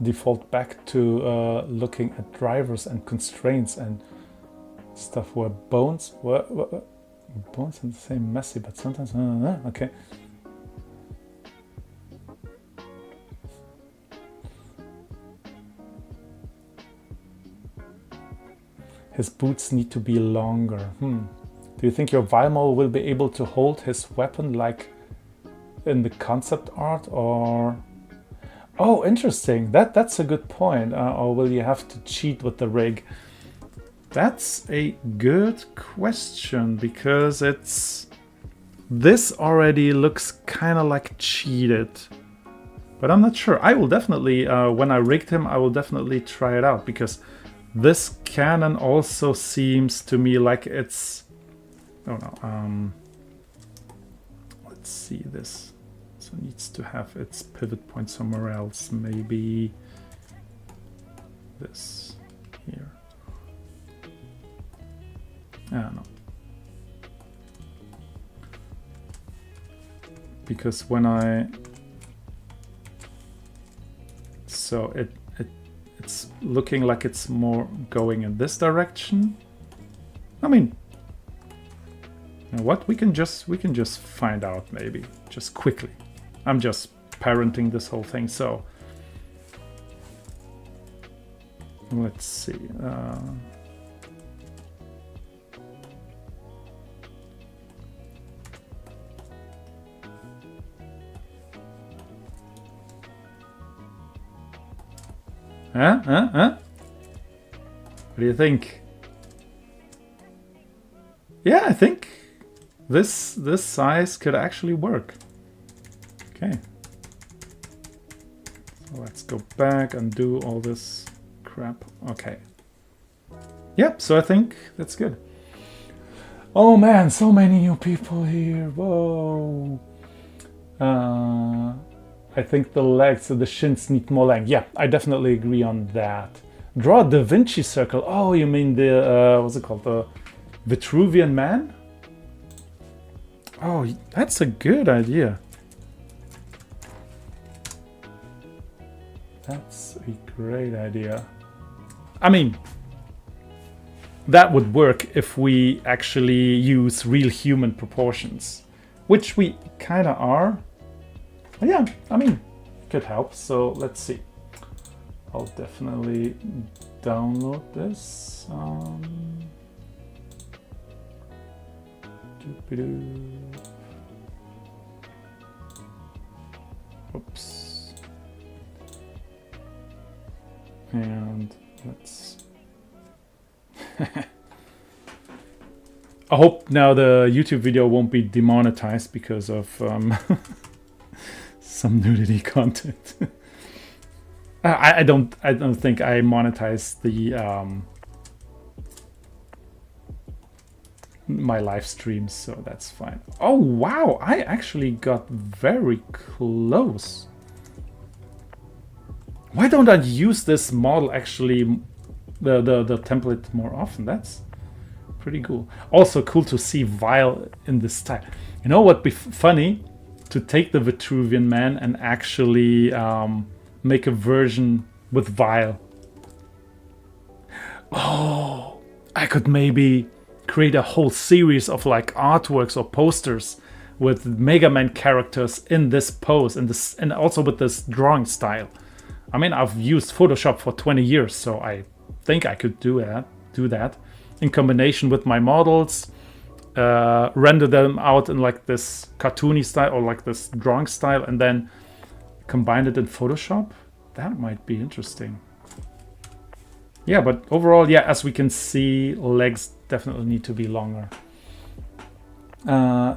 default back to looking at drivers and constraints and stuff where bones were bones and the same messy, but sometimes okay. His boots need to be longer. Do you think your Vimo will be able to hold his weapon like in the concept art, or... Oh, interesting. That's a good point. Or will you have to cheat with the rig? That's a good question, because this already looks kind of like cheated. But I'm not sure. I will definitely, when I rigged him, I will definitely try it out, because this cannon also seems to me like it's... Oh no. Let's see this. So it needs to have its pivot point somewhere else. Maybe this here. I don't know. Because when I... So it's looking like it's more going in this direction. I mean, you know what? We can just find out, maybe just quickly. I'm just parenting this whole thing, so let's see. What do you think? Yeah, I think this size could actually work. Okay. So let's go back and do all this crap. Okay. Yep, so I think that's good. Oh man, so many new people here. Whoa. I think the legs, the shins need more length. Yeah, I definitely agree on that. Draw a Da Vinci circle. Oh, you mean the, what's it called? The Vitruvian Man? Oh, that's a good idea. That's a great idea. I mean, that would work if we actually use real human proportions, which we kind of are. But yeah, I mean, could help. So let's see. I'll definitely download this. Oops. And let's. I hope now the YouTube video won't be demonetized because of some nudity content. I don't think I monetize the my live streams, so that's fine. Oh wow, I actually got very close. Why don't I use this model actually, the template more often? That's pretty cool. Also cool to see Vile in this style. You know what'd be funny? To take the Vitruvian Man and actually make a version with Vile. Oh, I could maybe create a whole series of like artworks or posters with Mega Man characters in this pose and also with this drawing style. I mean, I've used Photoshop for 20 years, so I think I could do that in combination with my models, render them out in like this cartoony style or like this drawing style, and then combine it in Photoshop. That might be interesting. Yeah, but overall, yeah, as we can see, legs definitely need to be longer.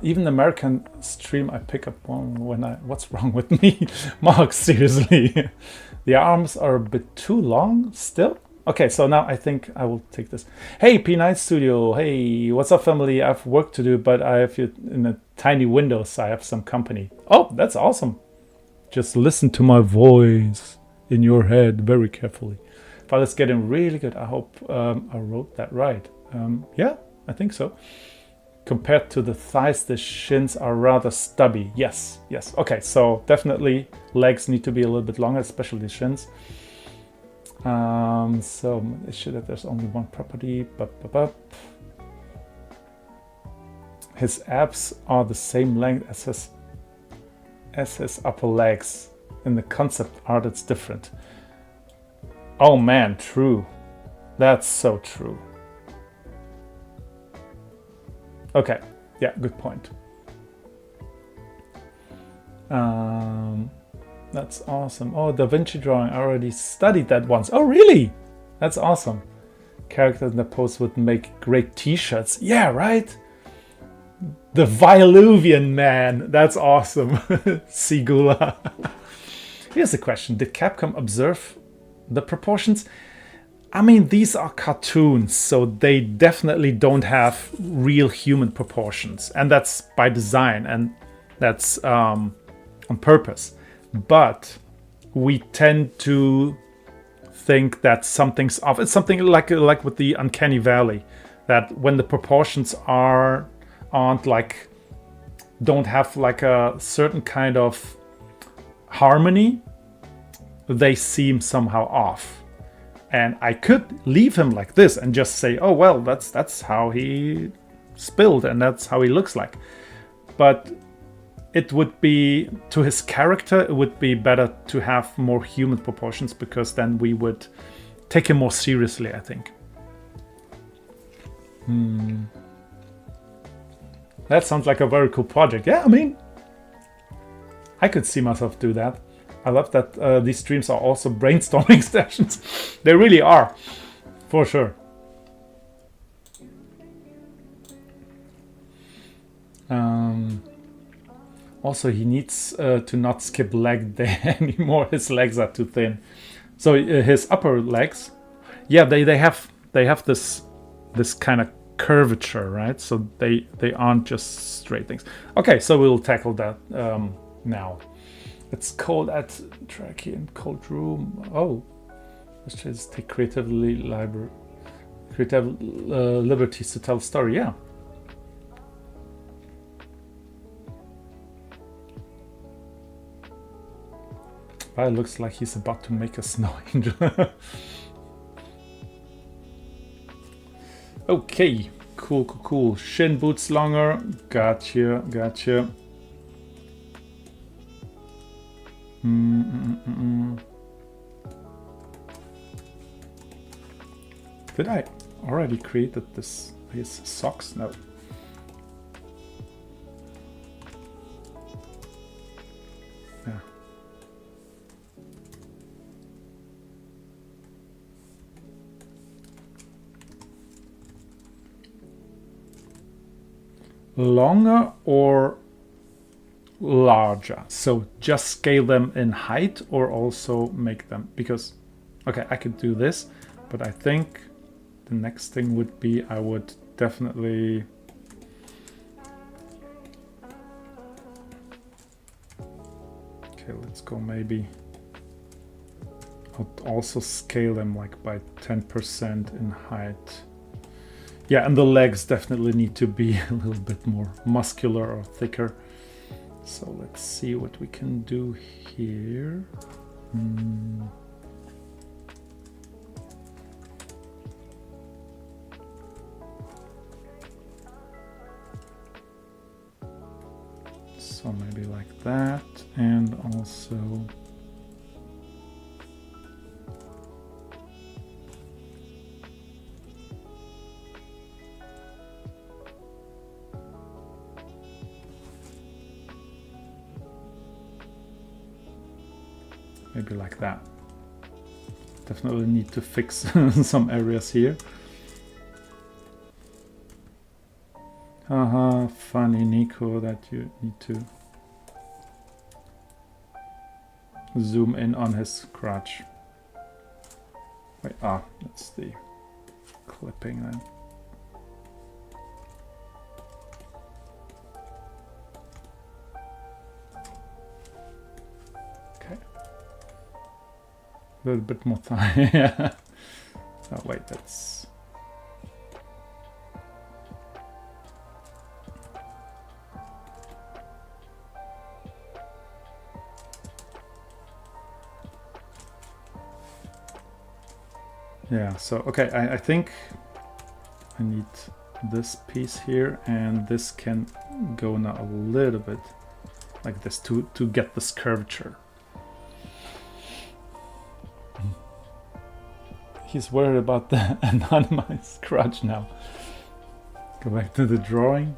Even the American stream, I pick up one when what's wrong with me? Mark, seriously. The arms are a bit too long still. Okay, so now I think I will take this. Hey, P9 Studio. Hey, what's up, family? I have work to do, but I have you in a tiny window, so I have some company. Oh, that's awesome. Just listen to my voice in your head very carefully. But it's getting really good. I hope I wrote that right. Yeah, I think so. Compared to the thighs, the shins are rather stubby. Yes, yes. Okay, so definitely legs need to be a little bit longer, especially the shins. So issue that there's only one property. His abs are the same length as his upper legs. In the concept art, it's different. Oh man, true. That's so true. Okay, yeah, good point. That's awesome. Oh, Da Vinci drawing, I already studied that once. Oh, really? That's awesome. Characters in the pose would make great t-shirts. Yeah, right? The Viluvian Man. That's awesome. Sigula. Here's a question. Did Capcom observe the proportions? I mean, these are cartoons, so they definitely don't have real human proportions. And that's by design, and that's on purpose. But we tend to think that something's off. It's something like with the Uncanny Valley, that when the proportions aren't like, don't have like a certain kind of harmony, they seem somehow off. And I could leave him like this and just say, oh, well, that's how he spilled and that's how he looks like. But it would be, to his character, it would be better to have more human proportions, because then we would take him more seriously, I think. That sounds like a very cool project. Yeah, I mean, I could see myself do that. I love that these streams are also brainstorming sessions. They really are, for sure. Also, he needs to not skip leg day anymore. His legs are too thin. So his upper legs, yeah, they have this kind of curvature, right? So they aren't just straight things. Okay, so we'll tackle that now. It's cold at Tracky and cold room. Oh, let's just take creative liberties to tell a story. Yeah. Well, it looks like he's about to make a snow angel. Okay, cool. Shin boots longer. Gotcha. Did I already created his socks? No. Yeah. Longer or larger? So just scale them in height or also make them, because okay, I could do this, but I think the next thing would be I would definitely okay, let's go maybe I'll also scale them like by 10% in height. Yeah, and the legs definitely need to be a little bit more muscular or thicker. So let's see what we can do here. So maybe like that, and also maybe like that. Definitely need to fix some areas here. Haha, funny Nico that you need to zoom in on his crotch. Wait, that's the clipping then. Okay. A little bit more time. Yeah. Oh wait, that's yeah, so okay, I think I need this piece here, and this can go now a little bit like this to get this curvature. He's worried about the anonymized crotch now. Go back to the drawing.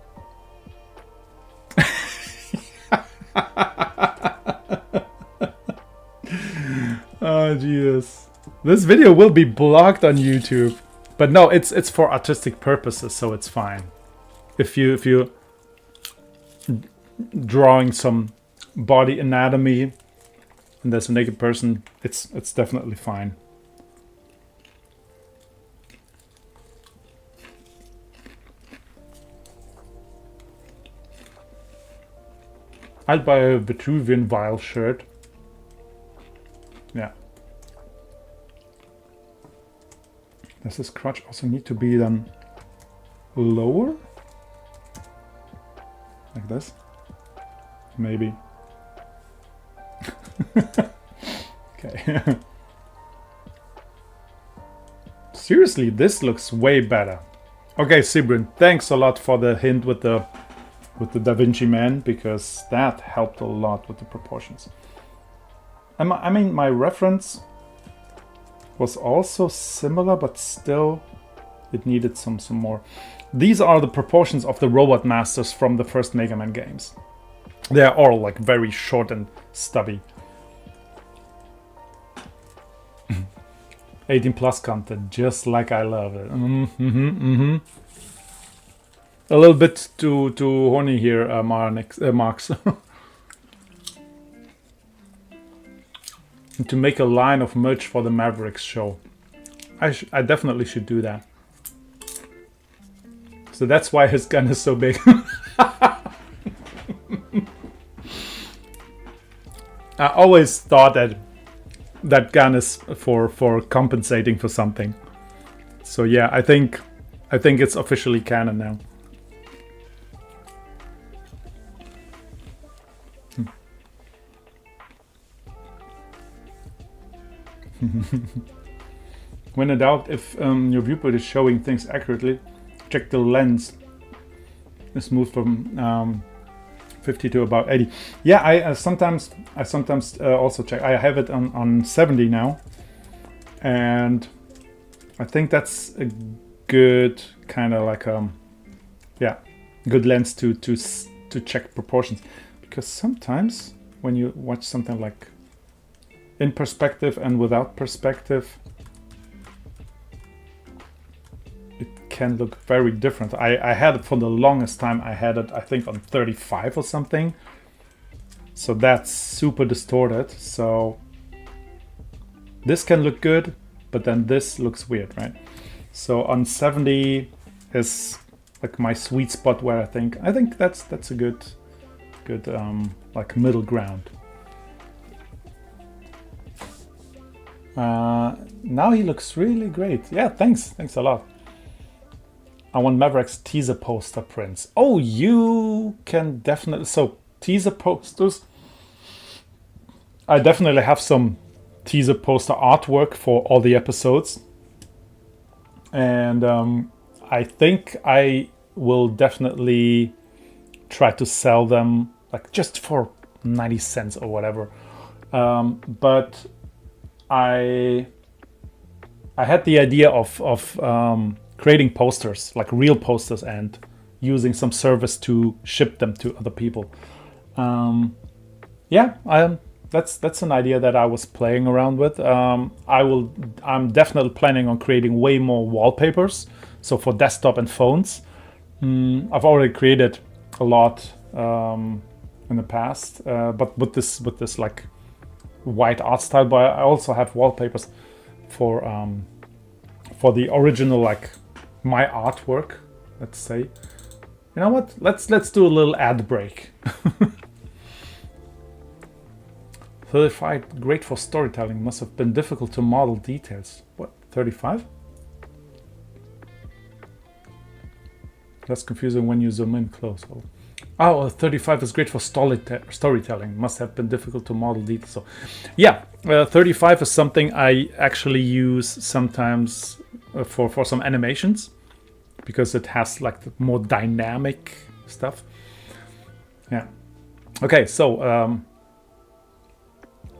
Oh Jesus. This video will be blocked on YouTube, but no, it's for artistic purposes, so it's fine. If you drawing some body anatomy and there's a naked person, it's definitely fine. I'd buy a Vitruvian Vile shirt. Yeah. Does this crotch also need to be then lower? Like this? Maybe. Okay. Seriously, this looks way better. Okay, Sibrin, thanks a lot for the hint with the Da Vinci Man, because that helped a lot with the proportions. I mean, my reference was also similar, but still it needed some more. These are the proportions of the Robot Masters from the first Mega Man games. They are all like very short and stubby. 18+ content, just like I love it. A little bit too horny here, Marx. To make a line of merch for the Mavericks show. I definitely should do that. So that's why his gun is so big. I always thought that that gun is for compensating for something. So yeah, I think it's officially canon now. When in doubt, if your viewport is showing things accurately, check the lens is moved from 50 to about 80. Yeah, I sometimes also check. I have it on 70 now, and I think that's a good kind of like good lens to check proportions, because sometimes when you watch something like in perspective and without perspective, it can look very different. I had it for the longest time. I had it, I think, on 35 or something. So that's super distorted. So this can look good, but then this looks weird, right? So on 70 is like my sweet spot, where I think that's a good like middle ground. Now he looks really great. Yeah, thanks a lot. I want Maverick's teaser poster prints. Oh, you can definitely. So teaser posters. I definitely have some teaser poster artwork for all the episodes, and I think I will definitely try to sell them like just for 90 cents or whatever. But I had the idea of creating posters, like real posters, and using some service to ship them to other people. That's an idea that I was playing around with. I'm definitely planning on creating way more wallpapers. So for desktop and phones, I've already created a lot in the past, but with this like white art style. But I also have wallpapers for the original, like my artwork. Let's say, you know what? Let's do a little ad break. 35, great for storytelling. Must have been difficult to model details. What, 35? That's confusing when you zoom in close. Oh, 35 is great for storytelling. Must have been difficult to model details. So, yeah, 35 is something I actually use sometimes for some animations, because it has like the more dynamic stuff. Yeah. Okay, so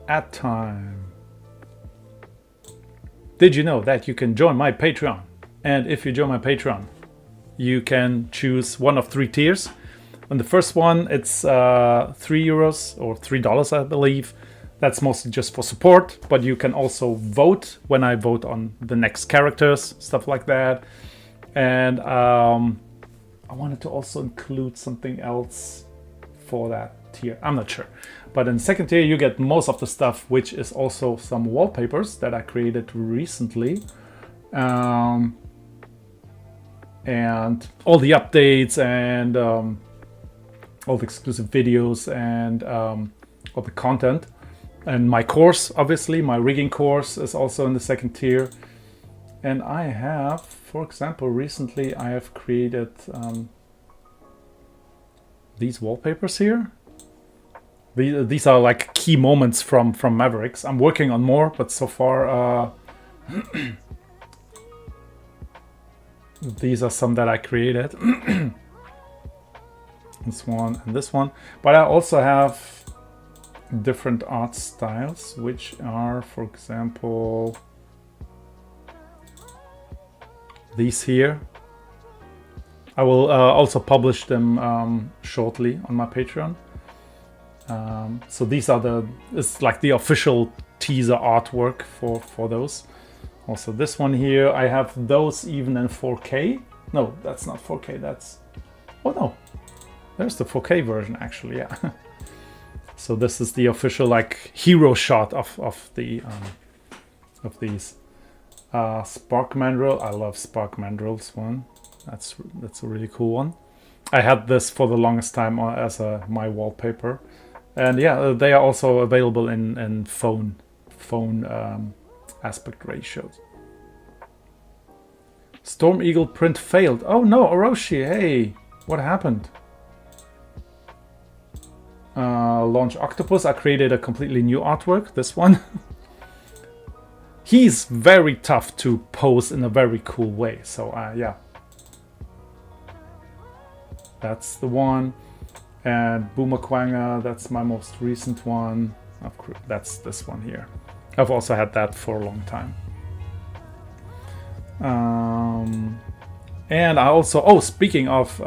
ad time. Did you know that you can join my Patreon? And if you join my Patreon, you can choose one of 3 tiers. On the first one, it's €3 or $3, I believe. That's mostly just for support, but you can also vote when I vote on the next characters, stuff like that. And I wanted to also include something else for that tier. I'm not sure. But in the second tier, you get most of the stuff, which is also some wallpapers that I created recently. And all the updates and all the exclusive videos and all the content. And my course, obviously, my rigging course is also in the second tier. And I have, for example, recently I have created these wallpapers here. These are like key moments from Mavericks. I'm working on more, but so far these are some that I created. This one and this one. But I also have different art styles, which are, for example, these here. I will also publish them shortly on my Patreon. So these are it's like the official teaser artwork for those. Also this one here, I have those even in 4K. No, that's not 4K, that's, oh no, there's the 4K version actually, yeah. So this is the official like hero shot of these. Spark Mandrill, I love Spark Mandrill's one. That's a really cool one. I had this for the longest time as my wallpaper, and yeah, they are also available in phone aspect ratios. Storm Eagle print failed. Oh no, Orochi, hey, what happened? Launch Octopus. I created a completely new artwork. This one. He's very tough to pose in a very cool way. So yeah. That's the one. And Boomaquanga, that's my most recent one. That's this one here. I've also had that for a long time. And I also, speaking of,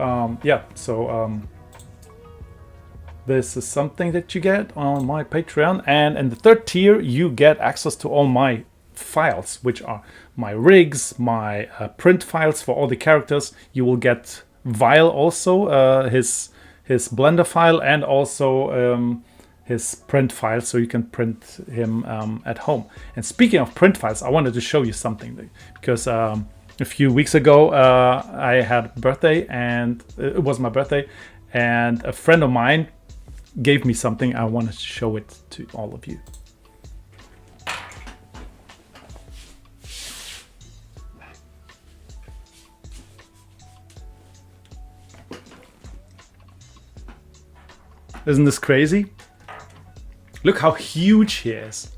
this is something that you get on my Patreon. And in the third tier, you get access to all my files, which are my rigs, my print files for all the characters. You will get Vile also, his Blender file, and also his print file, so you can print him at home. And speaking of print files, I wanted to show you something, because a few weeks ago I had a birthday, and it was my birthday, and a friend of mine gave me something. I wanted to show it to all of you. Isn't this crazy? Look how huge he is.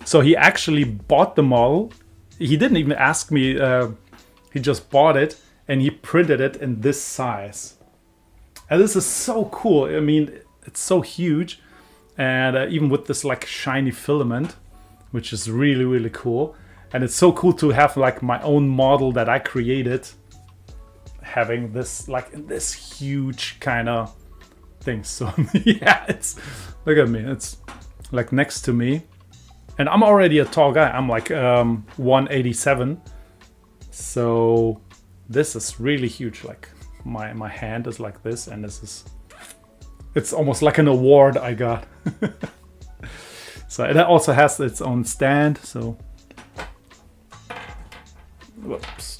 So he actually bought the model. He didn't even ask me. He just bought it and he printed it in this size. And this is so cool. I mean, it's so huge. And even with this like shiny filament, which is really, really cool. And it's so cool to have like my own model that I created, having this like in this huge kind of thing. So yeah, it's, look at me, it's like next to me, and I'm already a tall guy. I'm like 187, so this is really huge. Like my hand is like this, and this is, it's almost like an award I got. So it also has its own stand, so whoops.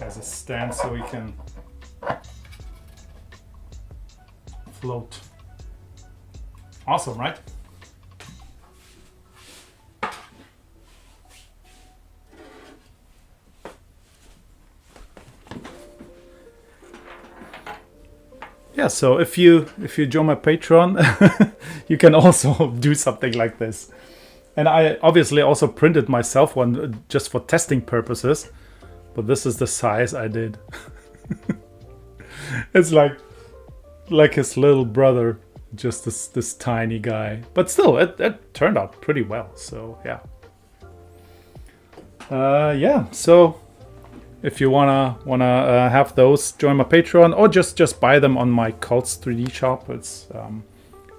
Has a stand so we can float. Awesome, right? Yeah, so if you join my Patreon, you can also do something like this. And I obviously also printed myself one just for testing purposes. But this is the size I did. It's like his little brother, just this tiny guy. But still, it turned out pretty well. So yeah, yeah. So if you wanna have those, join my Patreon, or just buy them on my Cults 3D shop. It's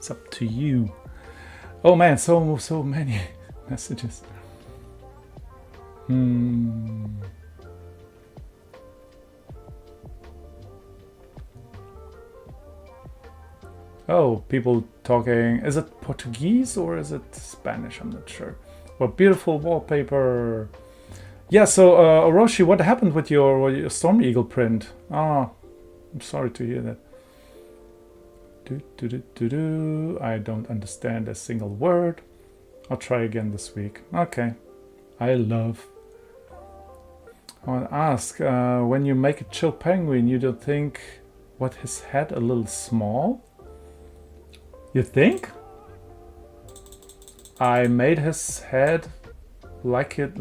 up to you. Oh man, so many messages. Oh, people talking, is it Portuguese or is it Spanish? I'm not sure. What beautiful wallpaper. Yeah, so Orochi, what happened with your Storm Eagle print? Oh, I'm sorry to hear that. I don't understand a single word. I'll try again this week. Okay. I love. I want to ask, when you make a chill penguin, you don't think, what, his head a little small? You think? I made his head like it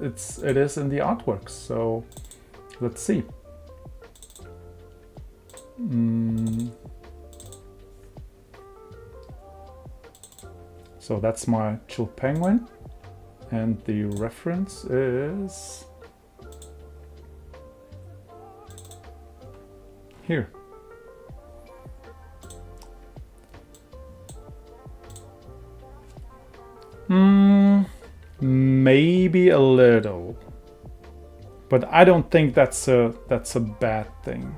is in the artwork. So let's see. So that's my chill penguin, and the reference is here. Maybe a little, but I don't think that's a bad thing.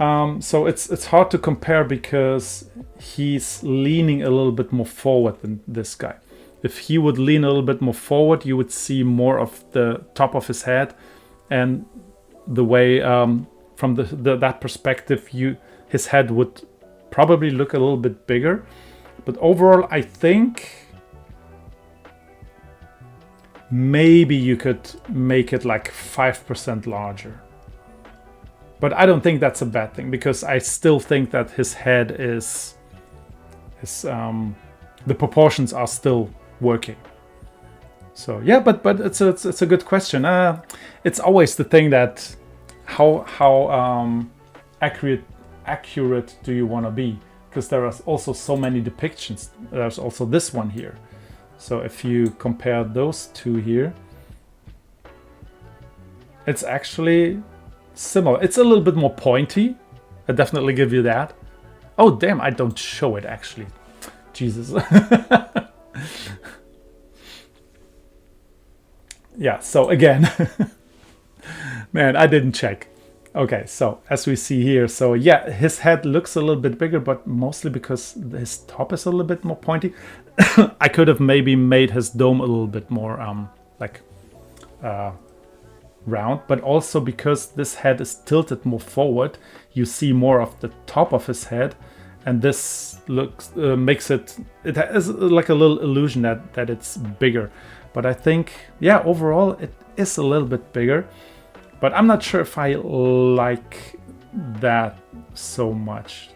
So it's hard to compare because he's leaning a little bit more forward than this guy. If he would lean a little bit more forward, you would see more of the top of his head, and the way from that perspective, his head would probably look a little bit bigger. But overall, I think maybe you could make it like 5% larger. But I don't think that's a bad thing, because I still think that his head is the proportions are still working. So yeah, but it's a good question. It's always the thing that how accurate do you want to be? Because there are also so many depictions. There's also this one here. So if you compare those two here, it's actually similar. It's a little bit more pointy. I definitely give you that. Oh damn, I don't show it actually. Jesus. Yeah, so again, man, I didn't check. Okay, so as we see here, so yeah, his head looks a little bit bigger, but mostly because his top is a little bit more pointy. I could have maybe made his dome a little bit more round, but also because this head is tilted more forward, you see more of the top of his head, and this looks makes it has like a little illusion that it's bigger. But I think, yeah, overall it is a little bit bigger, but I'm not sure if I like that so much.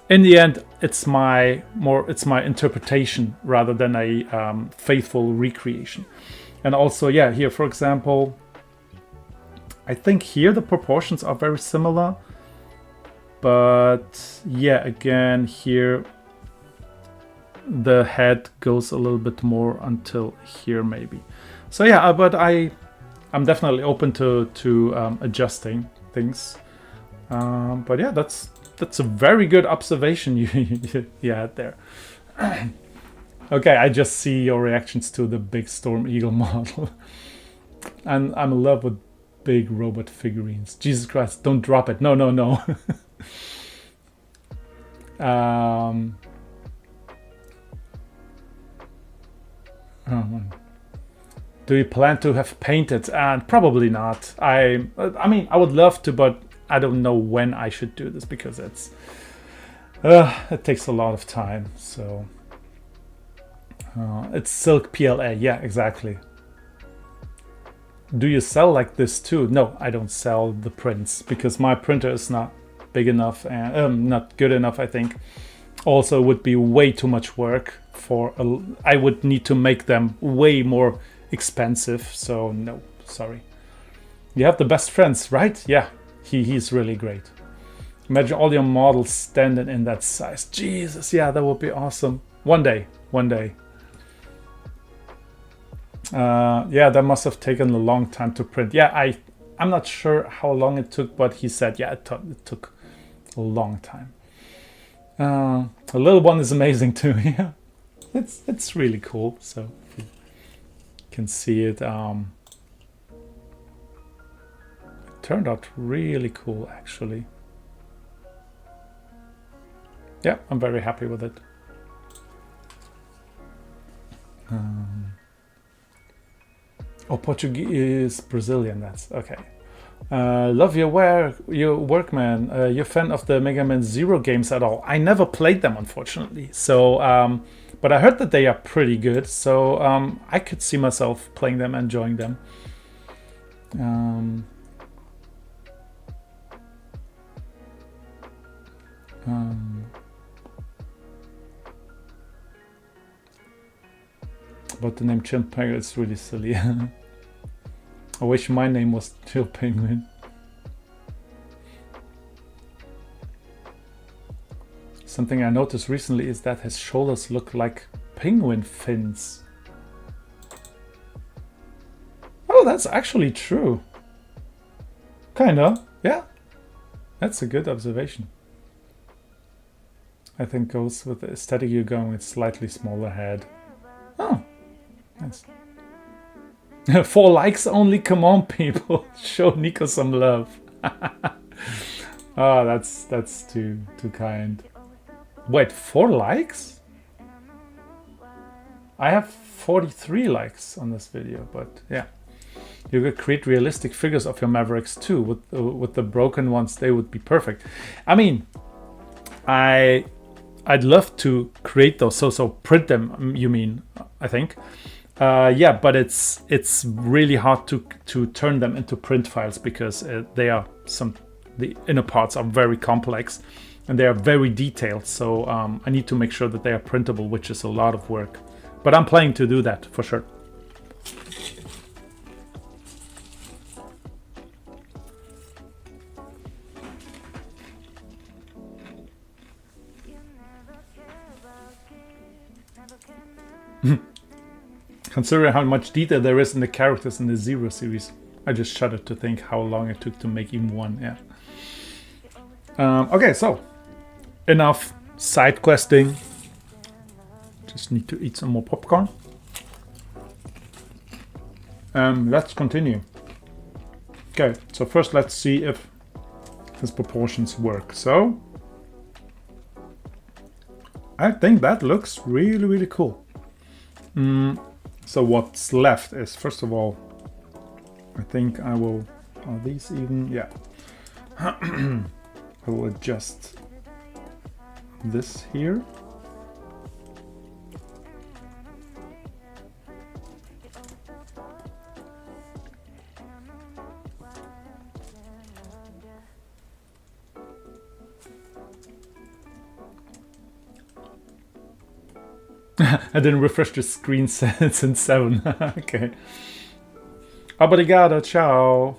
In the end, it's my interpretation rather than a faithful recreation. And also, yeah, here, for example, I think here the proportions are very similar. But yeah, again, here the head goes a little bit more until here maybe. So yeah, but I'm definitely open to adjusting things. But yeah, that's a very good observation you had there. Okay, I just see your reactions to the big Storm Eagle model. And I'm in love with big robot figurines. Jesus Christ, don't drop it. No. Do you plan to have painted? And probably not. I mean, I would love to, but I don't know when I should do this, because it takes a lot of time. So it's Silk PLA. Yeah, exactly. Do you sell like this too? No, I don't sell the prints because my printer is not big enough and not good enough, I think. Also, it would be way too much work I would need to make them way more expensive. So no, sorry. You have the best friends, right? Yeah, he's really great. Imagine all your models standing in that size. Jesus, yeah, that would be awesome. One day. Yeah, that must have taken a long time to print. Yeah, I'm not sure how long it took, but he said, yeah, it took a long time. The little one is amazing too. Yeah, it's really cool. So if you can see it, it turned out really cool actually. Yeah, I'm very happy with it. Portuguese, Brazilian, that's okay. Love your work, man. You're a fan of the Mega Man Zero games at all? I never played them, unfortunately. So, but I heard that they are pretty good. So I could see myself playing them, enjoying them. But the name Chill Penguin is really silly. I wish my name was Chill Penguin. Something I noticed recently is that his shoulders look like penguin fins. Oh, that's actually true. Kinda, yeah. That's a good observation. I think goes with the aesthetic you're going with, slightly smaller head. Oh, nice. 4 likes only? Come on, people. Show Nico some love. Oh, that's too kind. Wait, 4 likes? I have 43 likes on this video, but yeah. You could create realistic figures of your Mavericks too. With the broken ones, they would be perfect. I mean, I'd love to create those. So print them. You mean? I think. Yeah, but it's really hard to turn them into print files because the inner parts are very complex and they are very detailed. So I need to make sure that they are printable, which is a lot of work. But I'm planning to do that for sure. Considering how much detail there is in the characters in the Zero series, I just shudder to think how long it took to make even one. Yeah. Okay, so enough side questing. Just need to eat some more popcorn. Let's continue. Okay, so first let's see if his proportions work. So I think that looks really, really cool. So what's left is, first of all, I think I will, are these even? Yeah. I will adjust this here. I didn't refresh the screen since 7. Okay. Obrigado, ciao.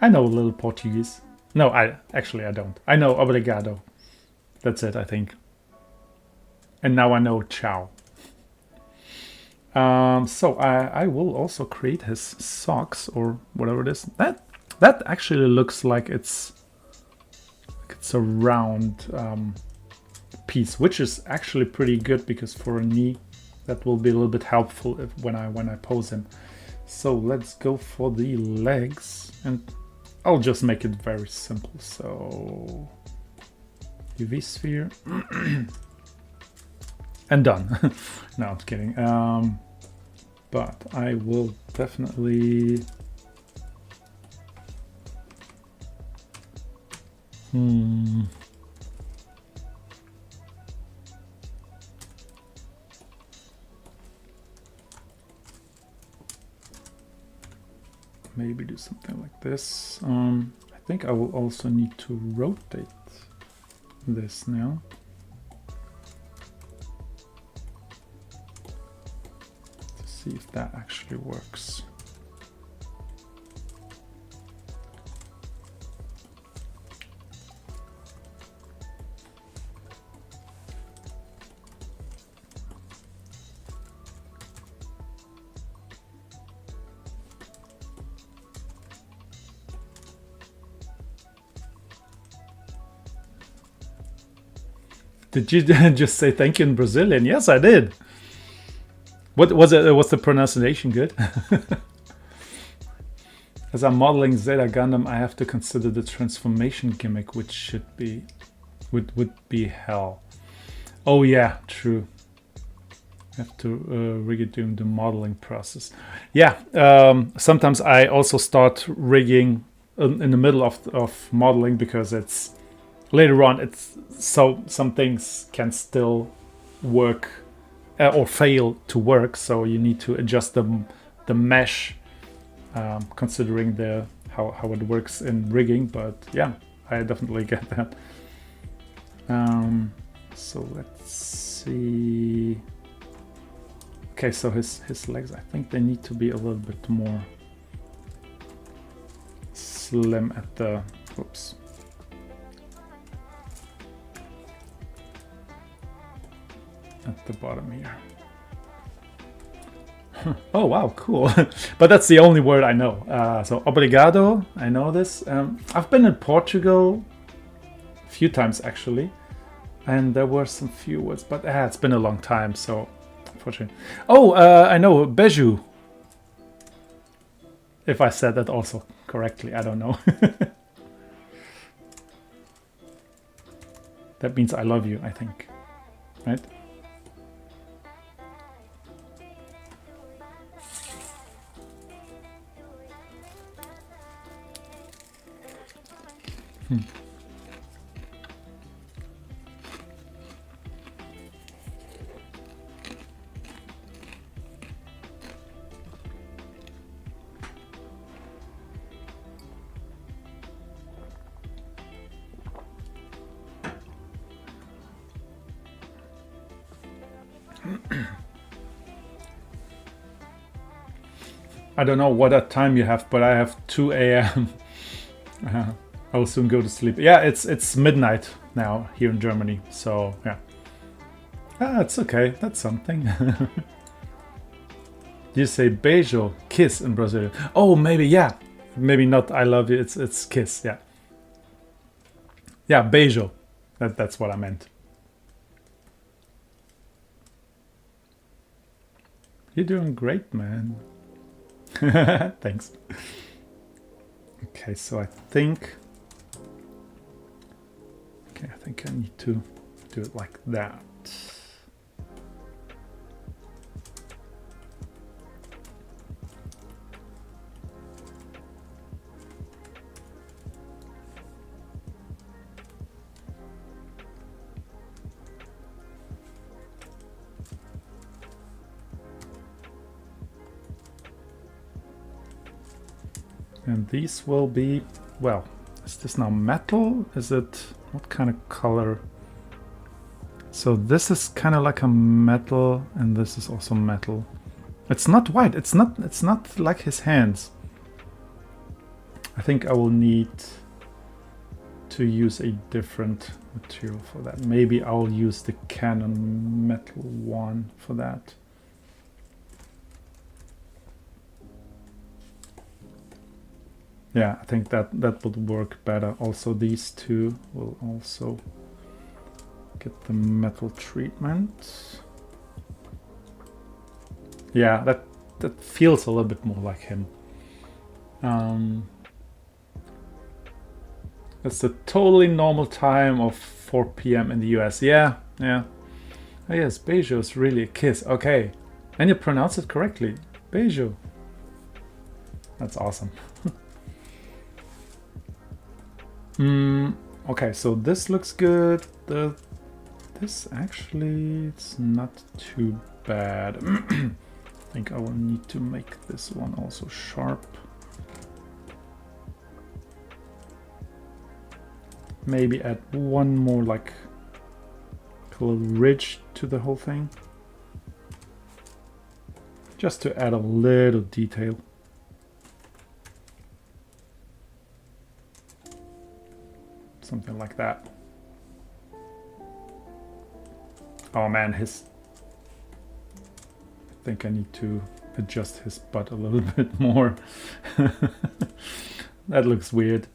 I know a little Portuguese. No, I don't. I know obrigado. That's it, I think. And now I know ciao. So I will also create his socks or whatever it is. That actually looks like it's a round piece, which is actually pretty good because for a knee that will be a little bit helpful when I pose him. So let's go for the legs, and I'll just make it very simple. So UV sphere and done. No, I'm kidding. But I will definitely maybe do something like this. I think I will also need to rotate this now. To see if that actually works. Did you just say thank you in Brazilian? Yes, I did. What was it? Was the pronunciation good? As I'm modeling Zeta Gundam, I have to consider the transformation gimmick, which would be hell. Oh yeah, true. I have to rig it during the modeling process. Yeah, sometimes I also start rigging in the middle of modeling because it's later on. It's so some things can still work or fail to work, so you need to adjust the mesh, considering how it works in rigging. But yeah, I definitely get that. So let's see. Okay, so his legs, I think they need to be a little bit more slim at the, whoops. At the bottom here. Oh wow, cool. But that's the only word I know. So obrigado, I know this. I've been in Portugal a few times actually, and there were some few words, but it's been a long time, so unfortunately. Oh, I know, beijo. If I said that also. correctly. I don't know. That means I love you, I think. Right? I don't know what time you have, but I have 2 a.m. I will soon go to sleep. Yeah, it's midnight now here in Germany, so yeah. It's okay. That's something. You say beijo, kiss in Brazilian. Oh, maybe, yeah. Maybe not I love you, it's kiss, yeah. Yeah, beijo. That's what I meant. You're doing great, man. Thanks. Okay, so I think I need to do it like that. And these will be, well, is this now metal? Is it, what kind of color? So this is kind of like a metal, and this is also metal. It's not white, it's not like his hands. I think I will need to use a different material for that. Maybe I'll use the Canon metal one for that. Yeah, I think that would work better. Also, these two will also get the metal treatment. Yeah, that feels a little bit more like him. It's the totally normal time of 4 p.m. in the US. Yeah. Oh yes, beijo is really a kiss. Okay, and you pronounce it correctly. Beijo. That's awesome. Okay, so this looks good. This actually, it's not too bad. I think I will need to make this one also sharp. Maybe add one more like a little ridge to the whole thing. Just to add a little detail. Something like that. Oh man, I think I need to adjust his butt a little bit more. That looks weird.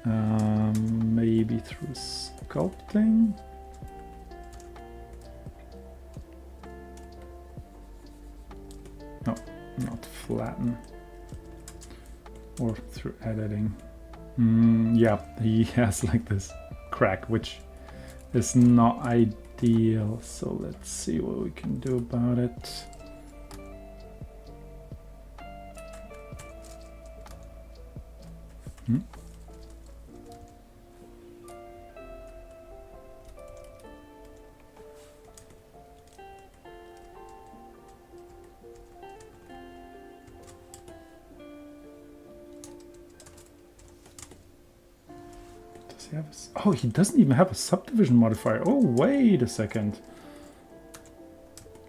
Maybe through sculpting. No, not flatten. Or through editing. Yeah, he has like this crack, which is not ideal. So let's see what we can do about it. Oh, he doesn't even have a subdivision modifier. Oh, wait a second.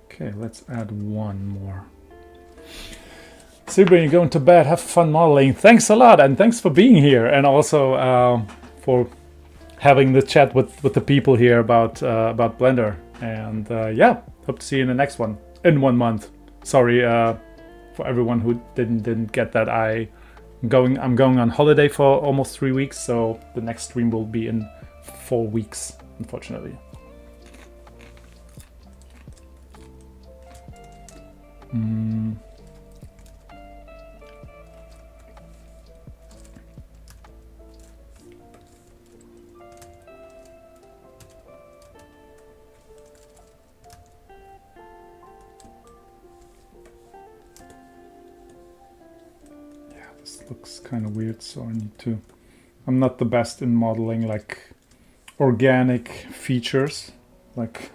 Okay, let's add one more. Super, you're going to bed. Have fun modeling. Thanks a lot, and thanks for being here, and also for having the chat with the people here about Blender. And yeah, hope to see you in the next one in 1 month. Sorry for everyone who didn't get that. I'm going on holiday for almost 3 weeks, so the next stream will be in 4 weeks, unfortunately. looks kind of weird, so I need to... I'm not the best in modeling like organic features, like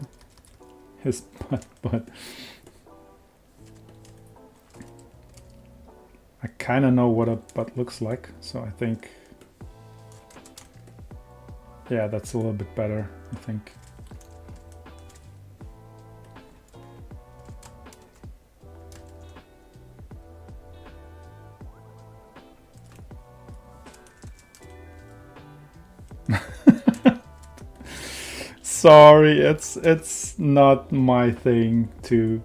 his butt, but I kind of know what a butt looks like, so I think, yeah, that's a little bit better, I think. Sorry, it's not my thing to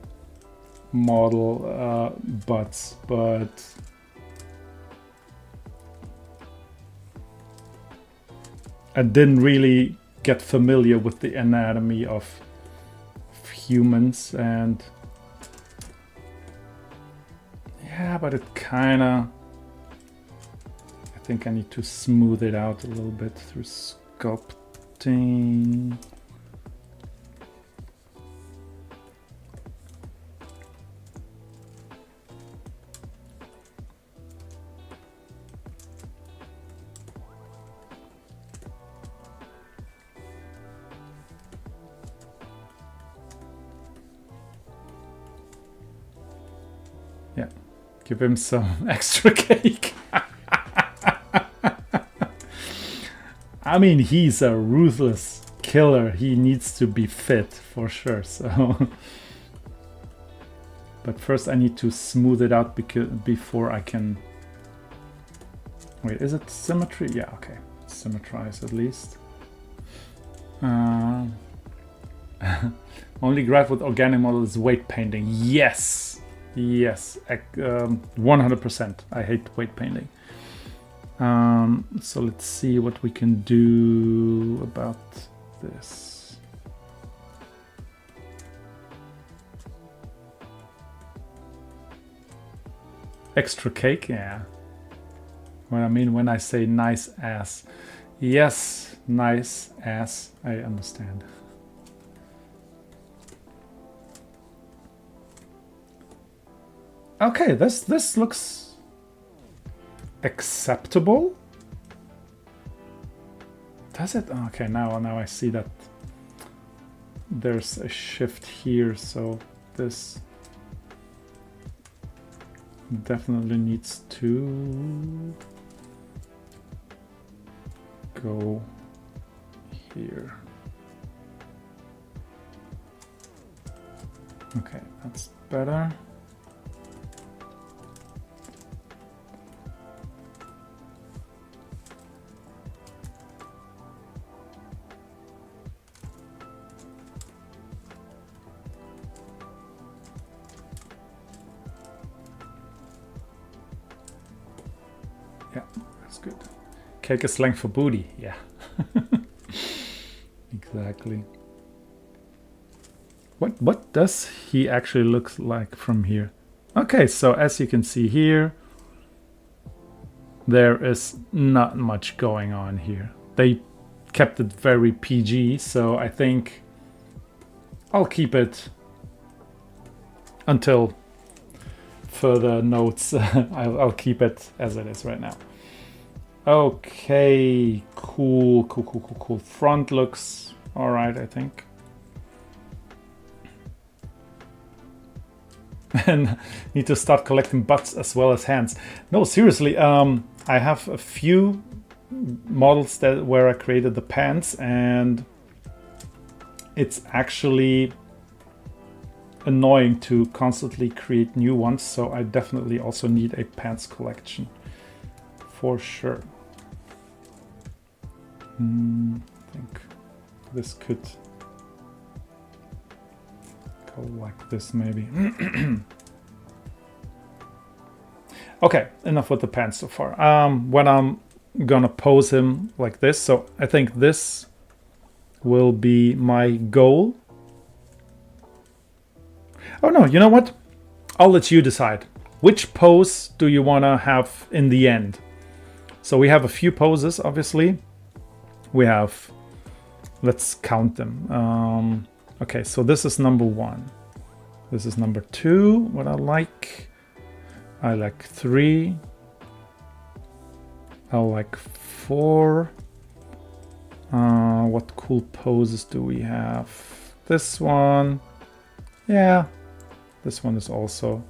model butts, but I didn't really get familiar with the anatomy of humans, and yeah, but it kinda, I think I need to smooth it out a little bit through sculpting. Yeah, give him some extra cake. I mean, he's a ruthless killer. He needs to be fit for sure. So, but first I need to smooth it out before I can. Wait, is it symmetry? Yeah, okay, symmetrize at least. Only graph with organic model is weight painting. Yes. Yes, 100%. I hate weight painting. So let's see what we can do about this. Extra cake, yeah. What I mean when I say nice ass. Yes, nice ass, I understand. Okay, this looks acceptable. Does it? Okay, now I see that there's a shift here, so this definitely needs to go here. Okay, that's better. Yeah, that's good. Cake is slang for booty. Yeah. Exactly. What does he actually look like from here? Okay, so as you can see here, there is not much going on here. They kept it very PG, so I think I'll keep it until further notes. I'll keep it as it is right now. Okay, cool. Front looks all right, I think. And need to start collecting butts as well as hands. No, seriously, I have a few models where I created the pants, and it's actually annoying to constantly create new ones, so I definitely also need a pants collection for sure. I think this could go like this maybe. Okay, enough with the pants so far. When I'm gonna pose him like this, so I think this will be my goal. Oh no, you know what? I'll let you decide. Which pose do you want to have in the end? So we have a few poses, obviously. We have, let's count them. Okay, so this is number 1. This is number 2, what I like 3. Oh, like 4. What cool poses do we have? This one. Yeah, this one is also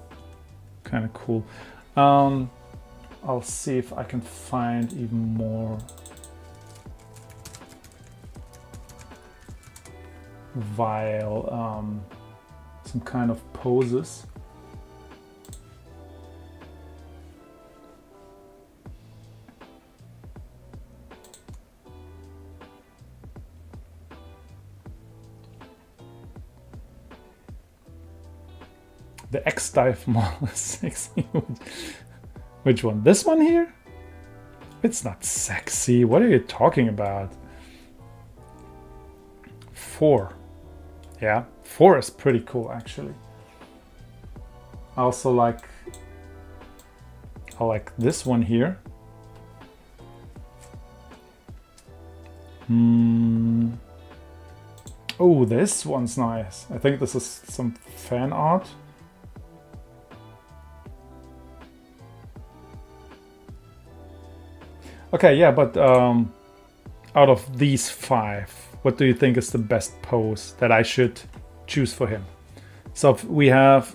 kind of cool. I'll see if I can find even more vile, some kind of poses. The X-Dive model is sexy. Which one? This one here? It's not sexy. What are you talking about? 4. Yeah, 4 is pretty cool actually. I also like this one here. Oh, this one's nice. I think this is some fan art. Okay, yeah, but out of these 5, what do you think is the best pose that I should choose for him? So we have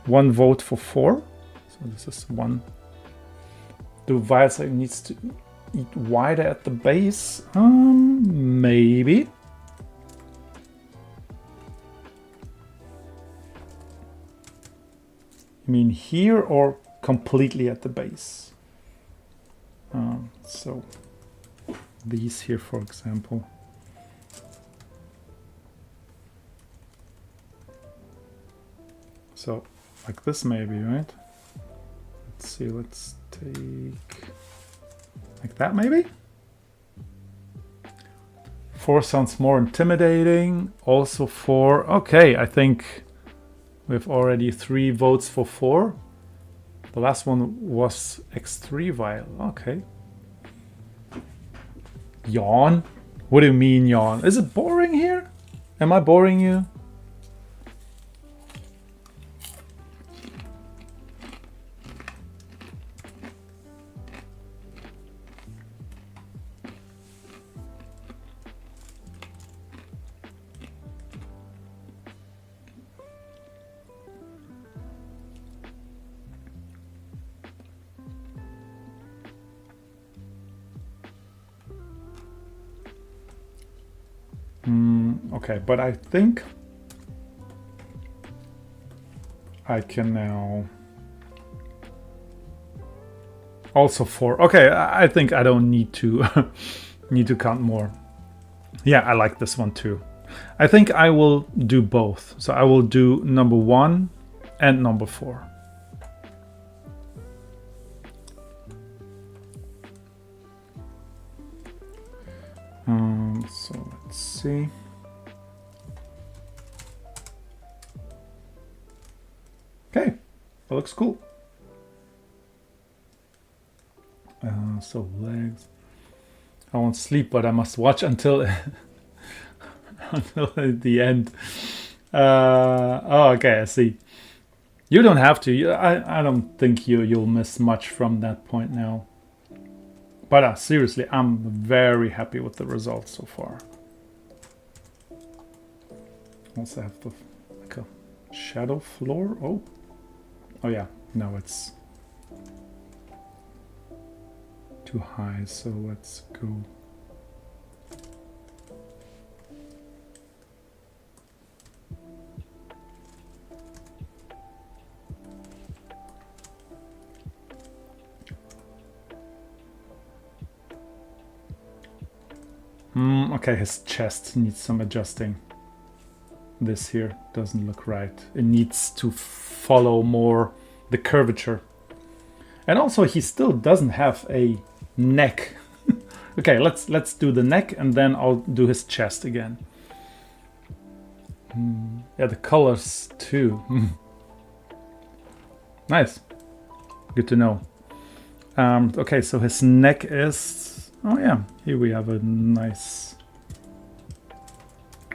1 vote for 4. So this is 1. Do Viasec needs to eat wider at the base? Maybe. You mean here or completely at the base? So these here, for example. So like this maybe, right? Let's see, let's take like that maybe? 4 sounds more intimidating. Also 4. Okay, I think we have already 3 votes for 4. The last one was X3 Vile. Okay. Yawn? What do you mean yawn? Is it boring here? Am I boring you? Okay, but I think I can now also 4. Okay, I think I don't need to need to count more. Yeah, I like this one too. I think I will do both. So I will do number 1 and number 4. So let's see. Okay, that looks cool. So legs. I won't sleep, but I must watch until until the end. Oh, okay, I see. You don't have to. I don't think you'll miss much from that point now. But seriously, I'm very happy with the results so far. Also have the like a shadow floor. Oh yeah. No, it's too high. So let's go. Okay, his chest needs some adjusting. This here doesn't look right. It needs to follow more the curvature. And also he still doesn't have a neck. Okay, let's do the neck and then I'll do his chest again. Yeah, the colors too. Nice. Good to know. Okay, so his neck is... Oh yeah, here we have a nice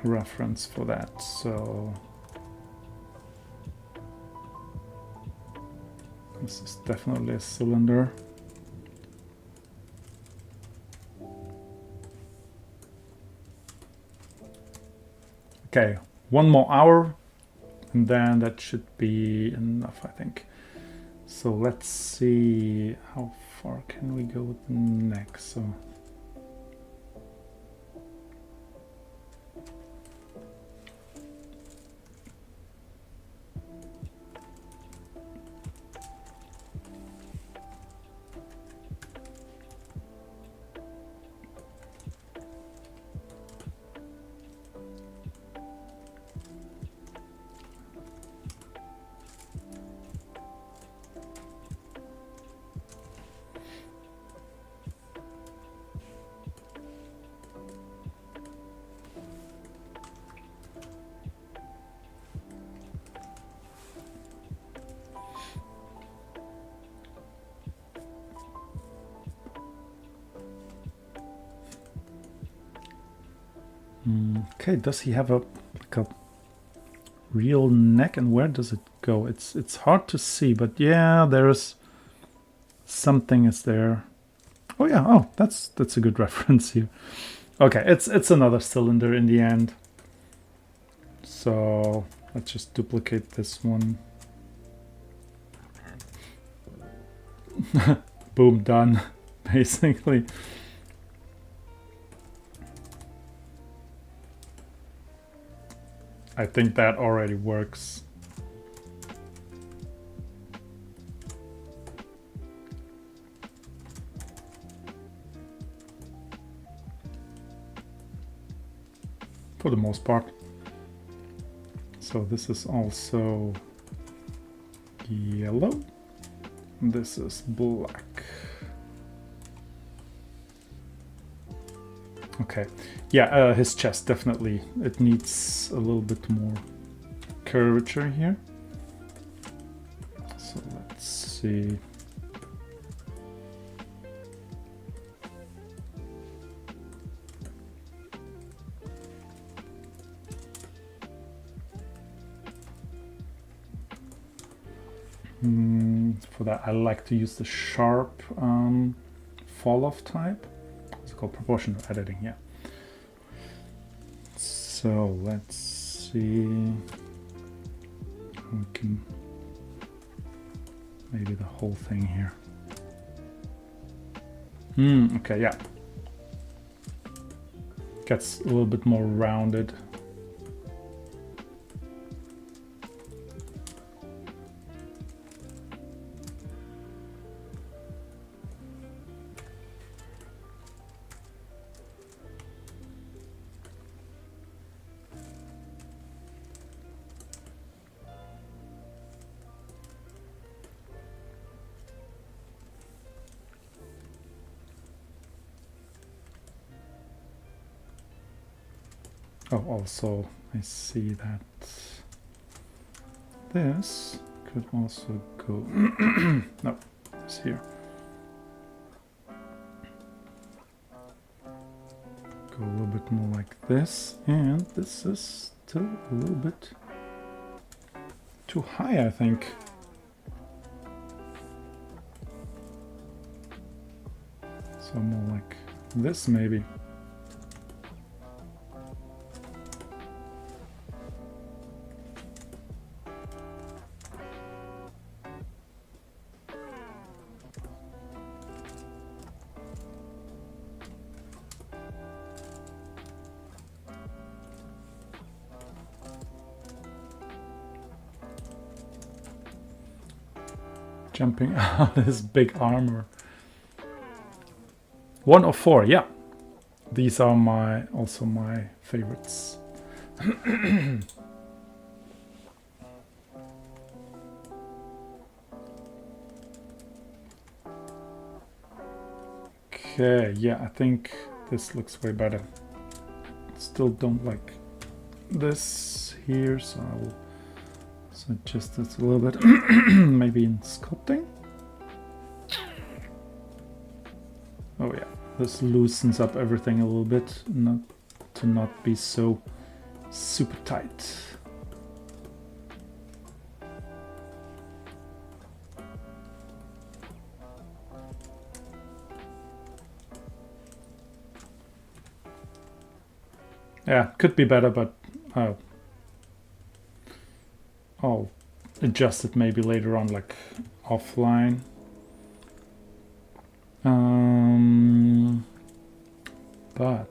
reference for that. So this is definitely a cylinder. Okay, 1 more hour, and then that should be enough, I think. So let's see how far can we go next. So okay, does he have a like a real neck, and where does it go? It's hard to see, but yeah, there's something is there. Oh yeah, oh that's a good reference here. Okay, it's another cylinder in the end. So let's just duplicate this one. Boom, done, basically. I think that already works. For the most part. So this is also yellow. This is black. Okay, yeah, his chest definitely, it needs a little bit more curvature here. So let's see. For that, I like to use the sharp fall off type. It's called proportional editing, yeah. So let's see. We can maybe the whole thing here. Okay, yeah. Gets a little bit more rounded. Oh, also, I see that this could also go... no, it's here. Go a little bit more like this, and this is still a little bit too high, I think. So more like this, maybe. Jumping out his big armor. 1 of 4, yeah. These are also my favorites. Okay, yeah, I think this looks way better. Still don't like this here, so I'll adjust this a little bit. Maybe in sculpting. Oh yeah, this loosens up everything a little bit, not be so super tight. Yeah, could be better, but I'll adjust it maybe later on, like offline. But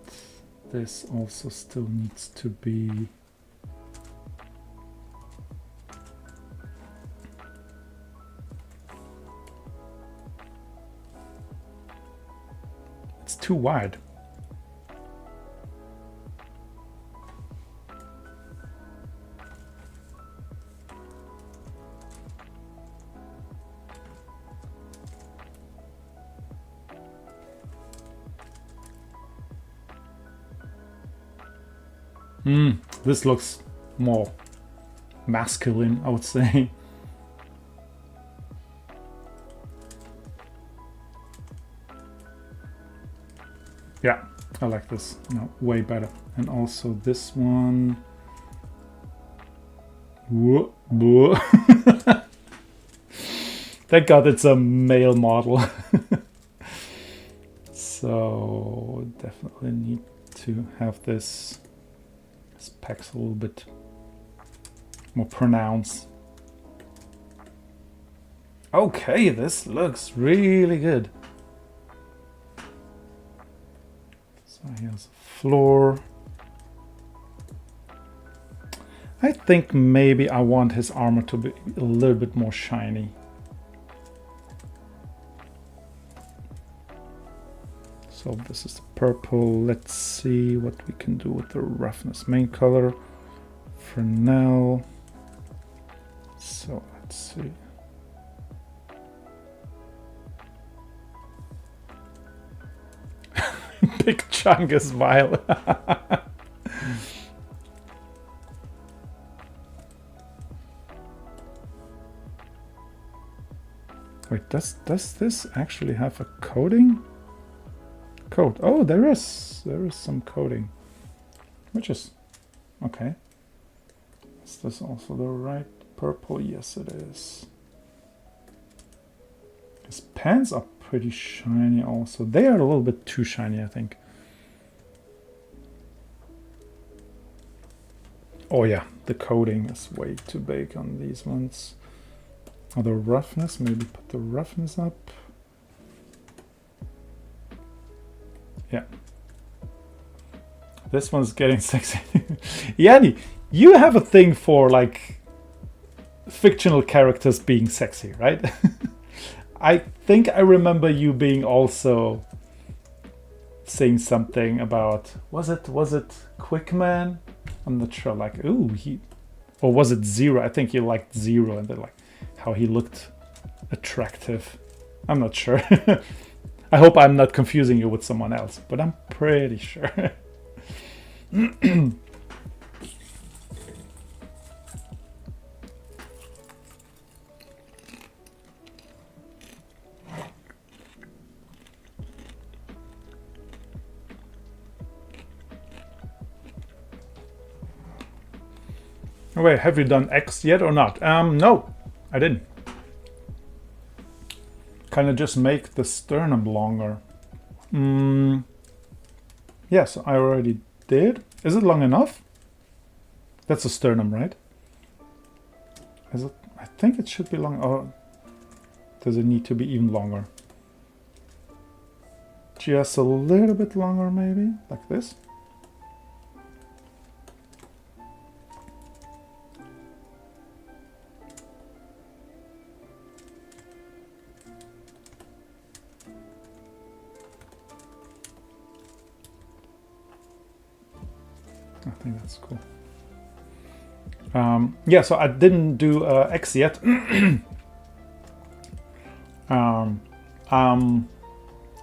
this also still needs to be it's too wide. This looks more masculine, I would say. Yeah, I like this. No, way better. And also this one. Whoa, whoa. Thank God it's a male model. So definitely need to have this specs a little bit more pronounced. Okay, this looks really good. So here's a floor. I think maybe I want his armor to be a little bit more shiny. So this is the purple. Let's see what we can do with the roughness. Main color for now. So let's see. Big chunk is violet. Wait, does this actually have a coating? Coat. Oh, there is some coating, which is okay. Is this also the right purple? Yes, it is. His pants are pretty shiny also. They are a little bit too shiny, I think. Oh yeah, the coating is way too big on these ones. Oh, the roughness, maybe put the roughness up. Yeah. This one's getting sexy. Yanni, you have a thing for like fictional characters being sexy, right? I think I remember you being also saying something about, was it Quickman? I'm not sure, like, ooh, or was it Zero? I think you liked Zero and then like how he looked attractive. I'm not sure. I hope I'm not confusing you with someone else, but I'm pretty sure. Wait, have you done X yet or not? No, I didn't. Kind of just make the sternum longer. Yes, I already did. Is it long enough? That's a sternum, right? Is it? I think it should be long. Or does it need to be even longer? Just a little bit longer, maybe, like this. I think that's cool. Yeah, so I didn't do X yet. I'm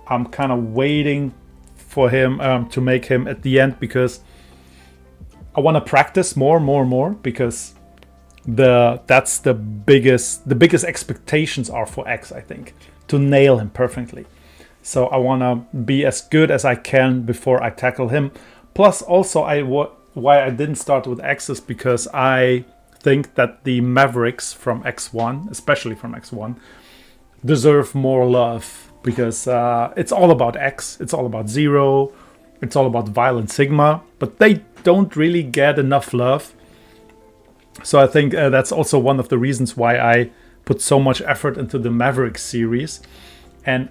kind of waiting for him to make him at the end because I want to practice more because that's the biggest expectations are for X, I think, to nail him perfectly. So I want to be as good as I can before I tackle him. Plus, also, why I didn't start with X is because I think that the Mavericks from X1, especially from X1, deserve more love because it's all about X, it's all about Zero, it's all about Violent Sigma. but they don't really get enough love. So I think that's also one of the reasons why I put so much effort into the Maverick series. And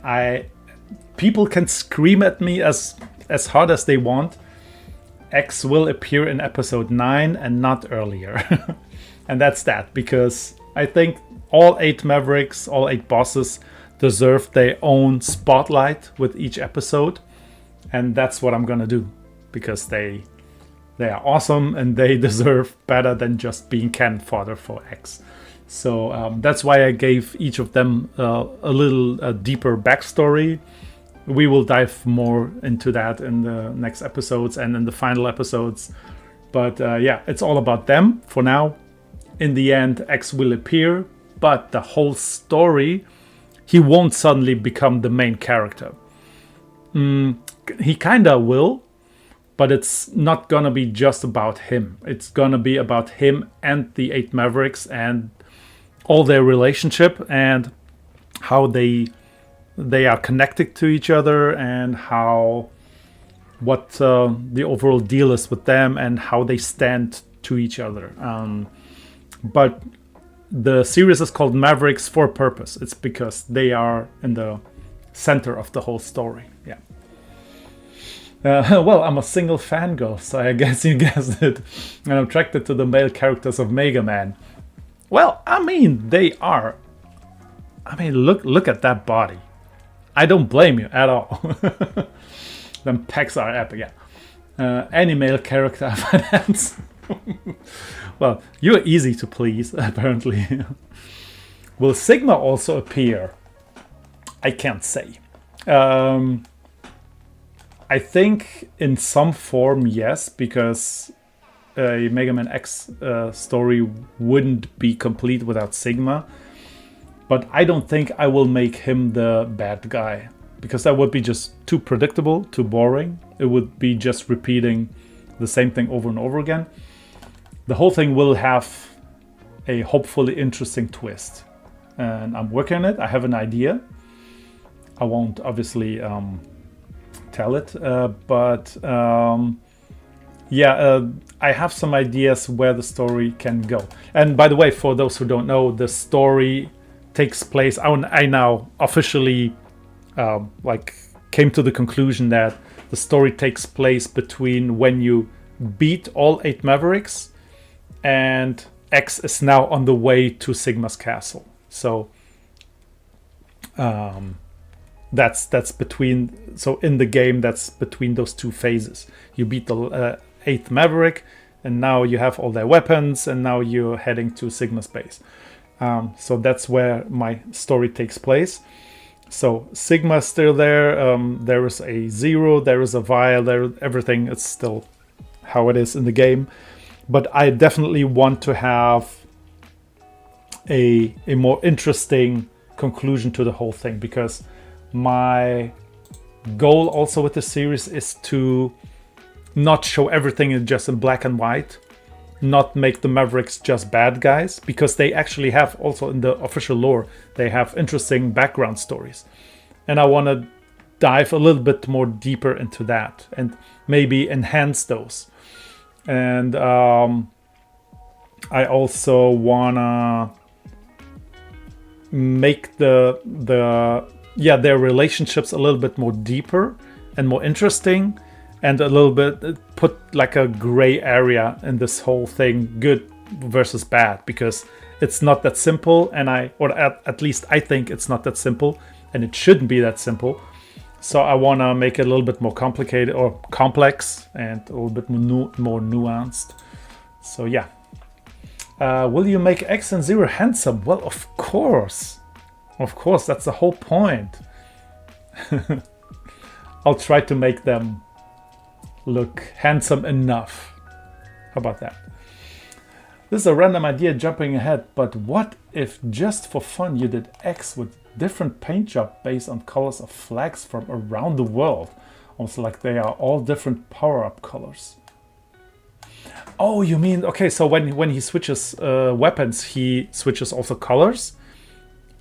people can scream at me as hard as they want. X will appear in episode 9 and not earlier. And that's that, because I think all 8 Mavericks, all 8 bosses deserve their own spotlight with each episode. And that's what I'm gonna do, because they are awesome and they deserve better than just being cannon fodder for X. So that's why I gave each of them a little deeper backstory. We will dive more into that in the next episodes and in the final episodes. But yeah, it's all about them for now. In the end, X will appear, but the whole story, he won't suddenly become the main character. He kinda will, but it's not gonna be just about him. It's gonna be about him and the 8 Mavericks and all their relationship and how they are connected to each other and what the overall deal is with them and how they stand to each other. But the series is called Mavericks for a purpose. It's because they are in the center of the whole story. Yeah. Well, I'm a single fangirl, so I guess you guessed it. And I'm attracted to the male characters of Mega Man. Well, I mean, they are. I mean, look at that body. I don't blame you at all. Them pecs are epic, yeah. Any male character finance. Well, you're easy to please, apparently. Will Sigma also appear? I can't say. I think in some form, yes, because a Mega Man X story wouldn't be complete without Sigma. But I don't think I will make him the bad guy, because that would be just too predictable, too boring. It would be just repeating the same thing over and over again. The whole thing will have a hopefully interesting twist. And I'm working on it. I have an idea. I won't obviously tell it, but yeah, I have some ideas where the story can go. And by the way, for those who don't know, the story takes place. I now officially came to the conclusion that the story takes place between when you beat all 8 Mavericks and X is now on the way to Sigma's castle. So that's between. So in the game, that's between those two phases. You beat the 8th Maverick, and now you have all their weapons, and now you're heading to Sigma's base. So that's where my story takes place. So Sigma's still there. There is a Zero, there is a Vile, everything is still how it is in the game. But I definitely want to have a more interesting conclusion to the whole thing, because my goal also with the series is to not show everything in just in black and white, not make the Mavericks just bad guys, because they actually have also in the official lore, they have interesting background stories. And I want to dive a little bit more deeper into that and maybe enhance those. And I also want to make their relationships a little bit more deeper and more interesting, and a little bit put like a gray area in this whole thing, good versus bad, because it's not that simple, and at least I think it's not that simple, and it shouldn't be that simple. So I want to make it a little bit more complicated or complex and a little bit more nuanced. So yeah. Will you make X and Zero handsome? Well, of course. Of course, that's the whole point. I'll try to make them look handsome enough. How about that? This is a random idea jumping ahead, but what if just for fun you did X with different paint job based on colors of flags from around the world? Almost like they are all different power-up colors. Oh, you mean, okay, so when he switches weapons, he switches also colors?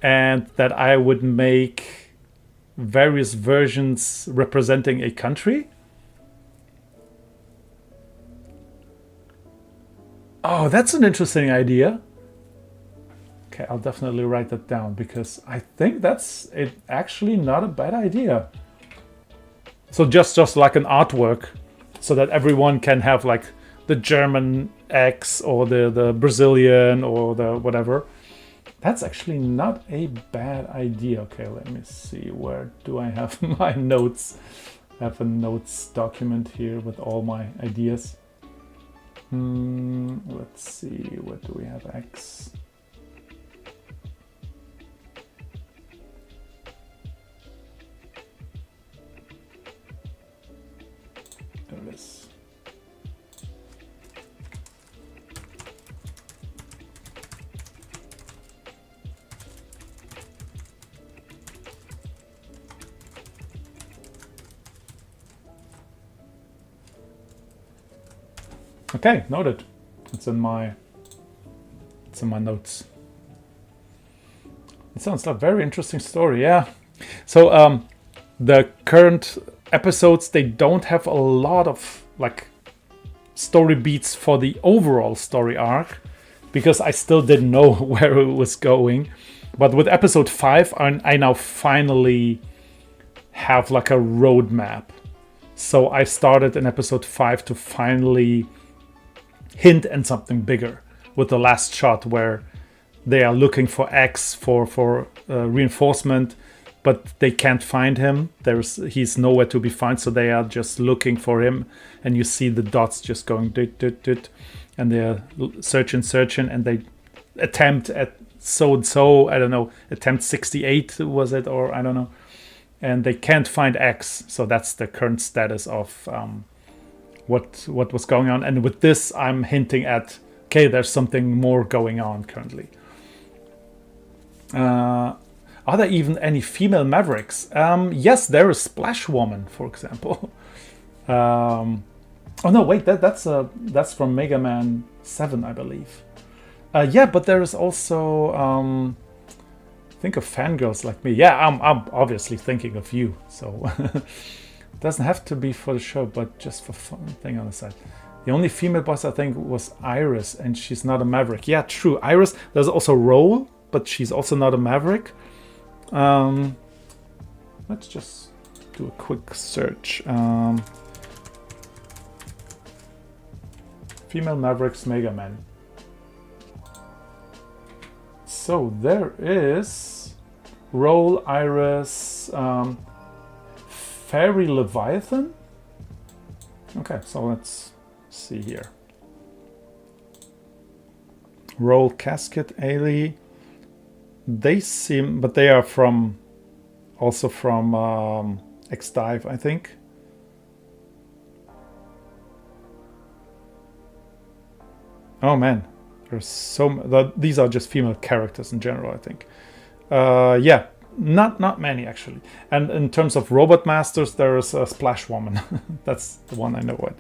And that I would make various versions representing a country? Oh, that's an interesting idea. Okay, I'll definitely write that down because I think that's actually not a bad idea. So just like an artwork, so that everyone can have like the German X or the Brazilian or the whatever. That's actually not a bad idea. Okay, let me see. Where do I have my notes? I have a notes document here with all my ideas. Let's see. Where do we have X? There it is. Okay, noted. It's in my notes. It sounds like a very interesting story, yeah. So the current episodes, they don't have a lot of like story beats for the overall story arc because I still didn't know where it was going. But with episode 5, I now finally have like a roadmap. So I started in episode 5 to finally hint at something bigger with the last shot where they are looking for X for reinforcement, but they can't find him. He's nowhere to be found, so they are just looking for him, and you see the dots just going dit, dit, dit, and they're searching, and they attempt at so I don't know, attempt 68 was it, or I don't know, and they can't find X. So that's the current status of what was going on. And with this, I'm hinting at, okay, there's something more going on currently. Are there even any female Mavericks? Yes, there is Splash Woman, for example. Oh no, wait, that's from Mega Man 7, I believe. Yeah, but there is also think of fangirls like me. Yeah, I'm obviously thinking of you, so it doesn't have to be for the show, but just for fun thing on the side. The only female boss I think was Iris, and she's not a Maverick. Yeah, true. Iris. There's also Roll, but she's also not a Maverick. Let's just do a quick search. Female Mavericks Mega Man. So there is Roll, Iris, Fairy Leviathan. Okay, so let's see here. Roll, Casket, Ailey. They seem, but they are also from X-Dive, I think. Oh man, there's these are just female characters in general, I think. Yeah, not many actually. And in terms of Robot Masters, there is a Splash Woman. That's the one I know what.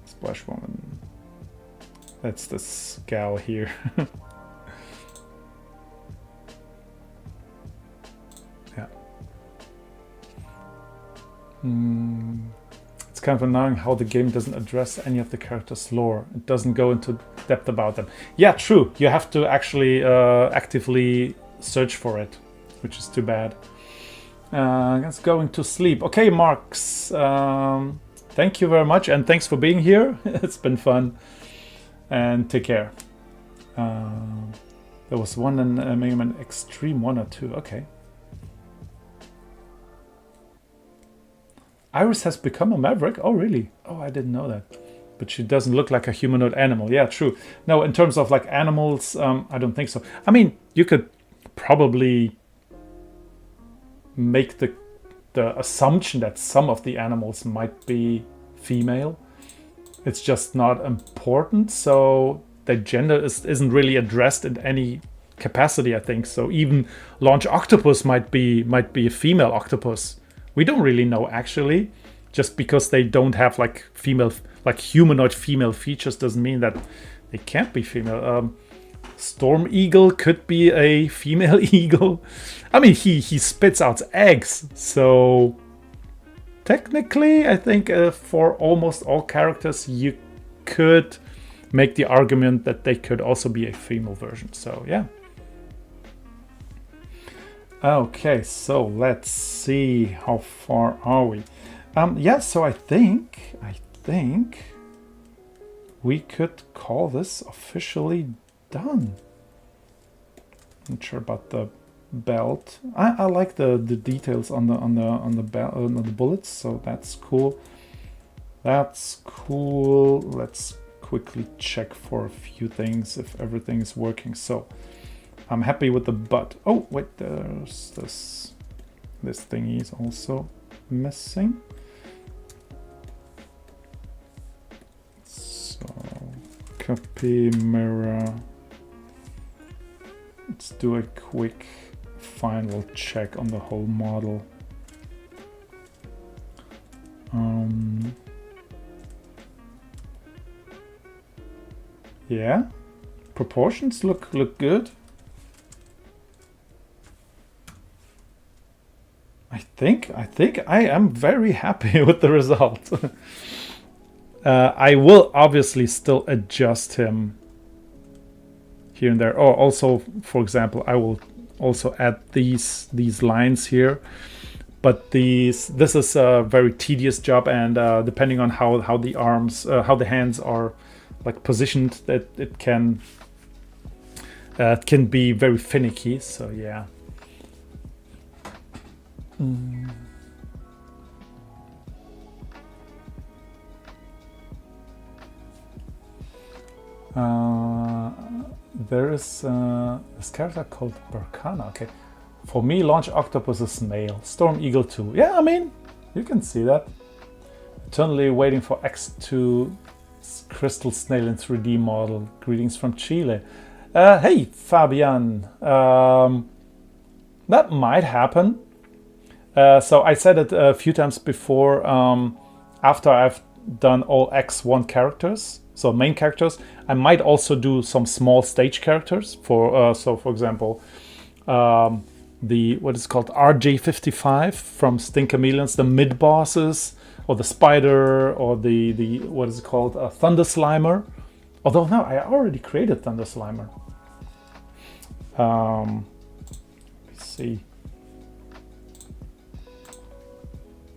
Splash Woman. That's this gal here. Yeah. It's kind of annoying how the game doesn't address any of the characters' lore. It doesn't go into depth about them. Yeah, true. You have to actually actively search for it, which is too bad. It's going to sleep. Okay, Marks. Thank you very much, and thanks for being here. It's been fun. And take care. There was one in Mega Man Extreme 1 or 2. Okay. Iris has become a Maverick? Oh, really? Oh, I didn't know that. But she doesn't look like a humanoid animal. Yeah, true. No, in terms of like animals, I don't think so. I mean, you could probably make the assumption that some of the animals might be female. It's just not important, so the gender isn't really addressed in any capacity, I think. So even Launch Octopus might be a female octopus. We don't really know actually. Just because they don't have like humanoid female features doesn't mean that they can't be female. Storm Eagle could be a female eagle. I mean, he spits out eggs, so technically, I think for almost all characters, you could make the argument that they could also be a female version. So yeah. Okay, so let's see, how far are we? Yeah, so I think we could call this officially done. Not sure about the belt. I like the details on the belt, on the bullets, so that's cool. That's cool. Let's quickly check for a few things if everything is working. So I'm happy with the butt. Oh wait, there's this thingy is also missing. So copy, mirror. Let's do a quick final check on the whole model. Yeah, proportions look good. I think I am very happy with the result. I will obviously still adjust him here and there. Oh, also, for example, I will also add these lines here. But this is a very tedious job, and depending on how the arms, how the hands are like positioned, that it can be very finicky. So yeah. There is this character called Burkana. Okay, for me, Launch Octopus is male. Storm Eagle 2. Yeah, I mean, you can see that. Eternally waiting for X2 Crystal Snail in 3D model. Greetings from Chile. Hey, Fabian. That might happen. So I said it a few times before. After I've done all X1 characters, so main characters, I might also do some small stage characters for. So for example, the what is called RJ55 from Sting Chameleons, the mid bosses, or the spider, or the what is it called, Thunder Slimer. Although no, I already created Thunder Slimer. Let's see.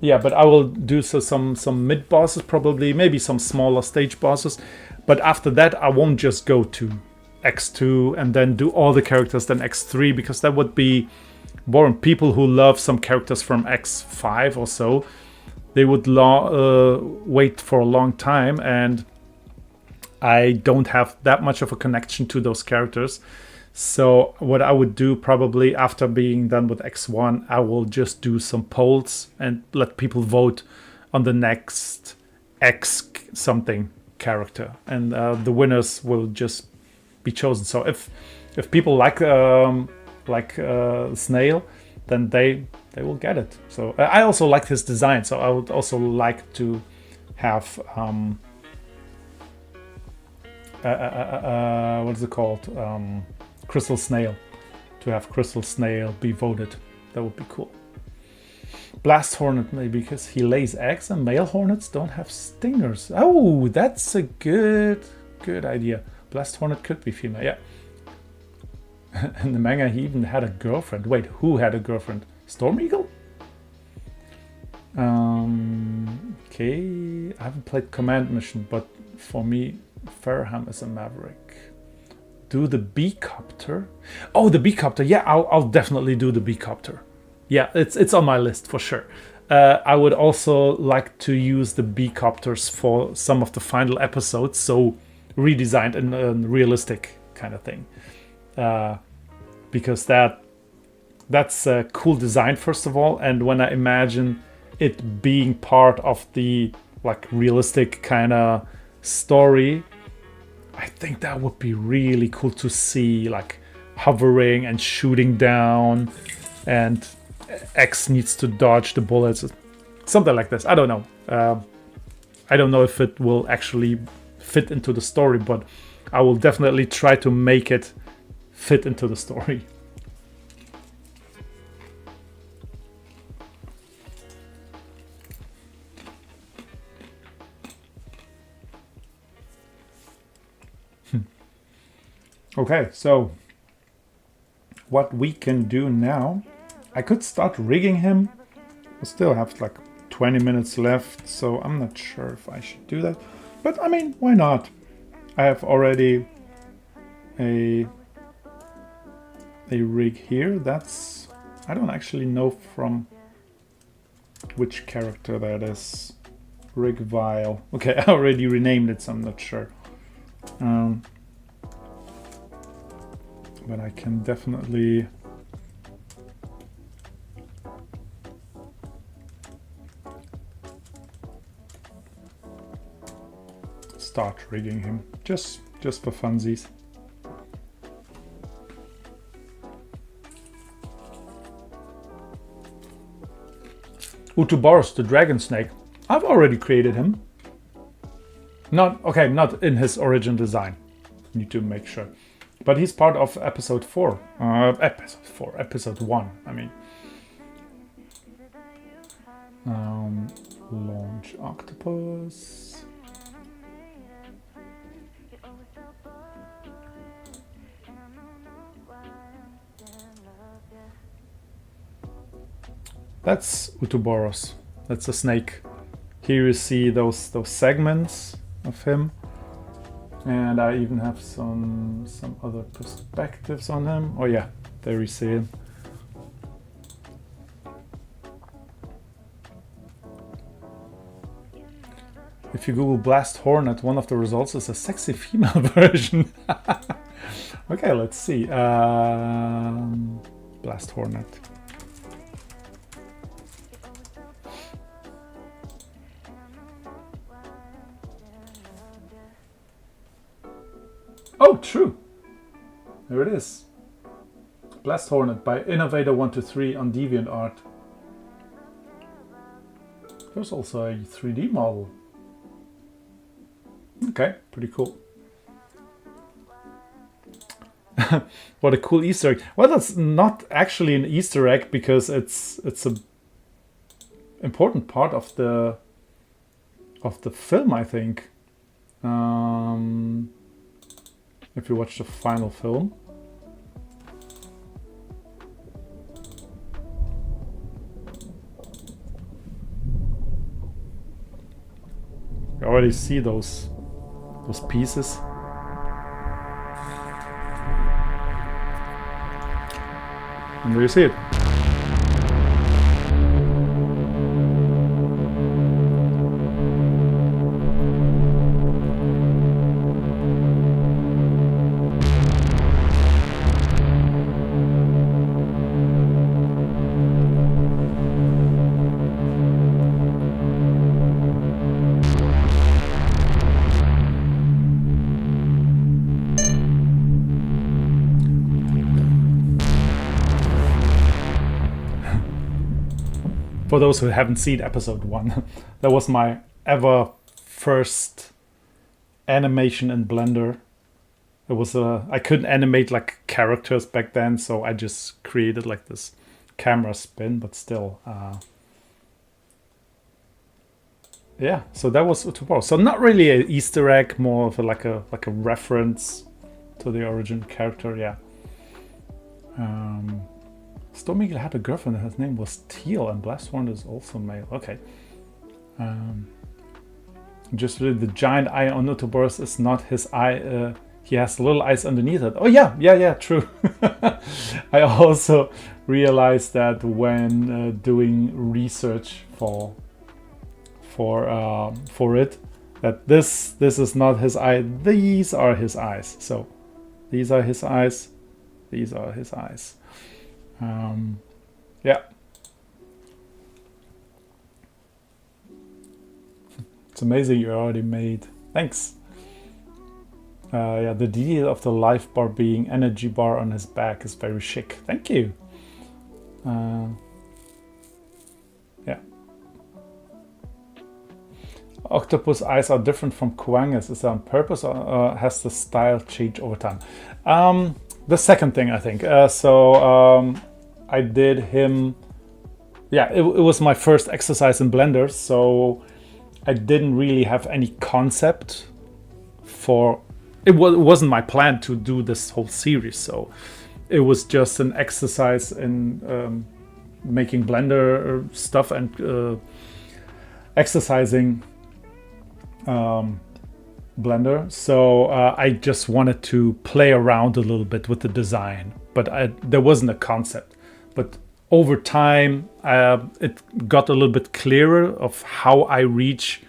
Yeah, but I will do some mid bosses, probably, maybe some smaller stage bosses. But after that, I won't just go to X2 and then do all the characters then X3, because that would be boring. People who love some characters from X5 or so, they would wait for a long time, and I don't have that much of a connection to those characters. So what I would do, probably after being done with X1, I will just do some polls and let people vote on the next X something character, and the winners will just be chosen. So if people like Snail, then they will get it. So I also like his design, so I would also like to have what is it called, Crystal Snail, to have Crystal Snail be voted. That would be cool. Blast Hornet, maybe because he lays eggs and male hornets don't have stingers. Oh, that's a good idea. Blast Hornet could be female, yeah. In the manga, he even had a girlfriend. Wait, who had a girlfriend? Storm Eagle? Okay, I haven't played Command Mission, but for me, Farham is a maverick. Do the B-copter? Oh, the B-copter. Yeah, I'll definitely do the B-copter. Yeah, it's on my list for sure. I would also like to use the B-copters for some of the final episodes, so redesigned in a realistic kind of thing. Because that's a cool design, first of all, and when I imagine it being part of the like realistic kind of story, I think that would be really cool to see, like hovering and shooting down, and X needs to dodge the bullets, something like this. I don't know. I don't know if it will actually fit into the story, but I will definitely try to make it fit into the story. Okay, so what we can do now, I could start rigging him. I still have like 20 minutes left, so I'm not sure if I should do that. But I mean, why not? I have already a rig here. That's, I don't actually know from which character that is. Rig Vial. Okay, I already renamed it, so I'm not sure. But I can definitely start rigging him, just for funsies. Utuboros, the dragon snake. I've already created him. Not in his origin design. Need to make sure. But he's part of episode 4. Episode 1, I mean. Launch octopus. That's Utuboros. That's a snake. Here you see those segments of him. And I even have some other perspectives on him. Oh yeah, there you see him. If you Google Blast Hornet, one of the results is a sexy female version. Okay, let's see. Blast Hornet. Oh, true. There it is. Blast Hornet by Innovator123 on DeviantArt. There's also a 3D model. Okay, pretty cool. What a cool Easter egg. Well, that's not actually an Easter egg because it's a important part of the film, I think. If you watch the final film. You already see those pieces. And there you see it. For those who haven't seen episode 1, that was my ever first animation in Blender. It was I couldn't animate like characters back then, so I just created like this camera spin, but still. Yeah, so that was Utuboros. So not really an Easter egg, more of like a reference to the origin character. Yeah. Stormigel had a girlfriend and his name was Teal, and Blast Hornet is also male. Okay. Just really, the giant eye on Utuboros is not his eye. He has little eyes underneath it. Oh yeah, true. I also realized that when doing research for it, that this is not his eye. These are his eyes. So these are his eyes. These are his eyes. Yeah. It's amazing you already made. Thanks. Yeah, the detail of the life bar being energy bar on his back is very chic. Thank you. Yeah. Octopus eyes are different from Kuanga's. Is that on purpose or has the style changed over time? The second thing, I think. I did him. Yeah, it was my first exercise in Blender, so I didn't really have any concept for wasn't my plan to do this whole series, so it was just an exercise in making Blender stuff and exercising Blender. So I just wanted to play around a little bit with the design, but there wasn't a concept. But over time, it got a little bit clearer of how I reach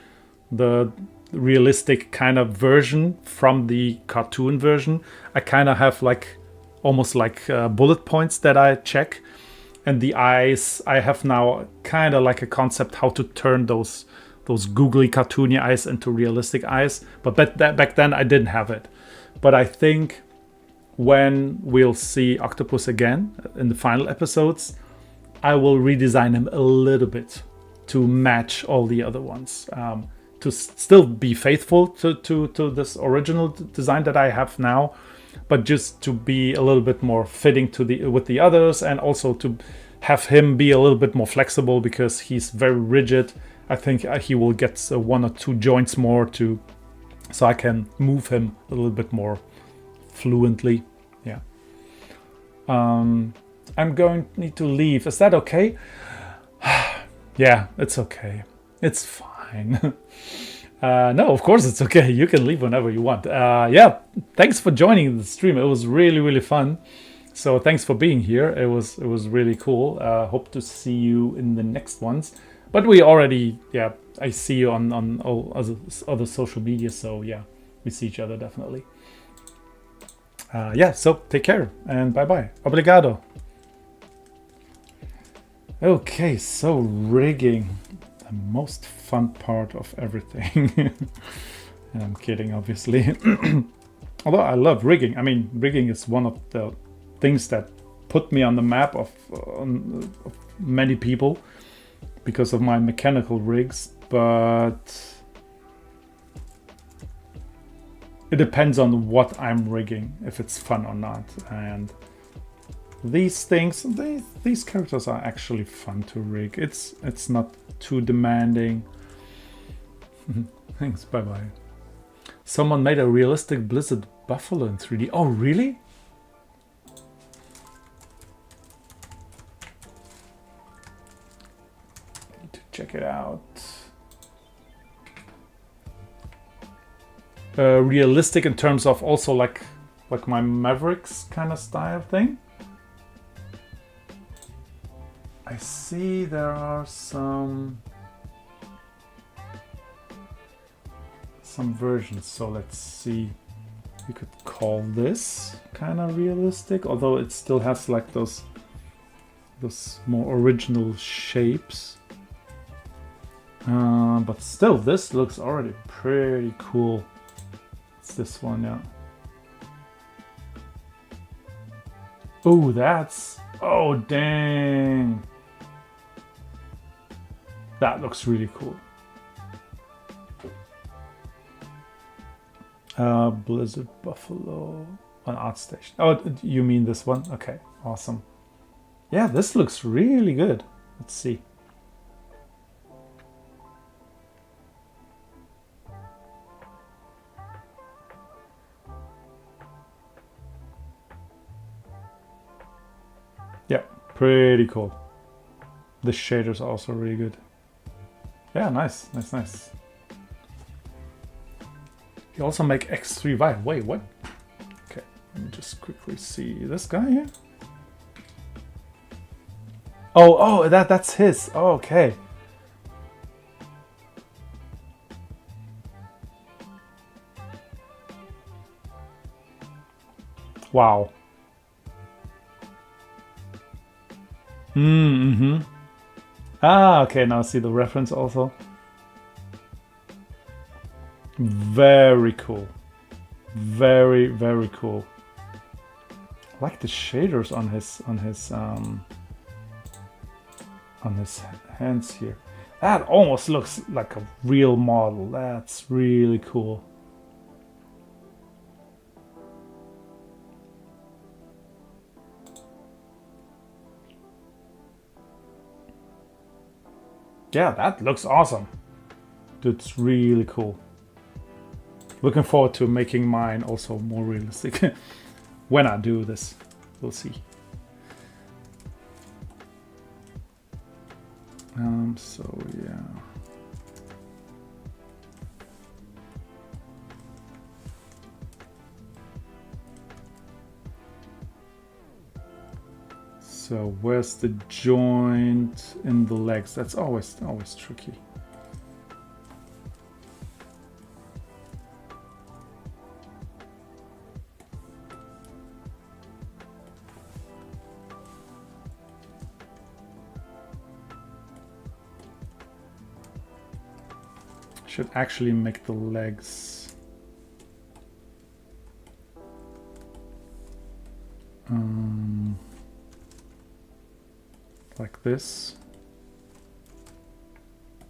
the realistic kind of version from the cartoon version. I kind of have like almost like bullet points that I check, and the eyes, I have now kind of like a concept how to turn those googly cartoony eyes into realistic eyes. But back then I didn't have it. But I think when we'll see Octopus again in the final episodes, I will redesign him a little bit to match all the other ones, to still be faithful to this original design that I have now, but just to be a little bit more fitting with the others, and also to have him be a little bit more flexible because he's very rigid. I think he will get 1 or 2 joints more so I can move him a little bit more fluently. Yeah. I'm going to need to leave. Is that okay? Yeah, it's okay. It's fine. No, of course it's okay. You can leave whenever you want. Yeah, thanks for joining the stream. It was really, really fun. So thanks for being here. It was really cool. Hope to see you in the next ones. But we already, yeah, I see you on all other social media. So yeah, we see each other definitely. Yeah, so take care and bye-bye. Obrigado. Okay, so rigging. The most fun part of everything. And I'm kidding, obviously. Although I love rigging. I mean, rigging is one of the things that put me on the map of many people because of my mechanical rigs, but it depends on what I'm rigging, if it's fun or not. And these things, these characters are actually fun to rig. It's not too demanding. Thanks, bye-bye. Someone made a realistic Blizzard Buffalo in 3D. Oh, really? Need to check it out. Realistic in terms of also like my Mavericks kind of style thing. I see there are some versions, so let's see. You could call this kind of realistic, although it still has like those more original shapes. But still, this looks already pretty cool. It's this one, yeah. Oh, oh dang. That looks really cool. Blizzard Buffalo on ArtStation. Oh, you mean this one? Okay, awesome. Yeah, this looks really good. Let's see. Yeah, pretty cool. The shaders are also really good. Yeah, nice. You also make X3 Vive. Wait, what? Okay, let me just quickly see this guy here. Oh, that's his. Oh, okay. Wow. Mm-hmm. Ah, okay, now I see the reference also. Very cool. Very, very cool. I like the shaders on his hands here. That almost looks like a real model. That's really cool. Yeah, that looks awesome. That's really cool. looking forward to making mine also more realistic. When I do this, we'll see. So yeah. So where's the joint in the legs? That's always tricky. Should actually make the legs like this,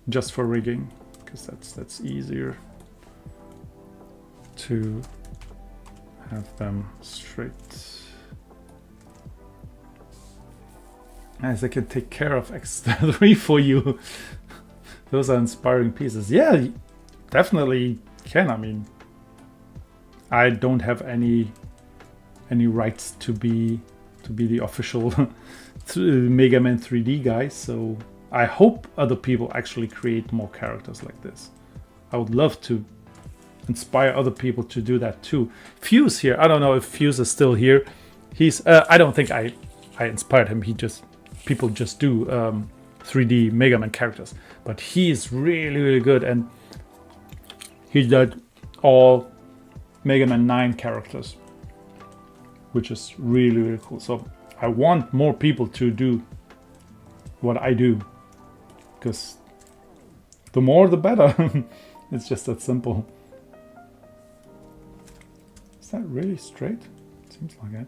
just for rigging, because that's easier to have them straight. As I can take care of X3 for you. Those are inspiring pieces. Yeah, definitely can. I mean, I don't have any rights to be the official Mega Man 3D guy, so I hope other people actually create more characters like this. I would love to inspire other people to do that too. Fuse here, I don't know if Fuse is still here. He's I don't think I inspired him. People just do 3D Mega Man characters, but he is really good, and he did all Mega Man 9 characters, which is really cool. So I want more people to do what I do, because the more the better. It's just that simple. Is that really straight? Seems like it.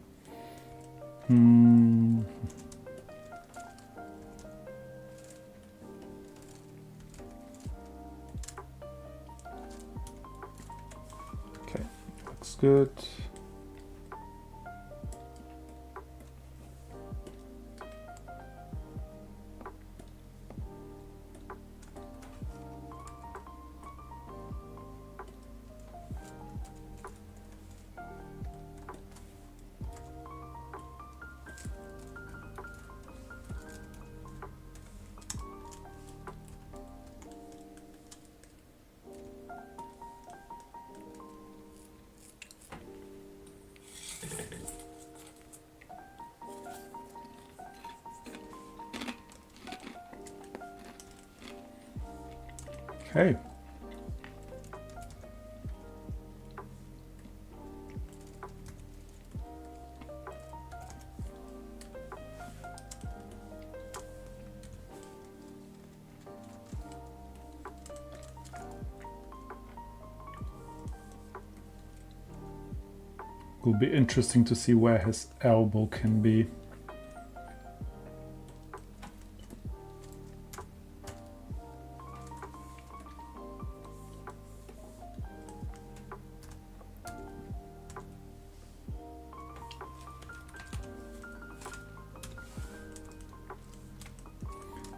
Okay, looks good. Okay. Will be interesting to see where his elbow can be.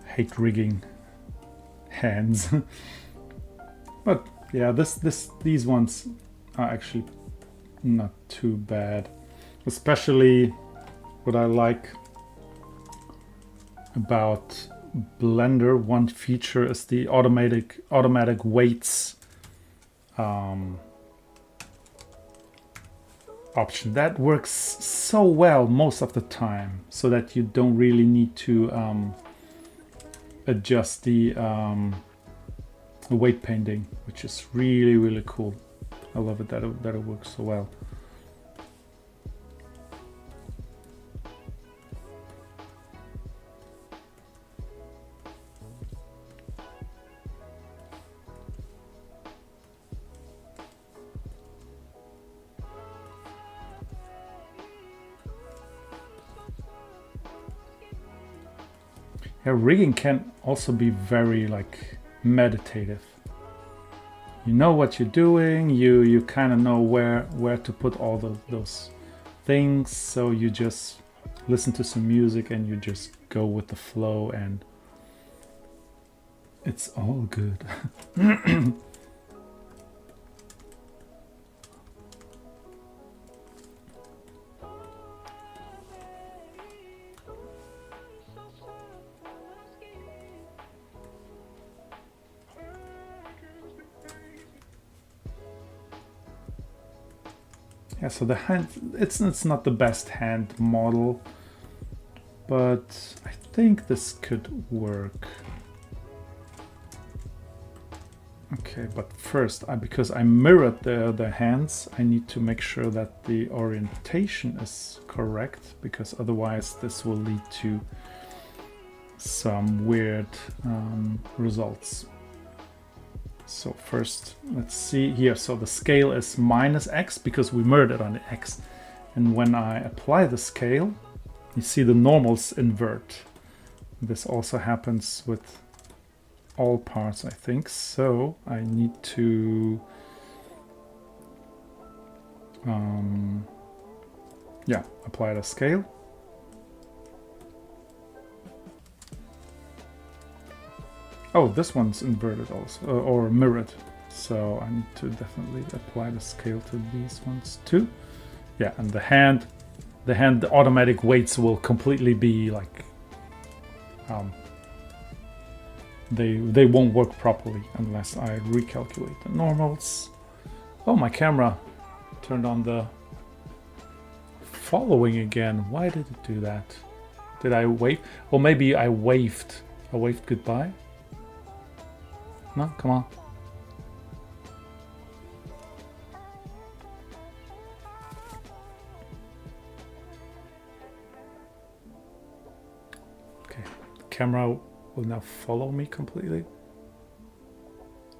Hate rigging hands. But yeah, these ones are actually not too bad. Especially what I like about Blender, one feature is the automatic weights option. That works so well most of the time, so that you don't really need to adjust the weight painting, which is really cool. I love it that it works so well. Yeah, rigging can also be very like meditative. You know what you're doing, you kind of know where to put all those things, so you just listen to some music and you just go with the flow, and it's all good. Yeah, so the hand, it's not the best hand model, but I think this could work. Okay, but first, because I mirrored the hands, I need to make sure that the orientation is correct, because otherwise this will lead to some weird results. So first, let's see here. So the scale is -x because we mirrored it on the x. And when I apply the scale, you see the normals invert. This also happens with all parts, I think. So I need to yeah, apply the scale. Oh, this one's inverted also, or mirrored. So I need to definitely apply the scale to these ones too. Yeah, and the automatic weights will completely be like, they won't work properly unless I recalculate the normals. Oh, my camera turned on the following again. Why did it do that? Did I wave? Or maybe I waved goodbye. No, come on. Okay, the camera will now follow me completely.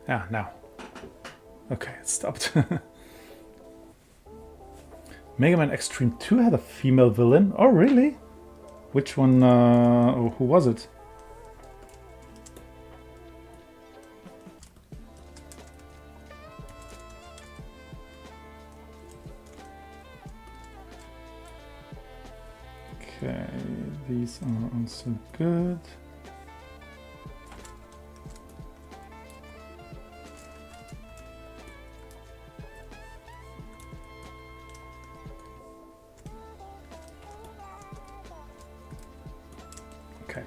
Ah, now. Okay, it stopped. Mega Man Extreme 2 had a female villain. Oh, really? Which one? Who was it? Okay, these are also good. Okay,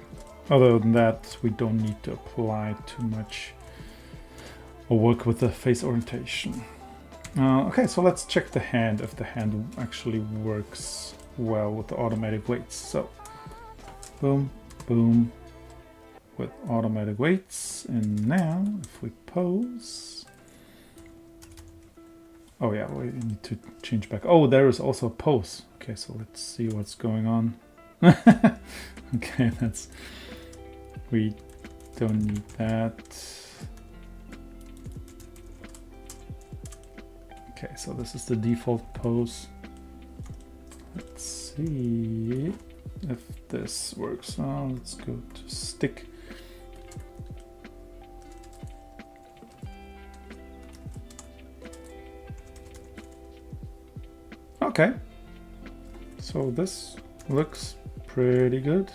other than that, we don't need to apply too much or work with the face orientation. Okay, so let's check the hand, if the hand actually works well with the automatic weights. So boom, boom, with automatic weights. And now if we pose, oh yeah, we need to change back. Oh, there is also a pose. Okay, so let's see what's going on. Okay, we don't need that. Okay, so this is the default pose. Let's see if this works. Let's go to stick. Okay, so this looks pretty good.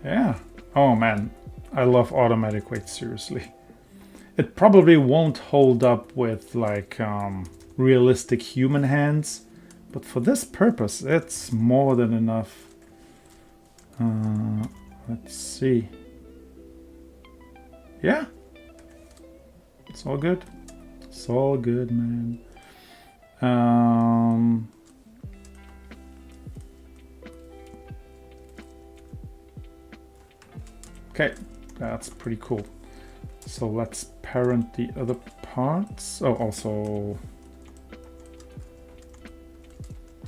Yeah. Oh man, I love automatic weights, seriously. It probably won't hold up with like realistic human hands, but for this purpose, it's more than enough. Let's see. Yeah, it's all good. It's all good, man. Okay, that's pretty cool. So let's parent the other parts. Oh, also,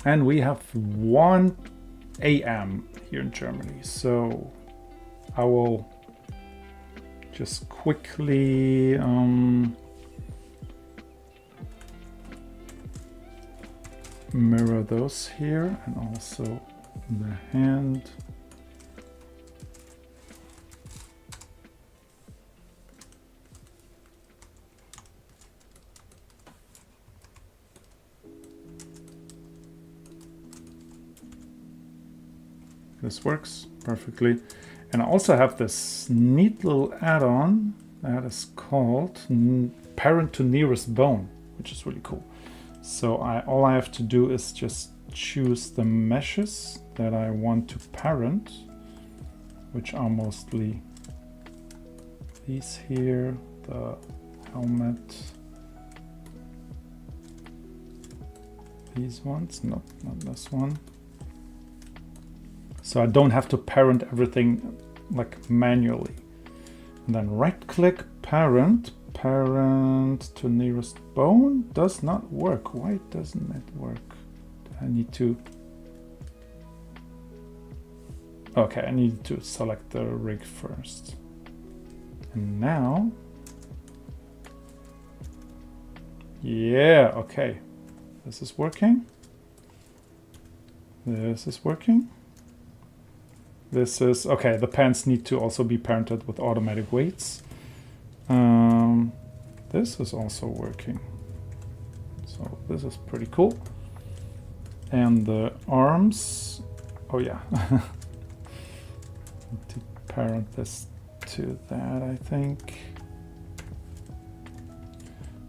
and we have 1 AM here in Germany. So I will just quickly mirror those here, and also the hand. This works perfectly. And I also have this neat little add-on that is called Parent to Nearest Bone, which is really cool. So all I have to do is just choose the meshes that I want to parent, which are mostly these here, the helmet. These ones, not this one. So I don't have to parent everything like manually. And then right click, parent to nearest bone does not work. Why doesn't it work? I need to, okay, I need to select the rig first. And now, yeah, okay. This is working. This is working. This is, okay, the pants need to also be parented with automatic weights. This is also working. So this is pretty cool. And the arms, oh yeah. Need to parent this to that, I think.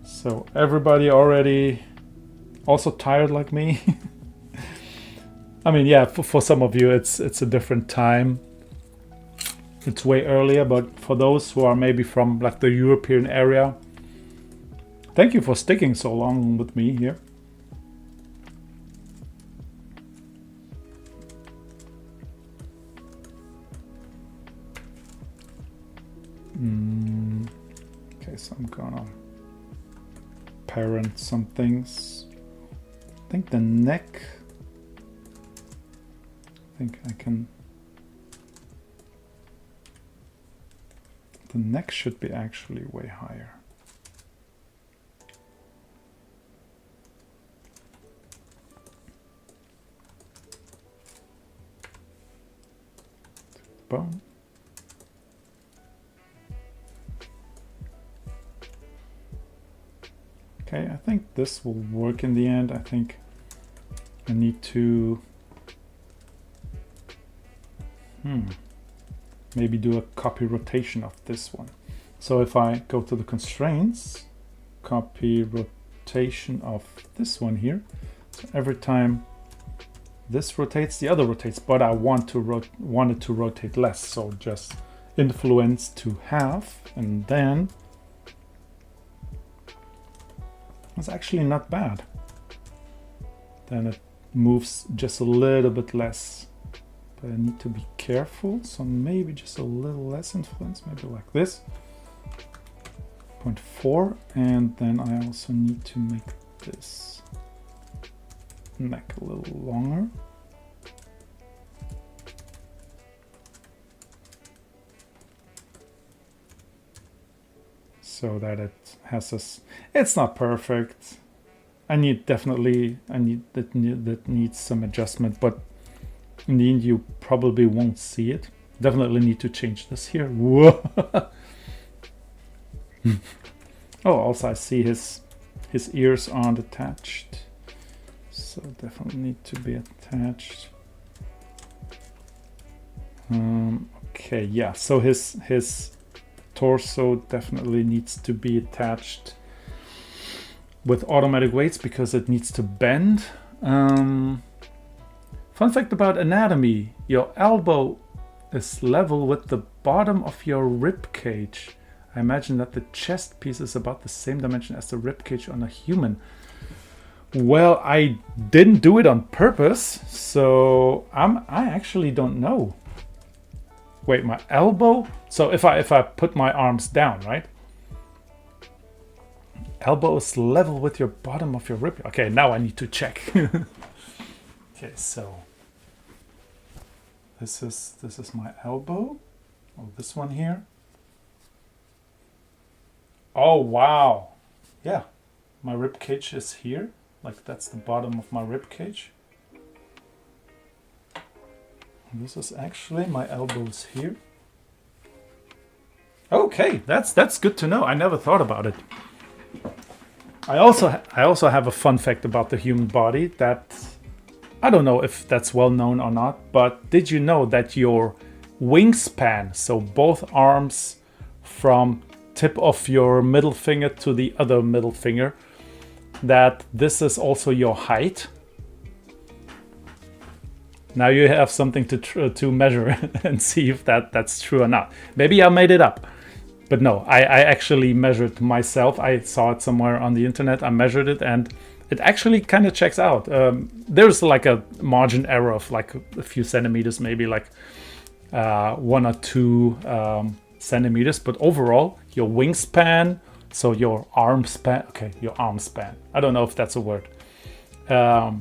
So everybody already also tired like me. I mean, yeah, for some of you it's a different time. It's way earlier, but for those who are maybe from like the European area, thank you for sticking so long with me here. Okay, so I'm gonna parent some things. I think the neck, I think I can, the neck should be actually way higher. Bone. Okay, I think this will work in the end. I think I need to maybe do a copy rotation of this one. So if I go to the constraints, copy rotation of this one here. So every time this rotates, the other rotates, but I want it to rotate less. So just influence to half, and then it's actually not bad. Then it moves just a little bit less, but I need to be careful. So maybe just a little less influence, maybe like this, 0.4, and then I also need to make this neck a little longer. So that it has this, it's not perfect. That needs some adjustment, but in the end you probably won't see it. Definitely need to change this here. Whoa. Oh, also I see his ears aren't attached, so definitely need to be attached. Okay, yeah, so his torso definitely needs to be attached with automatic weights because it needs to bend. Fun fact about anatomy: your elbow is level with the bottom of your rib cage. I imagine that the chest piece is about the same dimension as the rib cage on a human. Well, I didn't do it on purpose, so I actually don't know. Wait, my elbow? So if I put my arms down, right? Elbow is level with your bottom of your rib. Okay, now I need to check. Okay, so this is my elbow. Oh, this one here. Oh wow. Yeah. My rib cage is here. Like that's the bottom of my rib cage. This is actually my elbows here. Okay, that's good to know. I never thought about it. I also have a fun fact about the human body that I don't know if that's well known or not, but did you know that your wingspan, so both arms from tip of your middle finger to the other middle finger, that this is also your height? Now you have something to measure and see if that's true or not. Maybe I made it up. but no, I actually measured myself. I saw it somewhere on the internet. I measured it, and it actually kind of checks out. There's like a margin error of like a few centimeters, maybe like 1 or 2 centimeters. But overall, your wingspan, so your arm span, okay, your arm span. I don't know if that's a word. Yeah.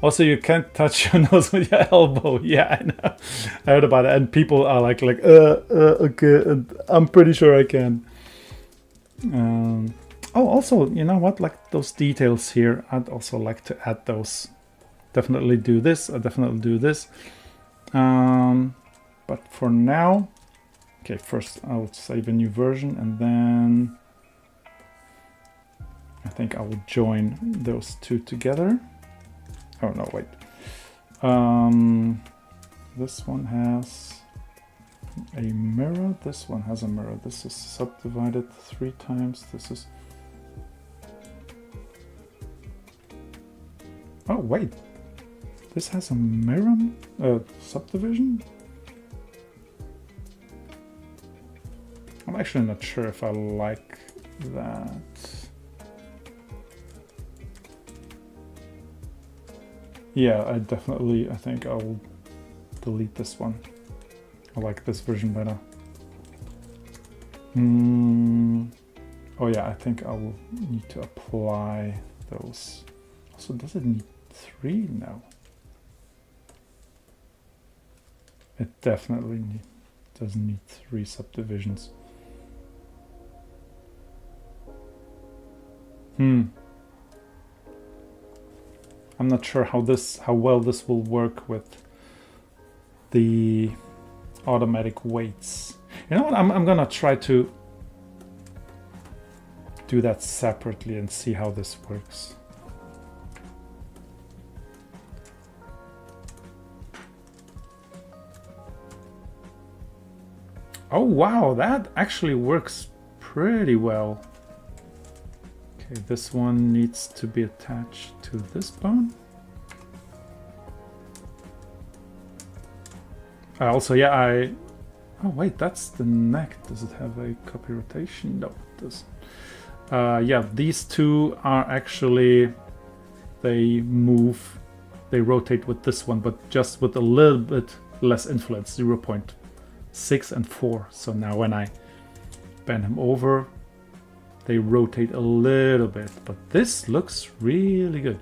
Also, you can't touch your nose with your elbow. Yeah, I know. I heard about it, and people are like, okay, and I'm pretty sure I can. Oh, also, you know what? Like those details here, I'd also like to add those. Definitely do this. I definitely do this. But for now, okay. First, I'll save a new version, and then I think I will join those two together. Oh no, wait. This one has a mirror. This one has a mirror. This is subdivided 3 times. This is... Oh, wait. This has a mirror subdivision? I'm actually not sure if I like that. Yeah, I think I'll delete this one. I like this version better. Oh yeah, I think I will need to apply those. Also, does it need 3? No. It definitely doesn't need 3 subdivisions. I'm not sure how well this will work with the automatic weights. You know what? I'm gonna try to do that separately and see how this works. Oh wow, that actually works pretty well. Okay, this one needs to be attached to this bone. Also, yeah, oh wait, that's the neck. Does it have a copy rotation? No, it doesn't. Yeah, these two are actually, they rotate with this one, but just with a little bit less influence, 0.6 and 4. So now when I bend them over, they rotate a little bit, but this looks really good.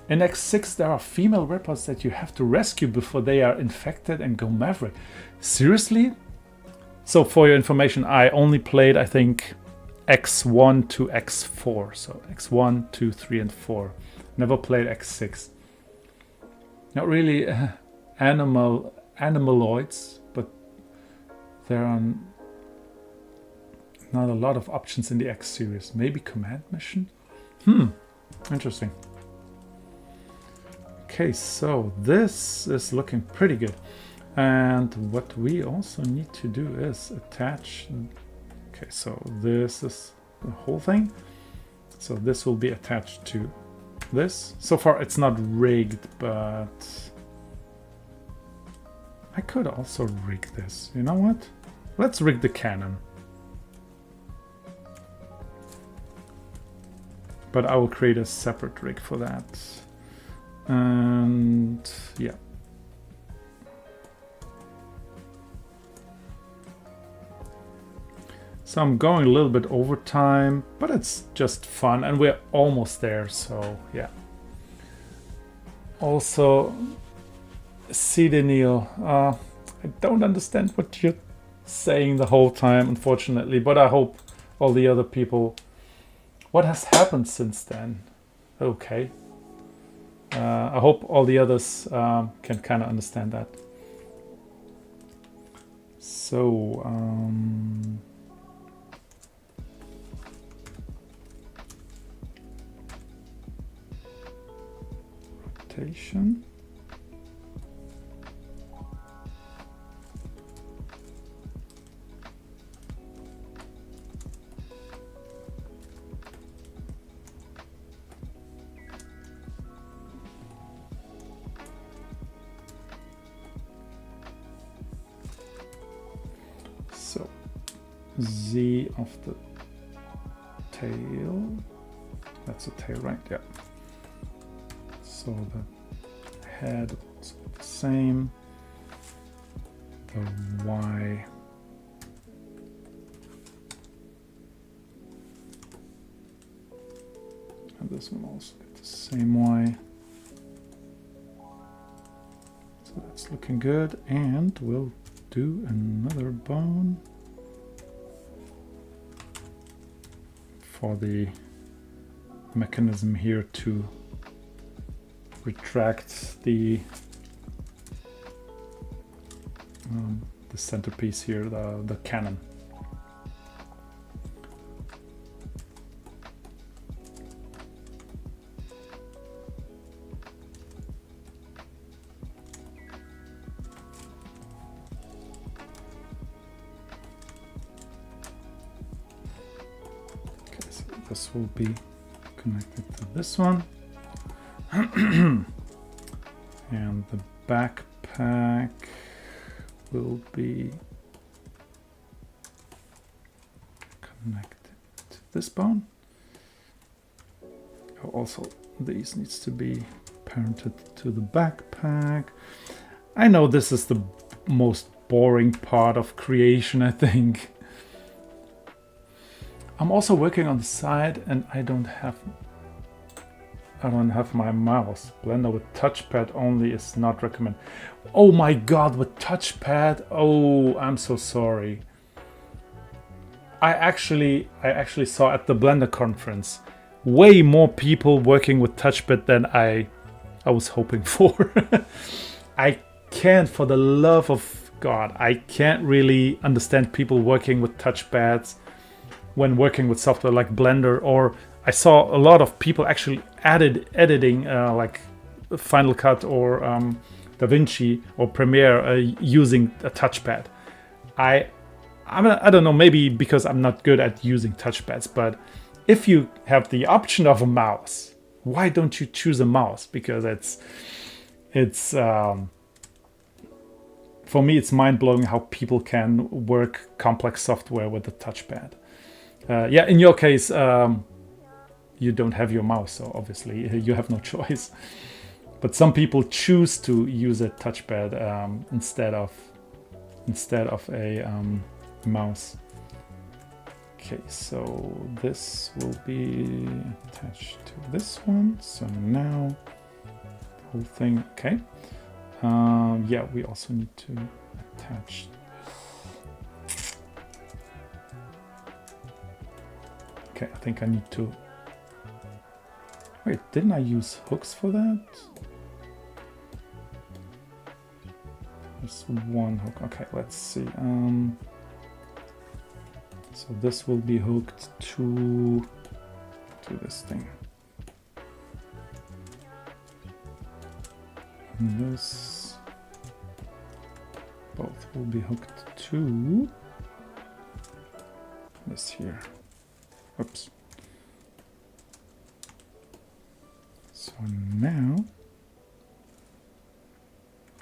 In X6, there are female reports that you have to rescue before they are infected and go maverick. Seriously? So for your information, I only played, I think, X1 to X4. So X1, 2, 3, and 4. Never played X6. Not really animaloids, but there are not a lot of options in the X series. Maybe command mission? Interesting. Okay, so this is looking pretty good. And what we also need to do is attach... Okay, so this is the whole thing. So this will be attached to this. So far it's not rigged, but I could also rig this. You know what? Let's rig the cannon. But I will create a separate rig for that. And yeah. So I'm going a little bit over time, but it's just fun and we're almost there, so yeah. Also, Neil, I don't understand what you're saying the whole time, unfortunately, but I hope all the other people... What has happened since then? Okay. I hope all the others can kind of understand that. So, rotation. So Z of the tail. That's a tail, right? Yeah. So the head is the same. The Y. And this one also get the same Y. So that's looking good. And we'll do another bone for the mechanism here to retract the centerpiece here, the cannon. Okay, so this will be connected to this one. And the backpack will be connected to this bone. Oh, also, these needs to be parented to the backpack. I know this is the most boring part of creation, I think. I'm also working on the side and I don't have my mouse. Blender with touchpad only is not recommended. Oh my god, with touchpad? Oh, I'm so sorry. I actually saw at the Blender conference way more people working with touchpad than I was hoping for. I can't, for the love of God, I can't really understand people working with touchpads when working with software like Blender, or I saw a lot of people actually editing like Final Cut or DaVinci or Premiere using a touchpad. I don't know, maybe because I'm not good at using touchpads, but if you have the option of a mouse, why don't you choose a mouse? Because it's for me, it's mind-blowing how people can work complex software with a touchpad. Yeah, in your case, you don't have your mouse, so obviously you have no choice. But some people choose to use a touchpad instead of a mouse. Okay, so this will be attached to this one. So now the whole thing. Okay. Yeah, we also need to attach. Okay, I think I need to. Wait, didn't I use hooks for that? There's one hook. Okay, let's see. So this will be hooked to this thing. And this both will be hooked to this here. Oops. So now,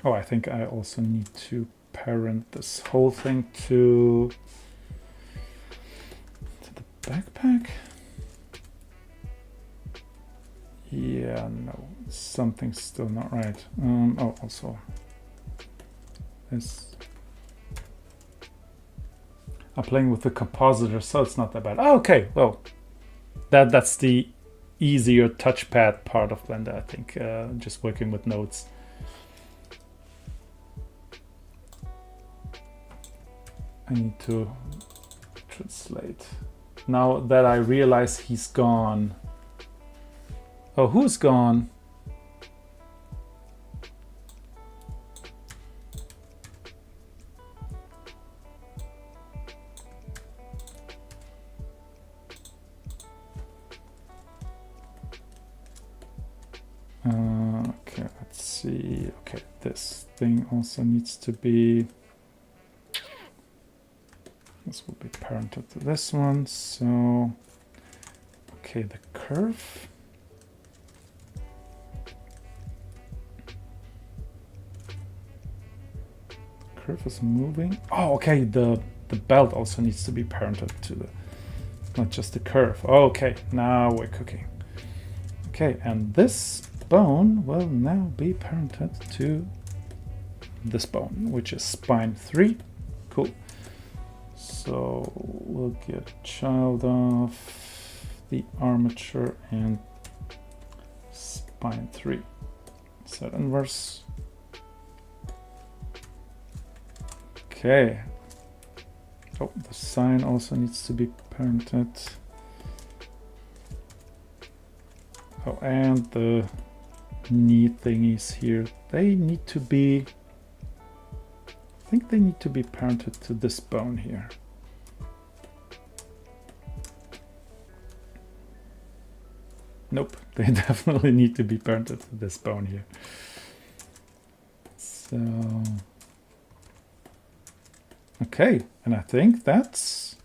oh, I think I also need to parent this whole thing to the backpack. Yeah, no, something's still not right. Oh, also this. I'm playing with the compositor, so it's not that bad. Oh, okay, well, that's the easier touchpad part of Blender, I think. Just working with nodes. I need to translate. Now that I realize he's gone. Oh, who's gone? Okay, let's see. Okay, this thing also needs to be. This will be parented to this one. So, okay, the curve. Curve is moving. Oh, okay, the the belt also needs to be parented to the, not just the curve. Okay, now we're cooking. Okay, and this bone will now be parented to this bone, which is spine 3. Cool. So we'll get child of the armature and spine 3. Set inverse. Okay. Oh, the sign also needs to be parented. Oh, and the knee thingies here, they need to be, I think they need to be parented to this bone here. Nope, they definitely need to be parented to this bone here. So, okay, and I think that's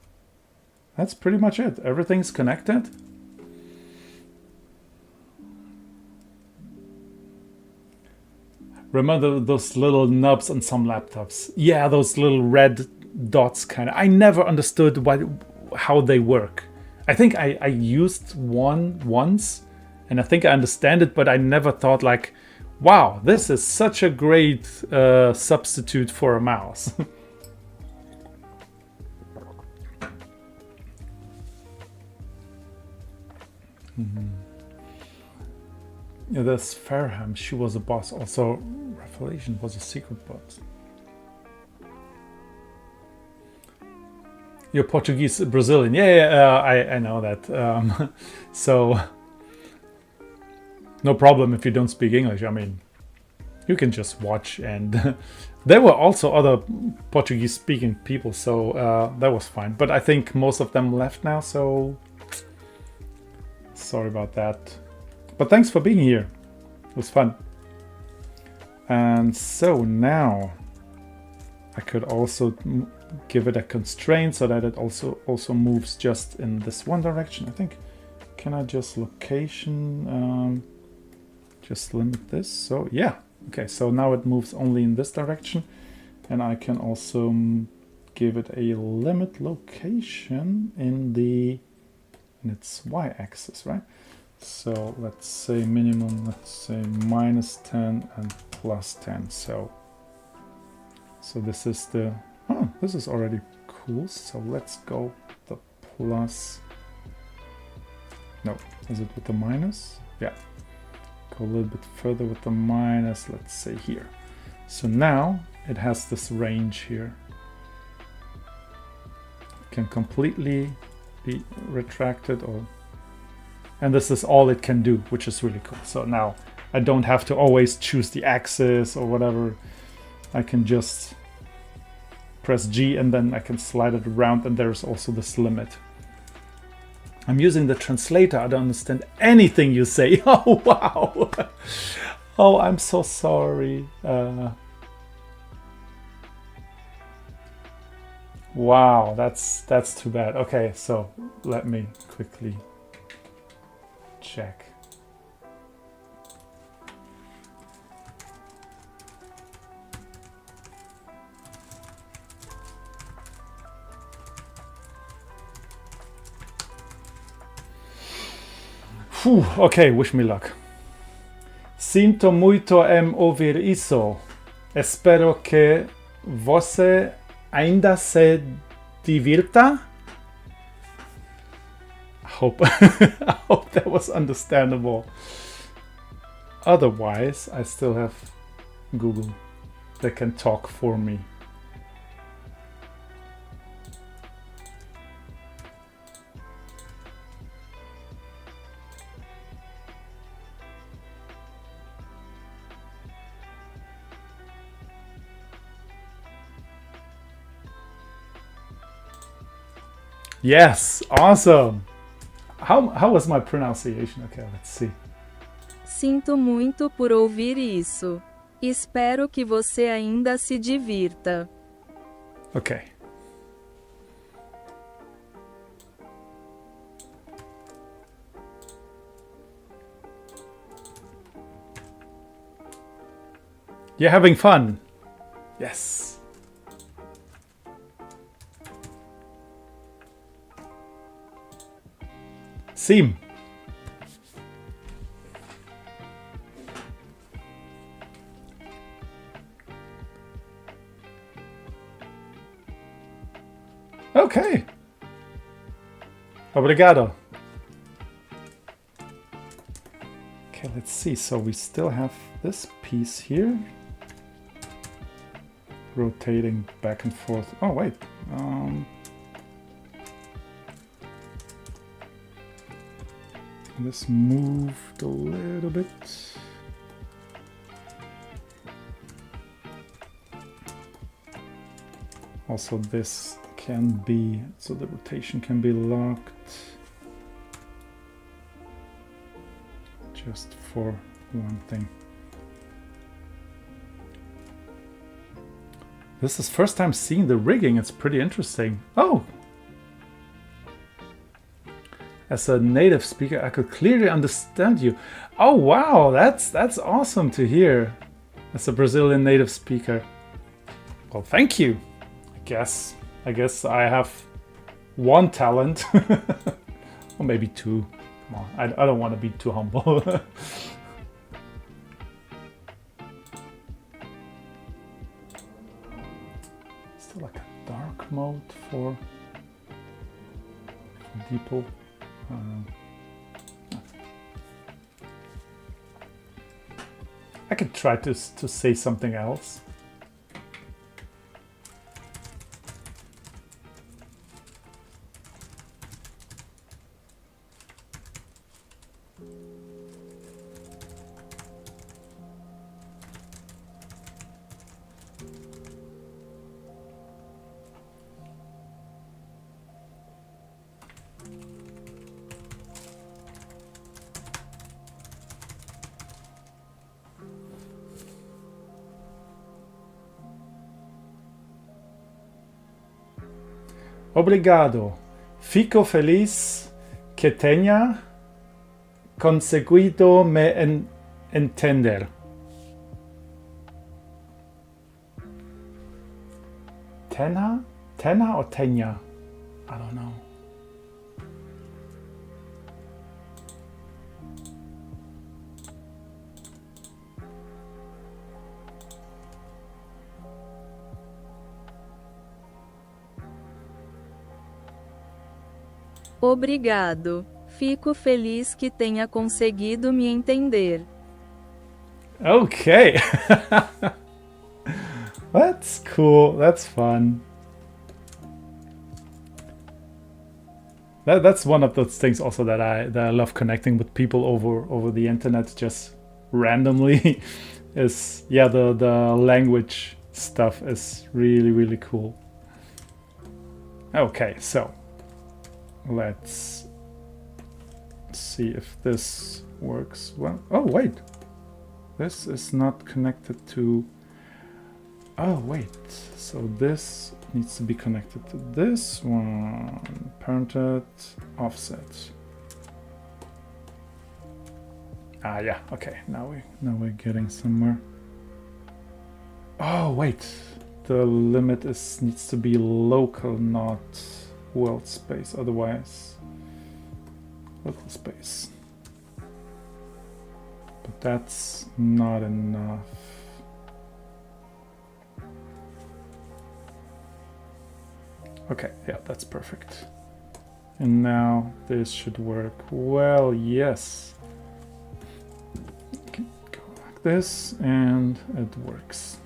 pretty much it. Everything's connected. Remember those little nubs on some laptops? Yeah, those little red dots kind of. I never understood how they work. I think I used one once, and I think I understand it, but I never thought like, wow, this is such a great substitute for a mouse. Yeah, that's Farham. She was a boss. Also, Revelation was a secret boss. You're Portuguese Brazilian. Yeah, I know that. So, no problem if you don't speak English. I mean, you can just watch. And there were also other Portuguese speaking people, so that was fine. But I think most of them left now, so sorry about that. But thanks for being here. It was fun. And so now I could also give it a constraint so that it also moves just in this one direction. I think, can I just location, just limit this? So yeah, okay, so now it moves only in this direction, and I can also give it a limit location in its y-axis, right? So let's say minimum, let's say -10 and +10. So this is the, oh, this is already cool. So let's go the plus. No, is it with the minus? Yeah. Go a little bit further with the minus, let's say here. So now it has this range here. It can completely be retracted, and this is all it can do, which is really cool. So now I don't have to always choose the axis or whatever. I can just press G and then I can slide it around, and there's also this limit. I'm using the translator. I don't understand anything you say. Oh, wow. Oh, I'm so sorry. Wow, that's too bad. Okay, so let me quickly check. Okay, wish me luck. Sinto muito em ouvir isso. Espero que você ainda se divirta. I hope that was understandable. Otherwise, I still have Google that can talk for me. Yes, awesome. How was my pronunciation? Okay, let's see. Sinto muito por ouvir isso. Espero que você ainda se divirta. Okay. You're having fun. Yes. seam. Okay. Obrigado. Okay, let's see. So we still have this piece here. Rotating back and forth. Oh, wait. This moved a little bit. Also, this can be, so the rotation can be locked just for one thing. This is first time seeing the rigging. It's pretty interesting. Oh! As a native speaker, I could clearly understand you. Oh wow, that's awesome to hear. As a Brazilian native speaker. Well, thank you. I guess I have one talent. Or maybe two. Come on, I don't want to be too humble. Still like a dark mode for people. I could try to say something else. Obrigado. Fico feliz que tenha conseguido me entender. Tena or Tenya? I don't know. Obrigado. Fico feliz que tenha conseguido me entender. Okay. That's cool. That's fun. That's one of those things also that I love connecting with people over the internet just randomly. Is yeah, the language stuff is really cool. Okay, so let's see if this works well. Oh wait, this is not connected to. Oh wait, so this needs to be connected to this one. Parented offset. Ah yeah, okay. Now we're getting somewhere. Oh wait, the limit needs to be local, not world space. Otherwise, local space. But that's not enough. Okay, yeah, that's perfect. And now this should work. Well, yes. Okay, go like this, and it works.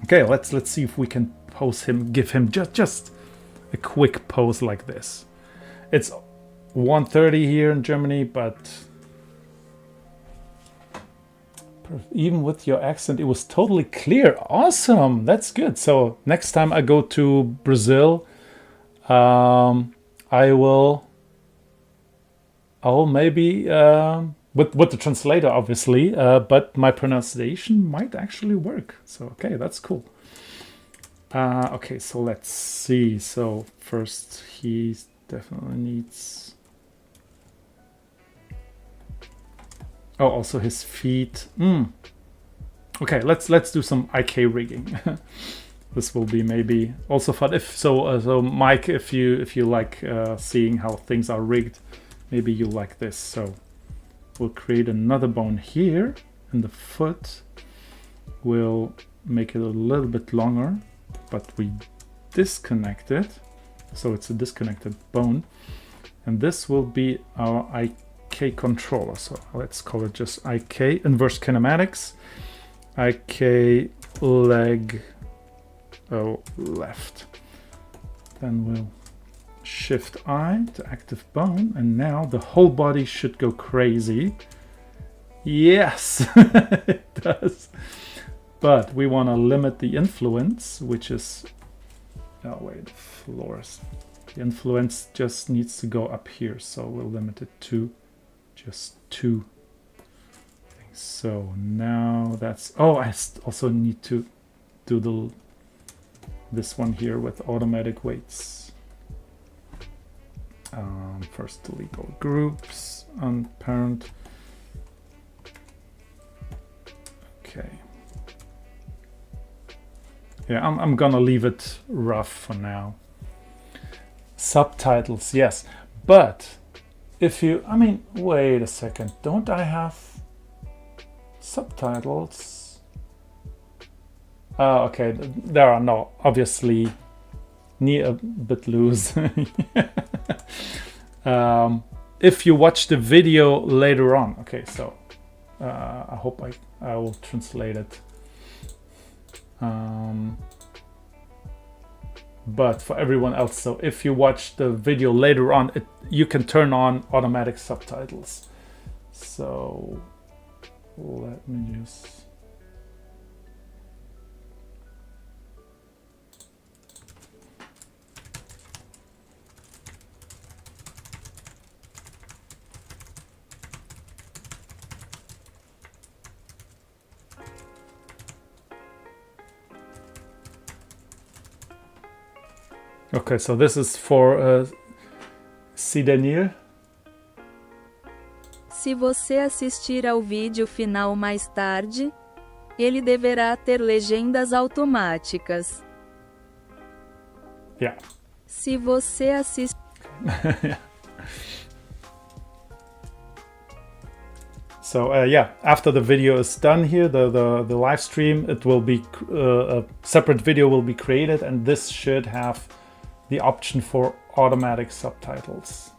Okay, let's see if we can pose him, give him just a quick pose like this. It's 1:30 here in Germany, but even with your accent, it was totally clear. Awesome, that's good. So next time I go to Brazil, I'll maybe with the translator, obviously, but my pronunciation might actually work. So okay, that's cool. Okay, so let's see. So first, he definitely needs. Oh, also his feet. Okay, let's do some IK rigging. This will be maybe also fun. If so, Mike, if you like seeing how things are rigged, maybe you like this. So we'll create another bone here in the foot. We'll make it a little bit longer, but we disconnect it. So it's a disconnected bone. And this will be our IK controller. So let's call it just IK, inverse kinematics. IK leg left. Then we'll Shift I to active bone, and now the whole body should go crazy. Yes, it does. But we want to limit the influence, which is, oh wait, floors. The influence just needs to go up here, so we'll limit it to just 2 things. So now that's, oh, I also need to do this one here with automatic weights. First delete all groups, unparent. Okay. Yeah, I'm gonna leave it rough for now. Subtitles, yes. But if you, I mean, wait a second. Don't I have subtitles? Oh, okay. There are no, obviously, knee a bit loose. If you watch the video later on, okay, so I hope I will translate it. But for everyone else, so if you watch the video later on, you can turn on automatic subtitles. So let me just. Okay, so this is for Sidenir. Se você assistir ao vídeo final mais tarde, ele deverá ter legendas automáticas. Yeah. Se você assistir... So yeah, after the video is done here, the live stream, it will be a separate video will be created, and this should have the option for automatic subtitles.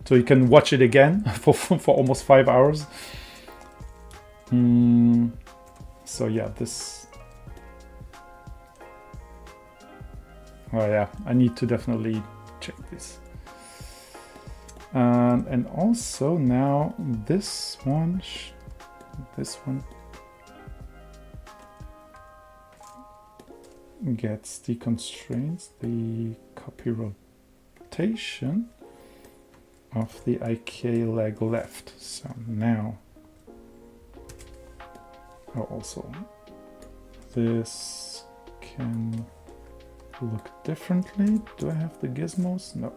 So you can watch it again for almost 5 hours. So yeah, this. Oh yeah, I need to definitely check this. And also now this one gets the constraints, the copy rotation of the IK leg left. So now, oh, also this can look differently. Do I have the gizmos? No.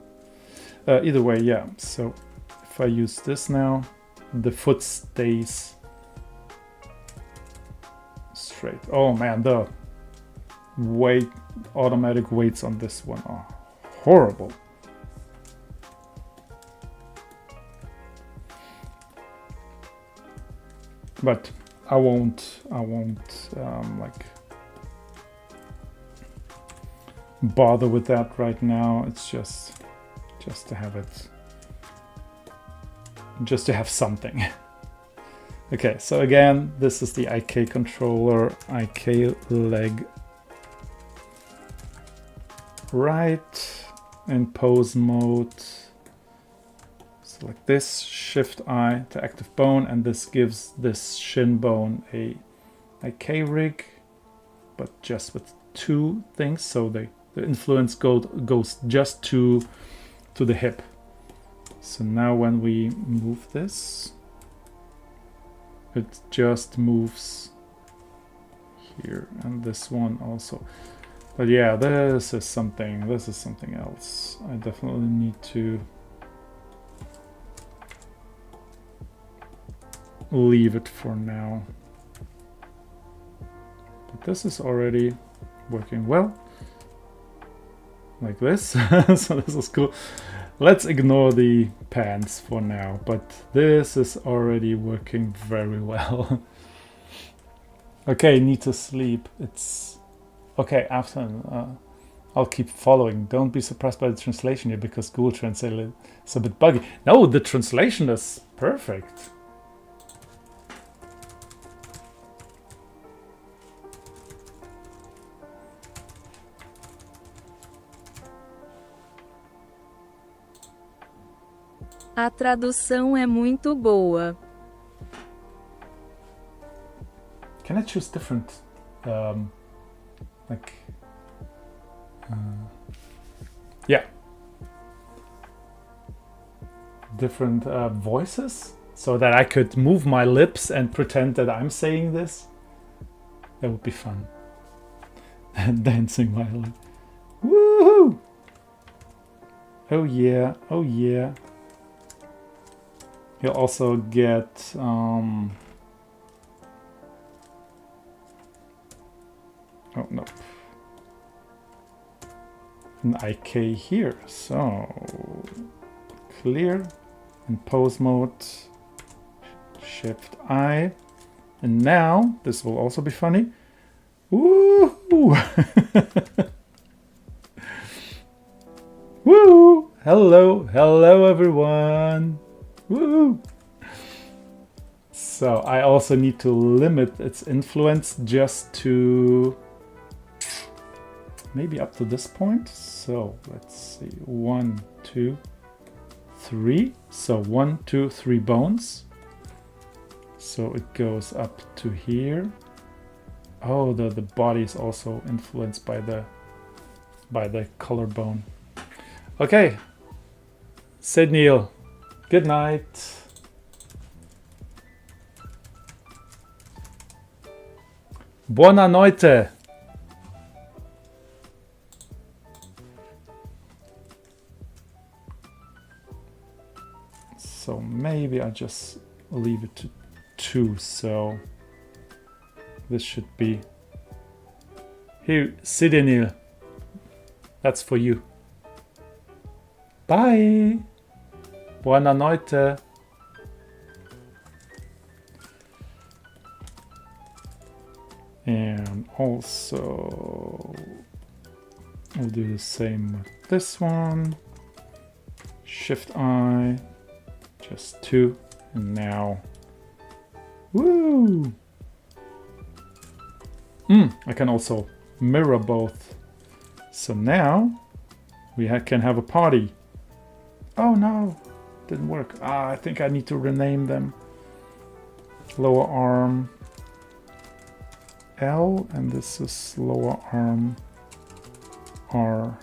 Either way, yeah. So if I use this now, the foot stays straight. Oh man, the automatic weights on this one are horrible. But I won't like bother with that right now. It's just to have it, just to have something. Okay, so again, this is the IK controller, IK leg right in pose mode. Select this, Shift I to active bone, and this gives this shin bone a IK rig, but just with 2 things. So the influence goes just to the hip. So now when we move this, it just moves here, and this one also. But yeah, this is something else. I definitely need to leave it for now. But this is already working well. Like this. So this is cool. Let's ignore the pants for now, but this is already working very well. Okay, need to sleep. It's okay. After I'll keep following. Don't be surprised by the translation here because Google Translate is a bit buggy. No, the translation is perfect. A tradução é muito boa. Can I choose different, like, yeah, different voices so that I could move my lips and pretend that I'm saying this? That would be fun. Dancing violin. Woohoo! Oh yeah, oh yeah. You'll also get oh no, an IK here. So clear in pose mode, Shift I, and now this will also be funny. Woo! Woo! Hello, hello everyone. Woo! So I also need to limit its influence just to maybe up to this point. So let's see, 1, 2, 3. So 1, 2, 3 bones. So it goes up to here. Oh, the body is also influenced by the collarbone. Okay, Sid Neil, good night. Buona noite. So maybe I just leave it to 2. So this should be here. Sid Neil, that's for you. Bye. Buona noite. And also we'll do the same with this one. Shift I, just 2, and now, woo! I can also mirror both. So now we can have a party. Oh no, didn't work. I think I need to rename them. Lower arm L, and this is lower arm R.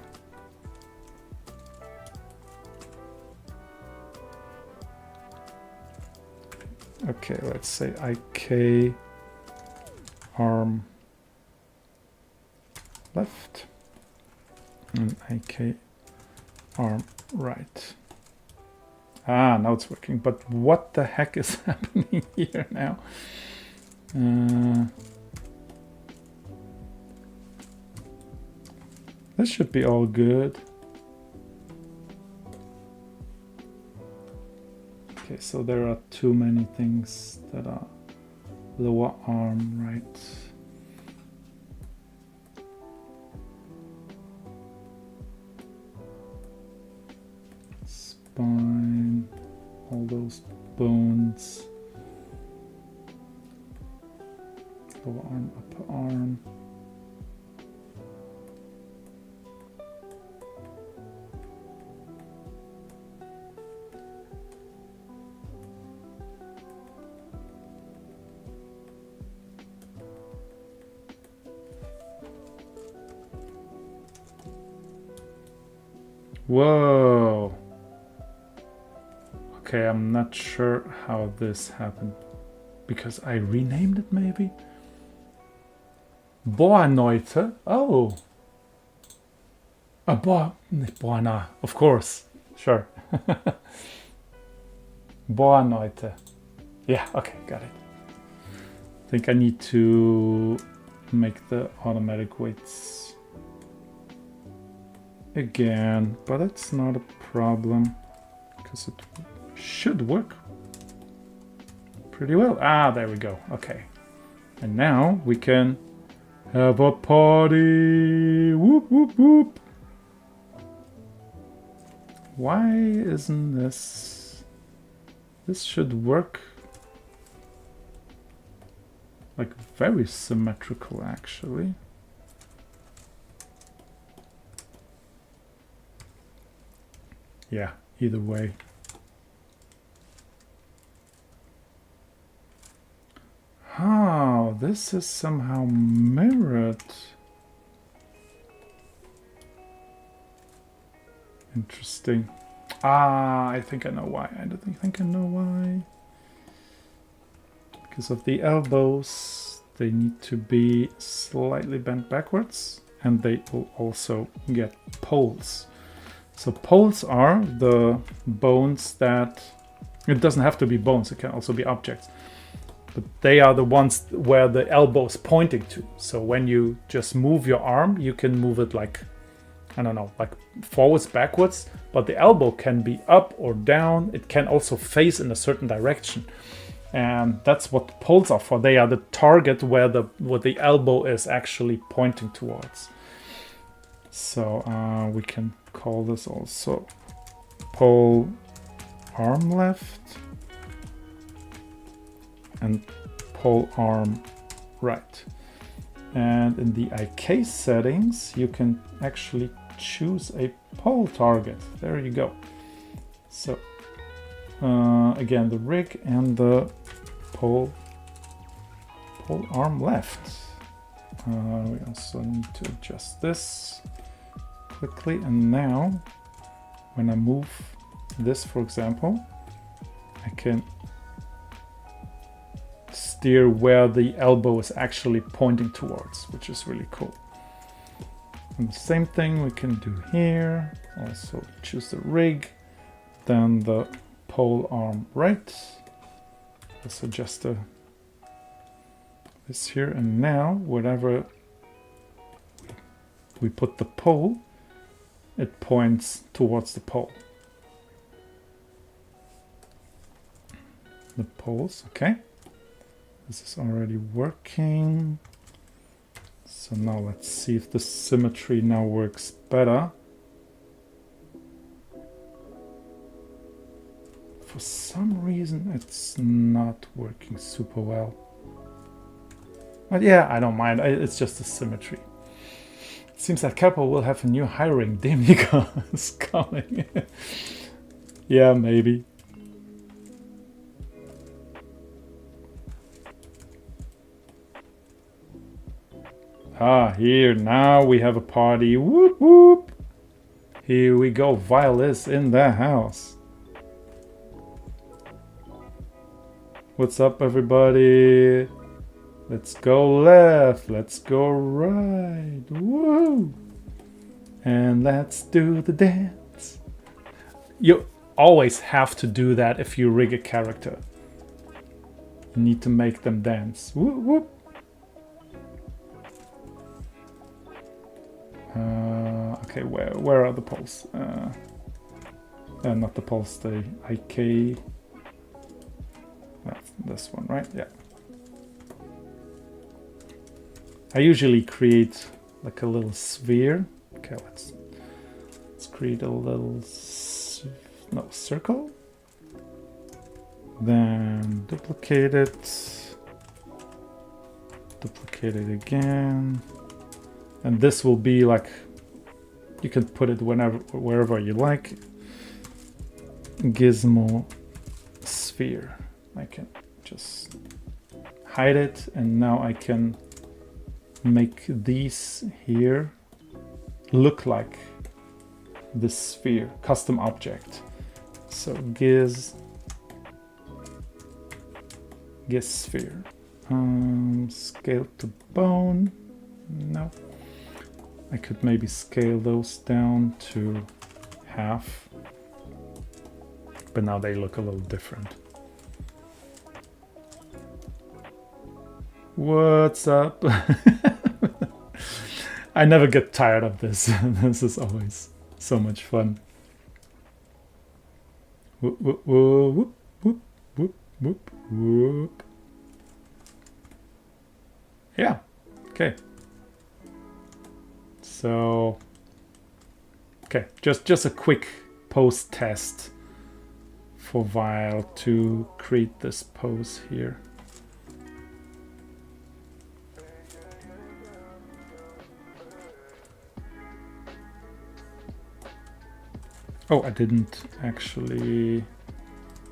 Okay, let's say IK arm left and IK arm right. Ah, now it's working, but what the heck is happening here now? This should be all good. Okay, so there are too many things that are lower arm right. Spine, all those bones. Lower arm, upper arm. Whoa. Okay, I'm not sure how this happened. Because I renamed it maybe? Boa noite. Oh. Buona. Of course. Sure. Boa noite. Yeah, okay, got it. I think I need to make the automatic weights again, but it's not a problem because it should work pretty well. Ah, there we go. Okay. And now we can have a party. Whoop, whoop, whoop. Why isn't this? This should work like very symmetrical, actually. Yeah, either way. Oh, this is somehow mirrored. Interesting. Ah, I think I know why. I don't think I know why. Because of the elbows, they need to be slightly bent backwards, and they will also get poles. So poles are the bones that, it doesn't have to be bones, it can also be objects. But they are the ones where the elbow is pointing to. So when you just move your arm, you can move it like, I don't know, like forwards, backwards, but the elbow can be up or down. It can also face in a certain direction. And that's what poles are for. They are the target where the elbow is actually pointing towards. So we can call this also pole arm left and pole arm right. And in the IK settings, you can actually choose a pole target. There you go. So again, the rig and the pole arm left. We also need to adjust this quickly, and now when I move this, for example, I can steer where the elbow is actually pointing towards, which is really cool. And the same thing we can do here. Also choose the rig, then the pole arm right. Let's adjust this here, and now whenever we put the pole, it points towards the pole. The poles, okay. This is already working. So now let's see if the symmetry now works better. For some reason it's not working super well. But yeah, I don't mind. It's just the symmetry. It seems that Capo will have a new hiring demigods coming. Yeah, maybe. Ah, here, now we have a party. Whoop, whoop. Here we go. Vile is in the house. What's up, everybody? Let's go left. Let's go right. Woo! And let's do the dance. You always have to do that if you rig a character. You need to make them dance. Whoop, whoop. Okay, where are the poles? Not the poles, the IK. That's this one, right? Yeah. I usually create like a little sphere. Okay, let's create a little circle. Then duplicate it. Duplicate it again. And this will be like, you can put it wherever you like. Gizmo sphere. I can just hide it, and now I can make these here look like this sphere, custom object. So giz sphere. Scale to bone. No. I could maybe scale those down to half, but now they look a little different. What's up? I never get tired of this. This is always so much fun. Whoop, whoop, whoop, whoop, whoop, whoop, whoop. Yeah, okay. So, okay, just a quick pose test for a while to create this pose here. Oh, I didn't actually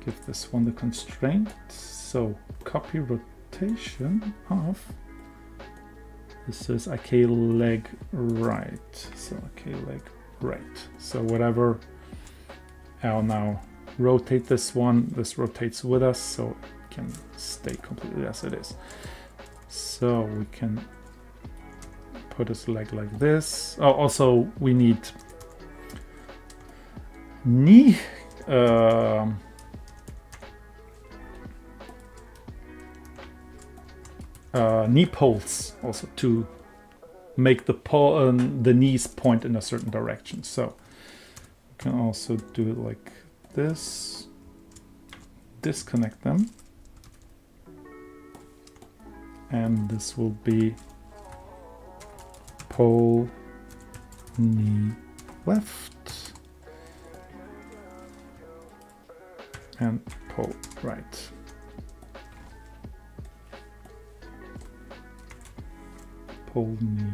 give this one the constraint. So copy rotation of, this is IK leg right. So IK leg right. So whatever, I'll now rotate this one. This rotates with us, so it can stay completely as it is. So we can put his leg like this. Oh, also we need knee knee poles also to make the knees point in a certain direction. So you can also do it like this, disconnect them, and this will be pole knee left and pole right. Pole knee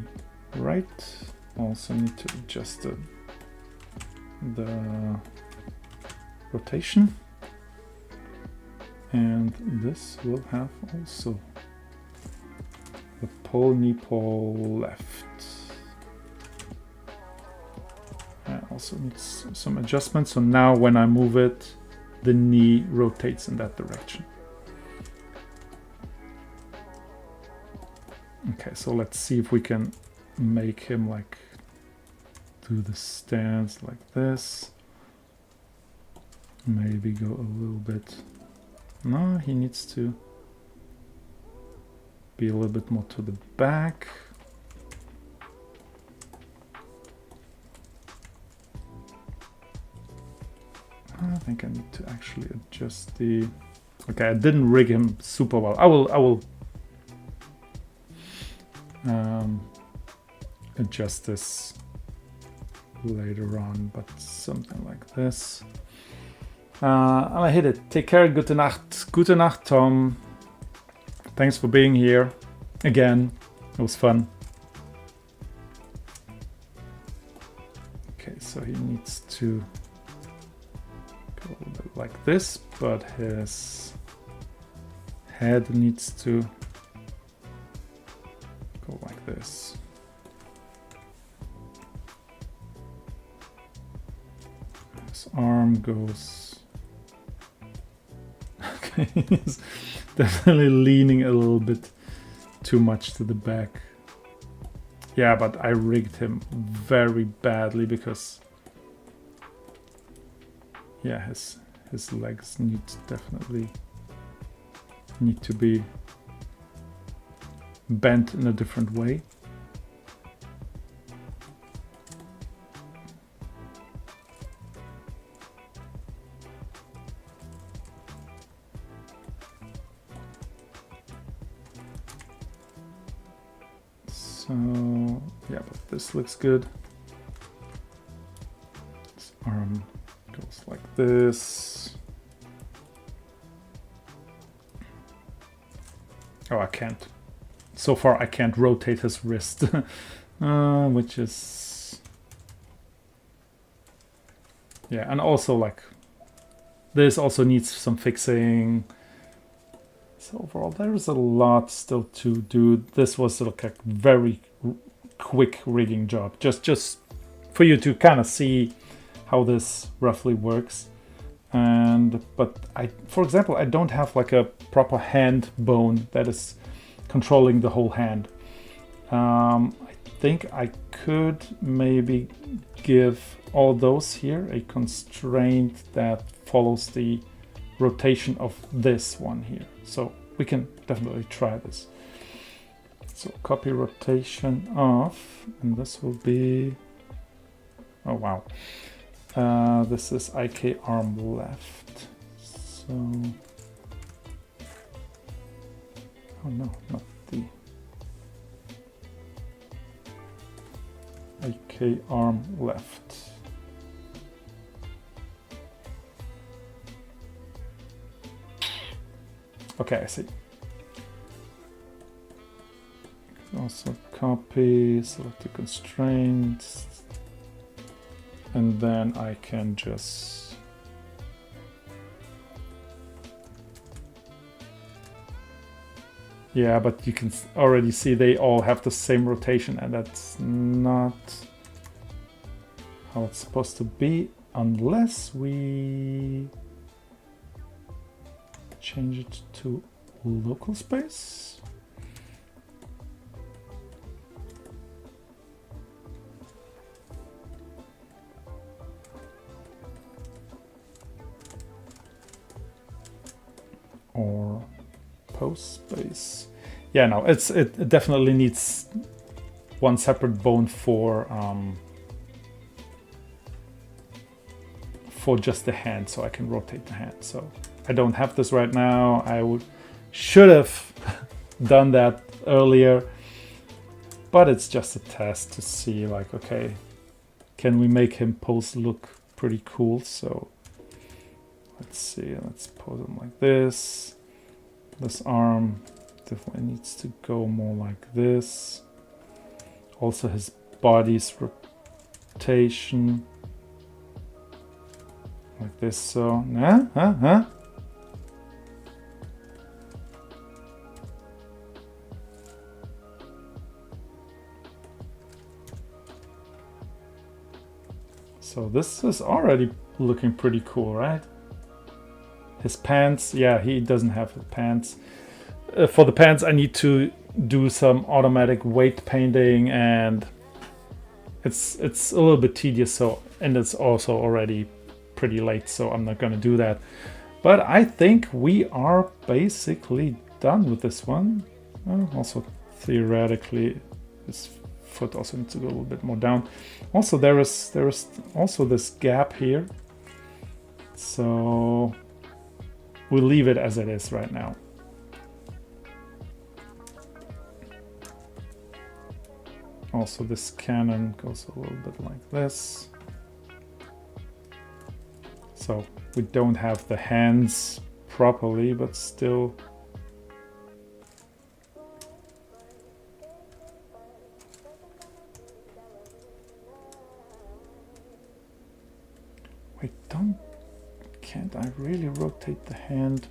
right. Also need to adjust the rotation, and this will have also the pole knee pole left. Also needs some adjustments. So now when I move it, the knee rotates in that direction. Okay, so let's see if we can make him like do the stance like this. Maybe go a little bit. No, he needs to be a little bit more to the back. I think I need to actually adjust the. Okay, I didn't rig him super well. I will adjust this later on, but something like this. I hit it. Take care. Gute Nacht. Gute Nacht, Tom. Thanks for being here again. It was fun. Okay, so he needs to go a little bit like this, but his head needs to go like this. His arm goes. Okay, he's definitely leaning a little bit too much to the back. Yeah, but I rigged him very badly because yeah, his legs definitely need to be bent in a different way. So yeah, but this looks good. His arm goes like this. Oh, I can't. So far, I can't rotate his wrist, which is yeah, and also like this also needs some fixing. So overall, there is a lot still to do. This was like a very quick rigging job, just for you to kind of see how this roughly works. But for example, I don't have like a proper hand bone that is controlling the whole hand. I think I could maybe give all those here a constraint that follows the rotation of this one here. So we can definitely try this. So copy rotation off, and this will be, oh wow. This is IK arm left. So, oh no, not the IK arm left. Okay, I see. Also copy, select the constraints, and then I can just yeah, but you can already see they all have the same rotation, and that's not how it's supposed to be unless we change it to local space. Or post space. Yeah, no, it definitely needs one separate bone for just the hand, so I can rotate the hand. So I don't have this right now. I should have done that earlier, but it's just a test to see, like, okay, can we make him pose look pretty cool? So let's see, let's pose him like this. This arm definitely needs to go more like this. Also his body's rotation like this. So so this is already looking pretty cool, right? His pants, yeah, he doesn't have the pants. For the pants, I need to do some automatic weight painting, and it's a little bit tedious. So, and it's also already pretty late, so I'm not gonna do that. But I think we are basically done with this one. Also, theoretically, his foot also needs to go a little bit more down. Also, there is also this gap here, so we'll leave it as it is right now. Also, this cannon goes a little bit like this. So we don't have the hands properly, but still. Wait, can't I really rotate the hand?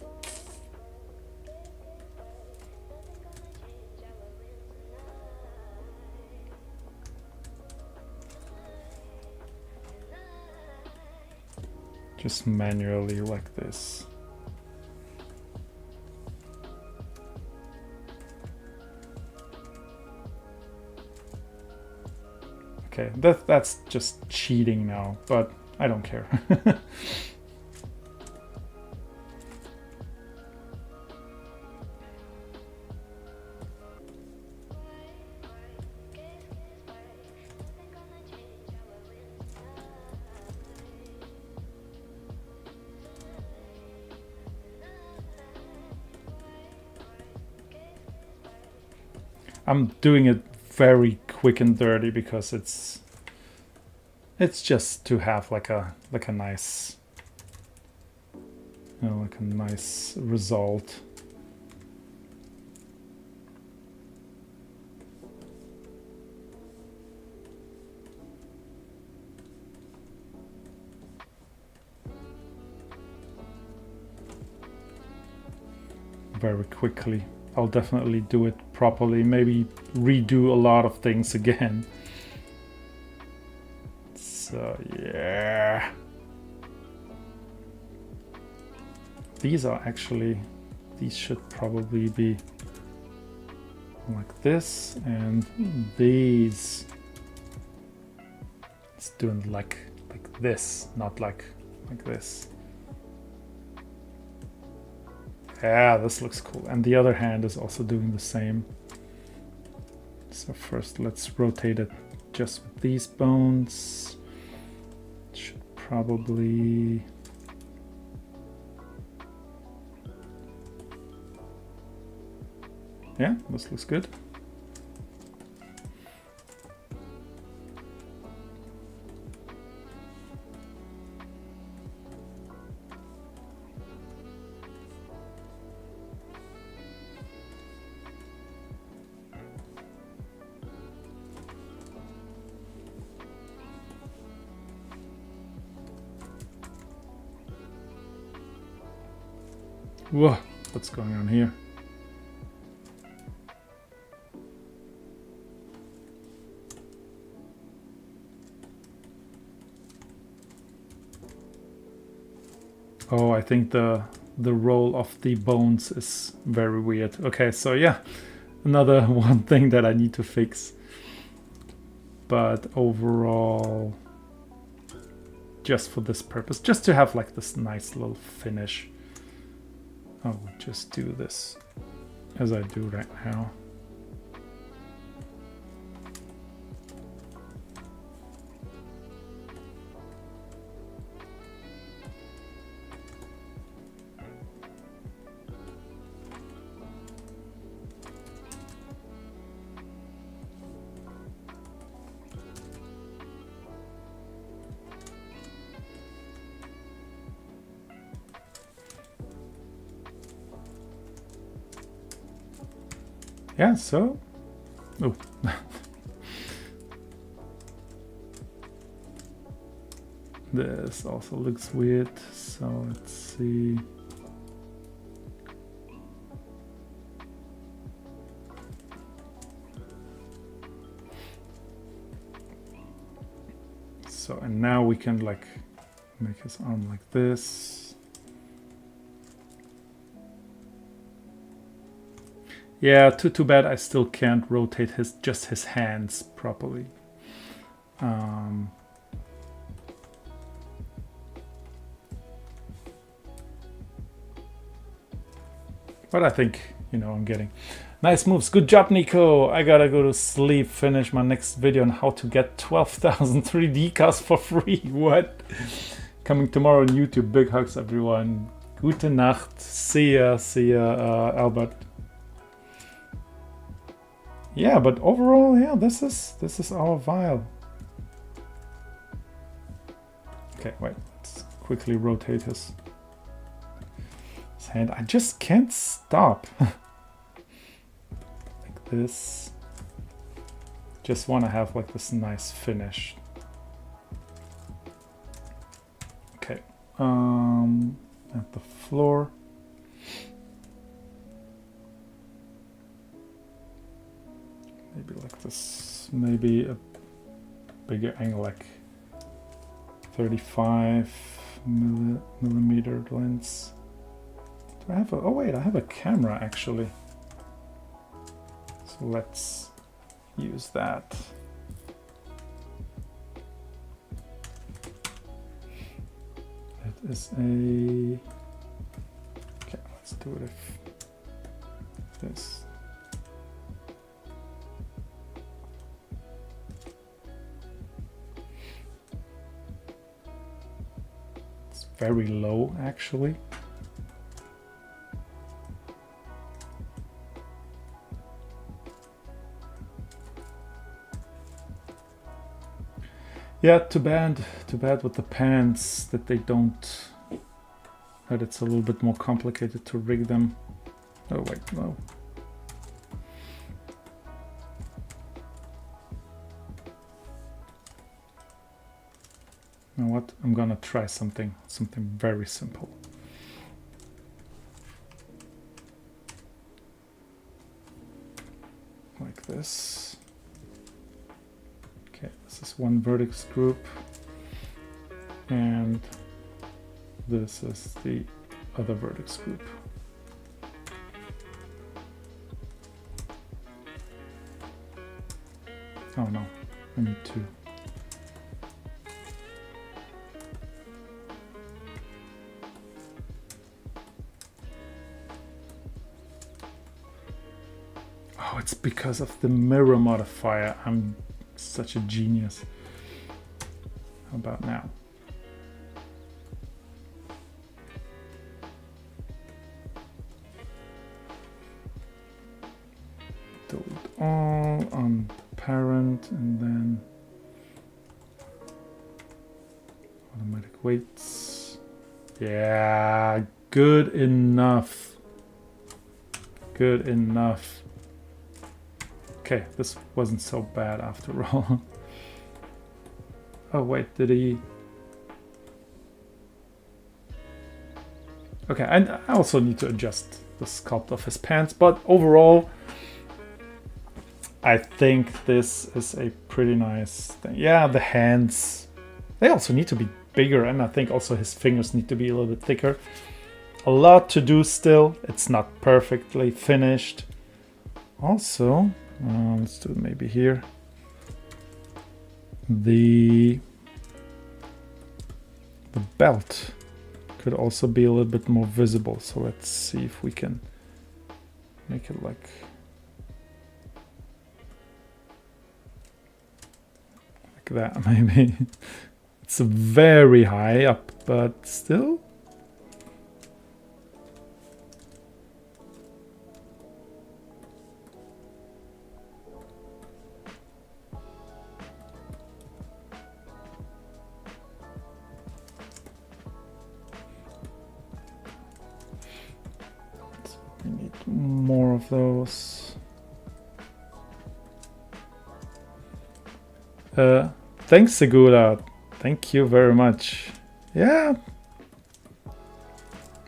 Just manually like this. Okay, that's just cheating now, but I don't care. I'm doing it very quick and dirty because it's just to have like a nice, you know, like a nice result. Very quickly. I'll definitely do it properly, maybe redo a lot of things again. So yeah. These should probably be like this, and these, it's doing like this, not like this. Yeah, this looks cool. And the other hand is also doing the same. So first let's rotate it just with these bones. Should probably... Yeah, this looks good. Whoa, what's going on here? Oh, I think the roll of the bones is very weird. Okay, so yeah, another one thing that I need to fix. But overall, just for this purpose, just to have like this nice little finish, I will just do this as I do right now. Yeah, so... Oh. This also looks weird, so let's see. So, and now we can like make his arm like this. Yeah, too bad I still can't rotate just his hands properly. But I think, you know, I'm getting nice moves. Good job, Nico. I gotta go to sleep, finish my next video on how to get 12,000 3D cars for free. What? Coming tomorrow on YouTube. Big hugs, everyone. Gute Nacht. See ya, Albert. Yeah, but overall, yeah, this is our vial. Okay, wait, let's quickly rotate his hand. I just can't stop. Like this. Just want to have like this nice finish. Okay, at the floor. Maybe like this, maybe a bigger angle, like 35 millimeter lens. Do I have a, oh wait, I have a camera actually. So let's use that. That is a, okay, let's do it if this. Very low actually. Yeah, too bad with the pants that they don't, that it's a little bit more complicated to rig them. Oh wait, no. You know what? I'm gonna try something very simple. Like this. Okay, this is one vertex group. And this is the other vertex group. Oh no, I need two. Oh, it's because of the mirror modifier. I'm such a genius. How about now? all on parent and then automatic weights. Yeah, good enough. Good enough. Okay, this wasn't so bad after all. Oh wait, did he? Okay, and I also need to adjust the sculpt of his pants, but overall, I think this is a pretty nice thing. Yeah, the hands, they also need to be bigger, and I think also his fingers need to be a little bit thicker. A lot to do still. It's not perfectly finished. Also, let's do it maybe here. The belt could also be a little bit more visible. So let's see if we can make it like that maybe. It's very high up, but still. We need more of those. Thanks, Segura. Thank you very much. Yeah.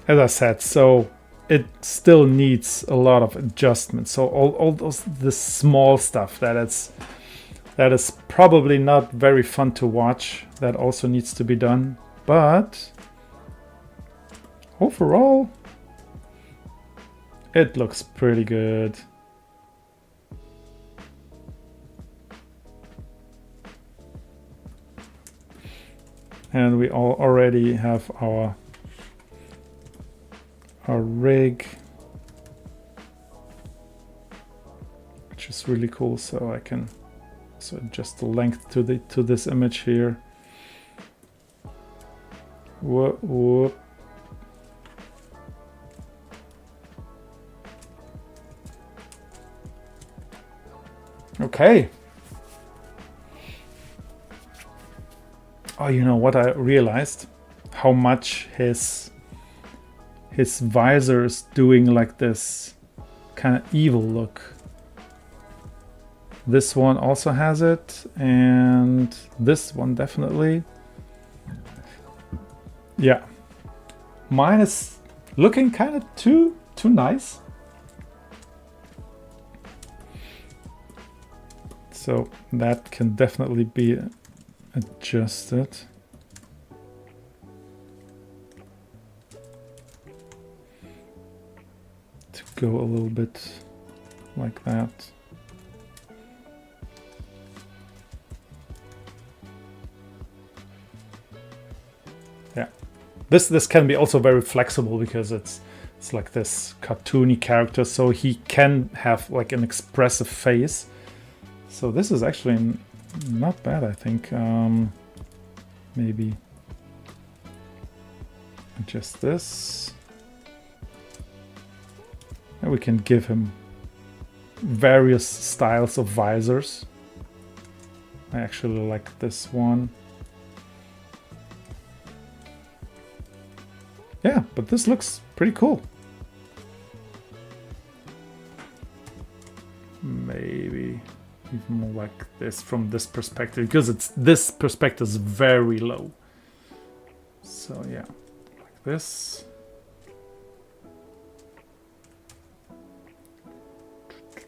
As I said, so it still needs a lot of adjustment. So all those the small stuff that is probably not very fun to watch, that also needs to be done. But overall, it looks pretty good. And we all already have our rig, which is really cool. So I can also adjust the length to this image here. Whoop, whoop. Okay. Oh, you know what I realized? How much his visor is doing like this kind of evil look. This one also has it, and this one definitely. Yeah. Mine is looking kind of too nice. So that can definitely be adjusted. To go a little bit like that. Yeah. This can be also very flexible because it's like this cartoony character, so he can have like an expressive face. So this is actually not bad, I think. Maybe adjust this. And we can give him various styles of visors. I actually like this one. Yeah, but this looks pretty cool. Maybe even more like this from this perspective, because this perspective is very low. So yeah, like this.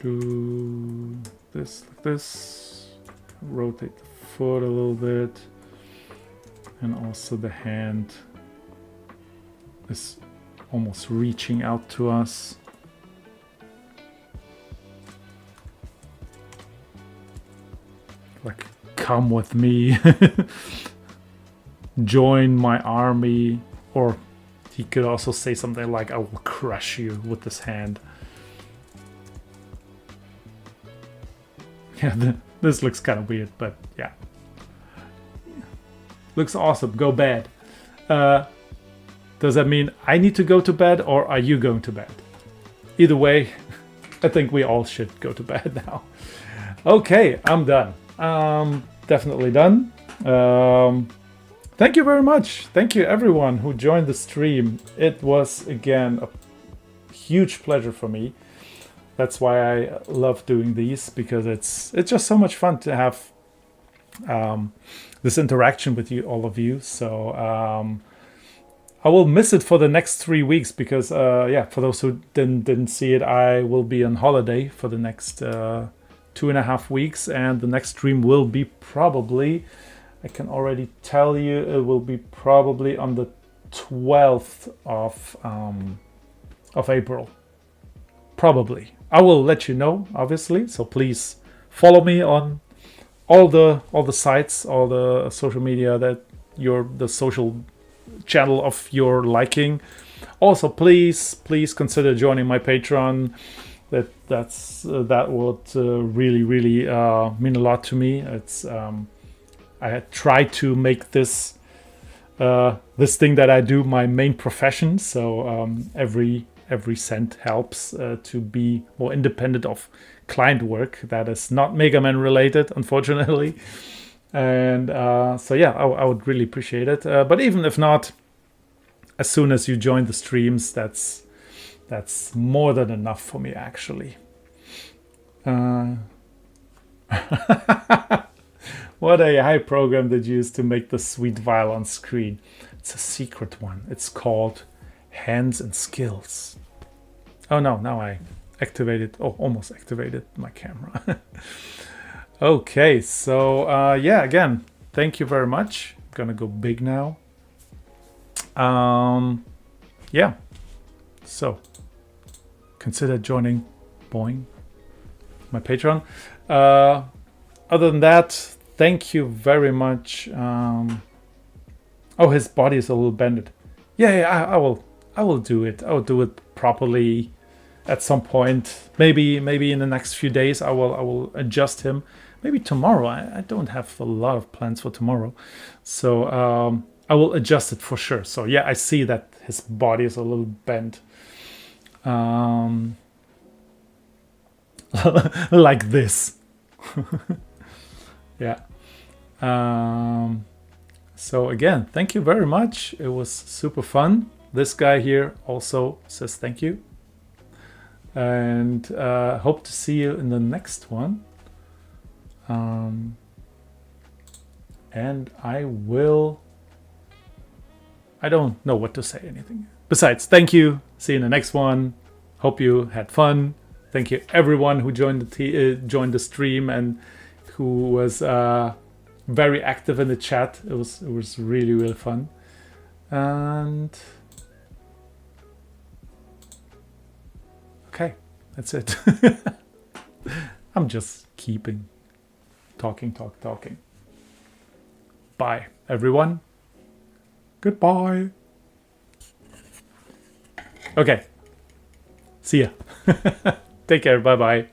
Do this like this. Rotate the foot a little bit, and also the hand is almost reaching out to us. Like, come with me. Join my army. Or he could also say something like, I will crush you with this hand. Yeah, this looks kind of weird, but yeah. Looks awesome. Go bed. Does that mean I need to go to bed, or are you going to bed? Either way, I think we all should go to bed now. Okay, I'm done. Definitely done. Thank you very much. Thank you everyone who joined the stream. It was again a huge pleasure for me. That's why I love doing these, because it's just so much fun to have this interaction with you, all of you. So I will miss it for the next 3 weeks because yeah, for those who didn't see it, I will be on holiday for the next 2.5 weeks, and the next stream will be probably, I can already tell you, it will be probably on the 12th of April. Probably. I will let you know, obviously. So please follow me on all the sites, all the social media that the social channel of your liking. Also, please consider joining my Patreon. That would really mean a lot to me. It's I try to make this thing that I do my main profession. So every cent helps to be more independent of client work that is not Mega Man related, unfortunately. And so yeah, I would really appreciate it. But even if not, as soon as you join the streams, that's more than enough for me, actually. What AI program did you use to make the sweet vial on screen? It's a secret one. It's called Hands and Skills. Oh no, now I activated, almost activated my camera. Okay, so yeah, again, thank you very much. I'm gonna go big now. Yeah, so consider joining Boing, my Patreon. Other than that, thank you very much. Oh, his body is a little bended. Yeah, I will do it. I will do it properly at some point. Maybe in the next few days I will adjust him. Maybe tomorrow. I don't have a lot of plans for tomorrow, so I will adjust it for sure. So yeah, I see that his body is a little bent, like this. Yeah. So again, thank you very much. It was super fun. This guy here also says thank you, and hope to see you in the next one. And I don't know what to say anything. Besides, thank you. See you in the next one. Hope you had fun. Thank you everyone who joined the stream and who was very active in the chat. It was really fun. And okay, that's it. I'm just keeping talking. Bye, everyone. Goodbye. Okay. See ya. Take care. Bye-bye.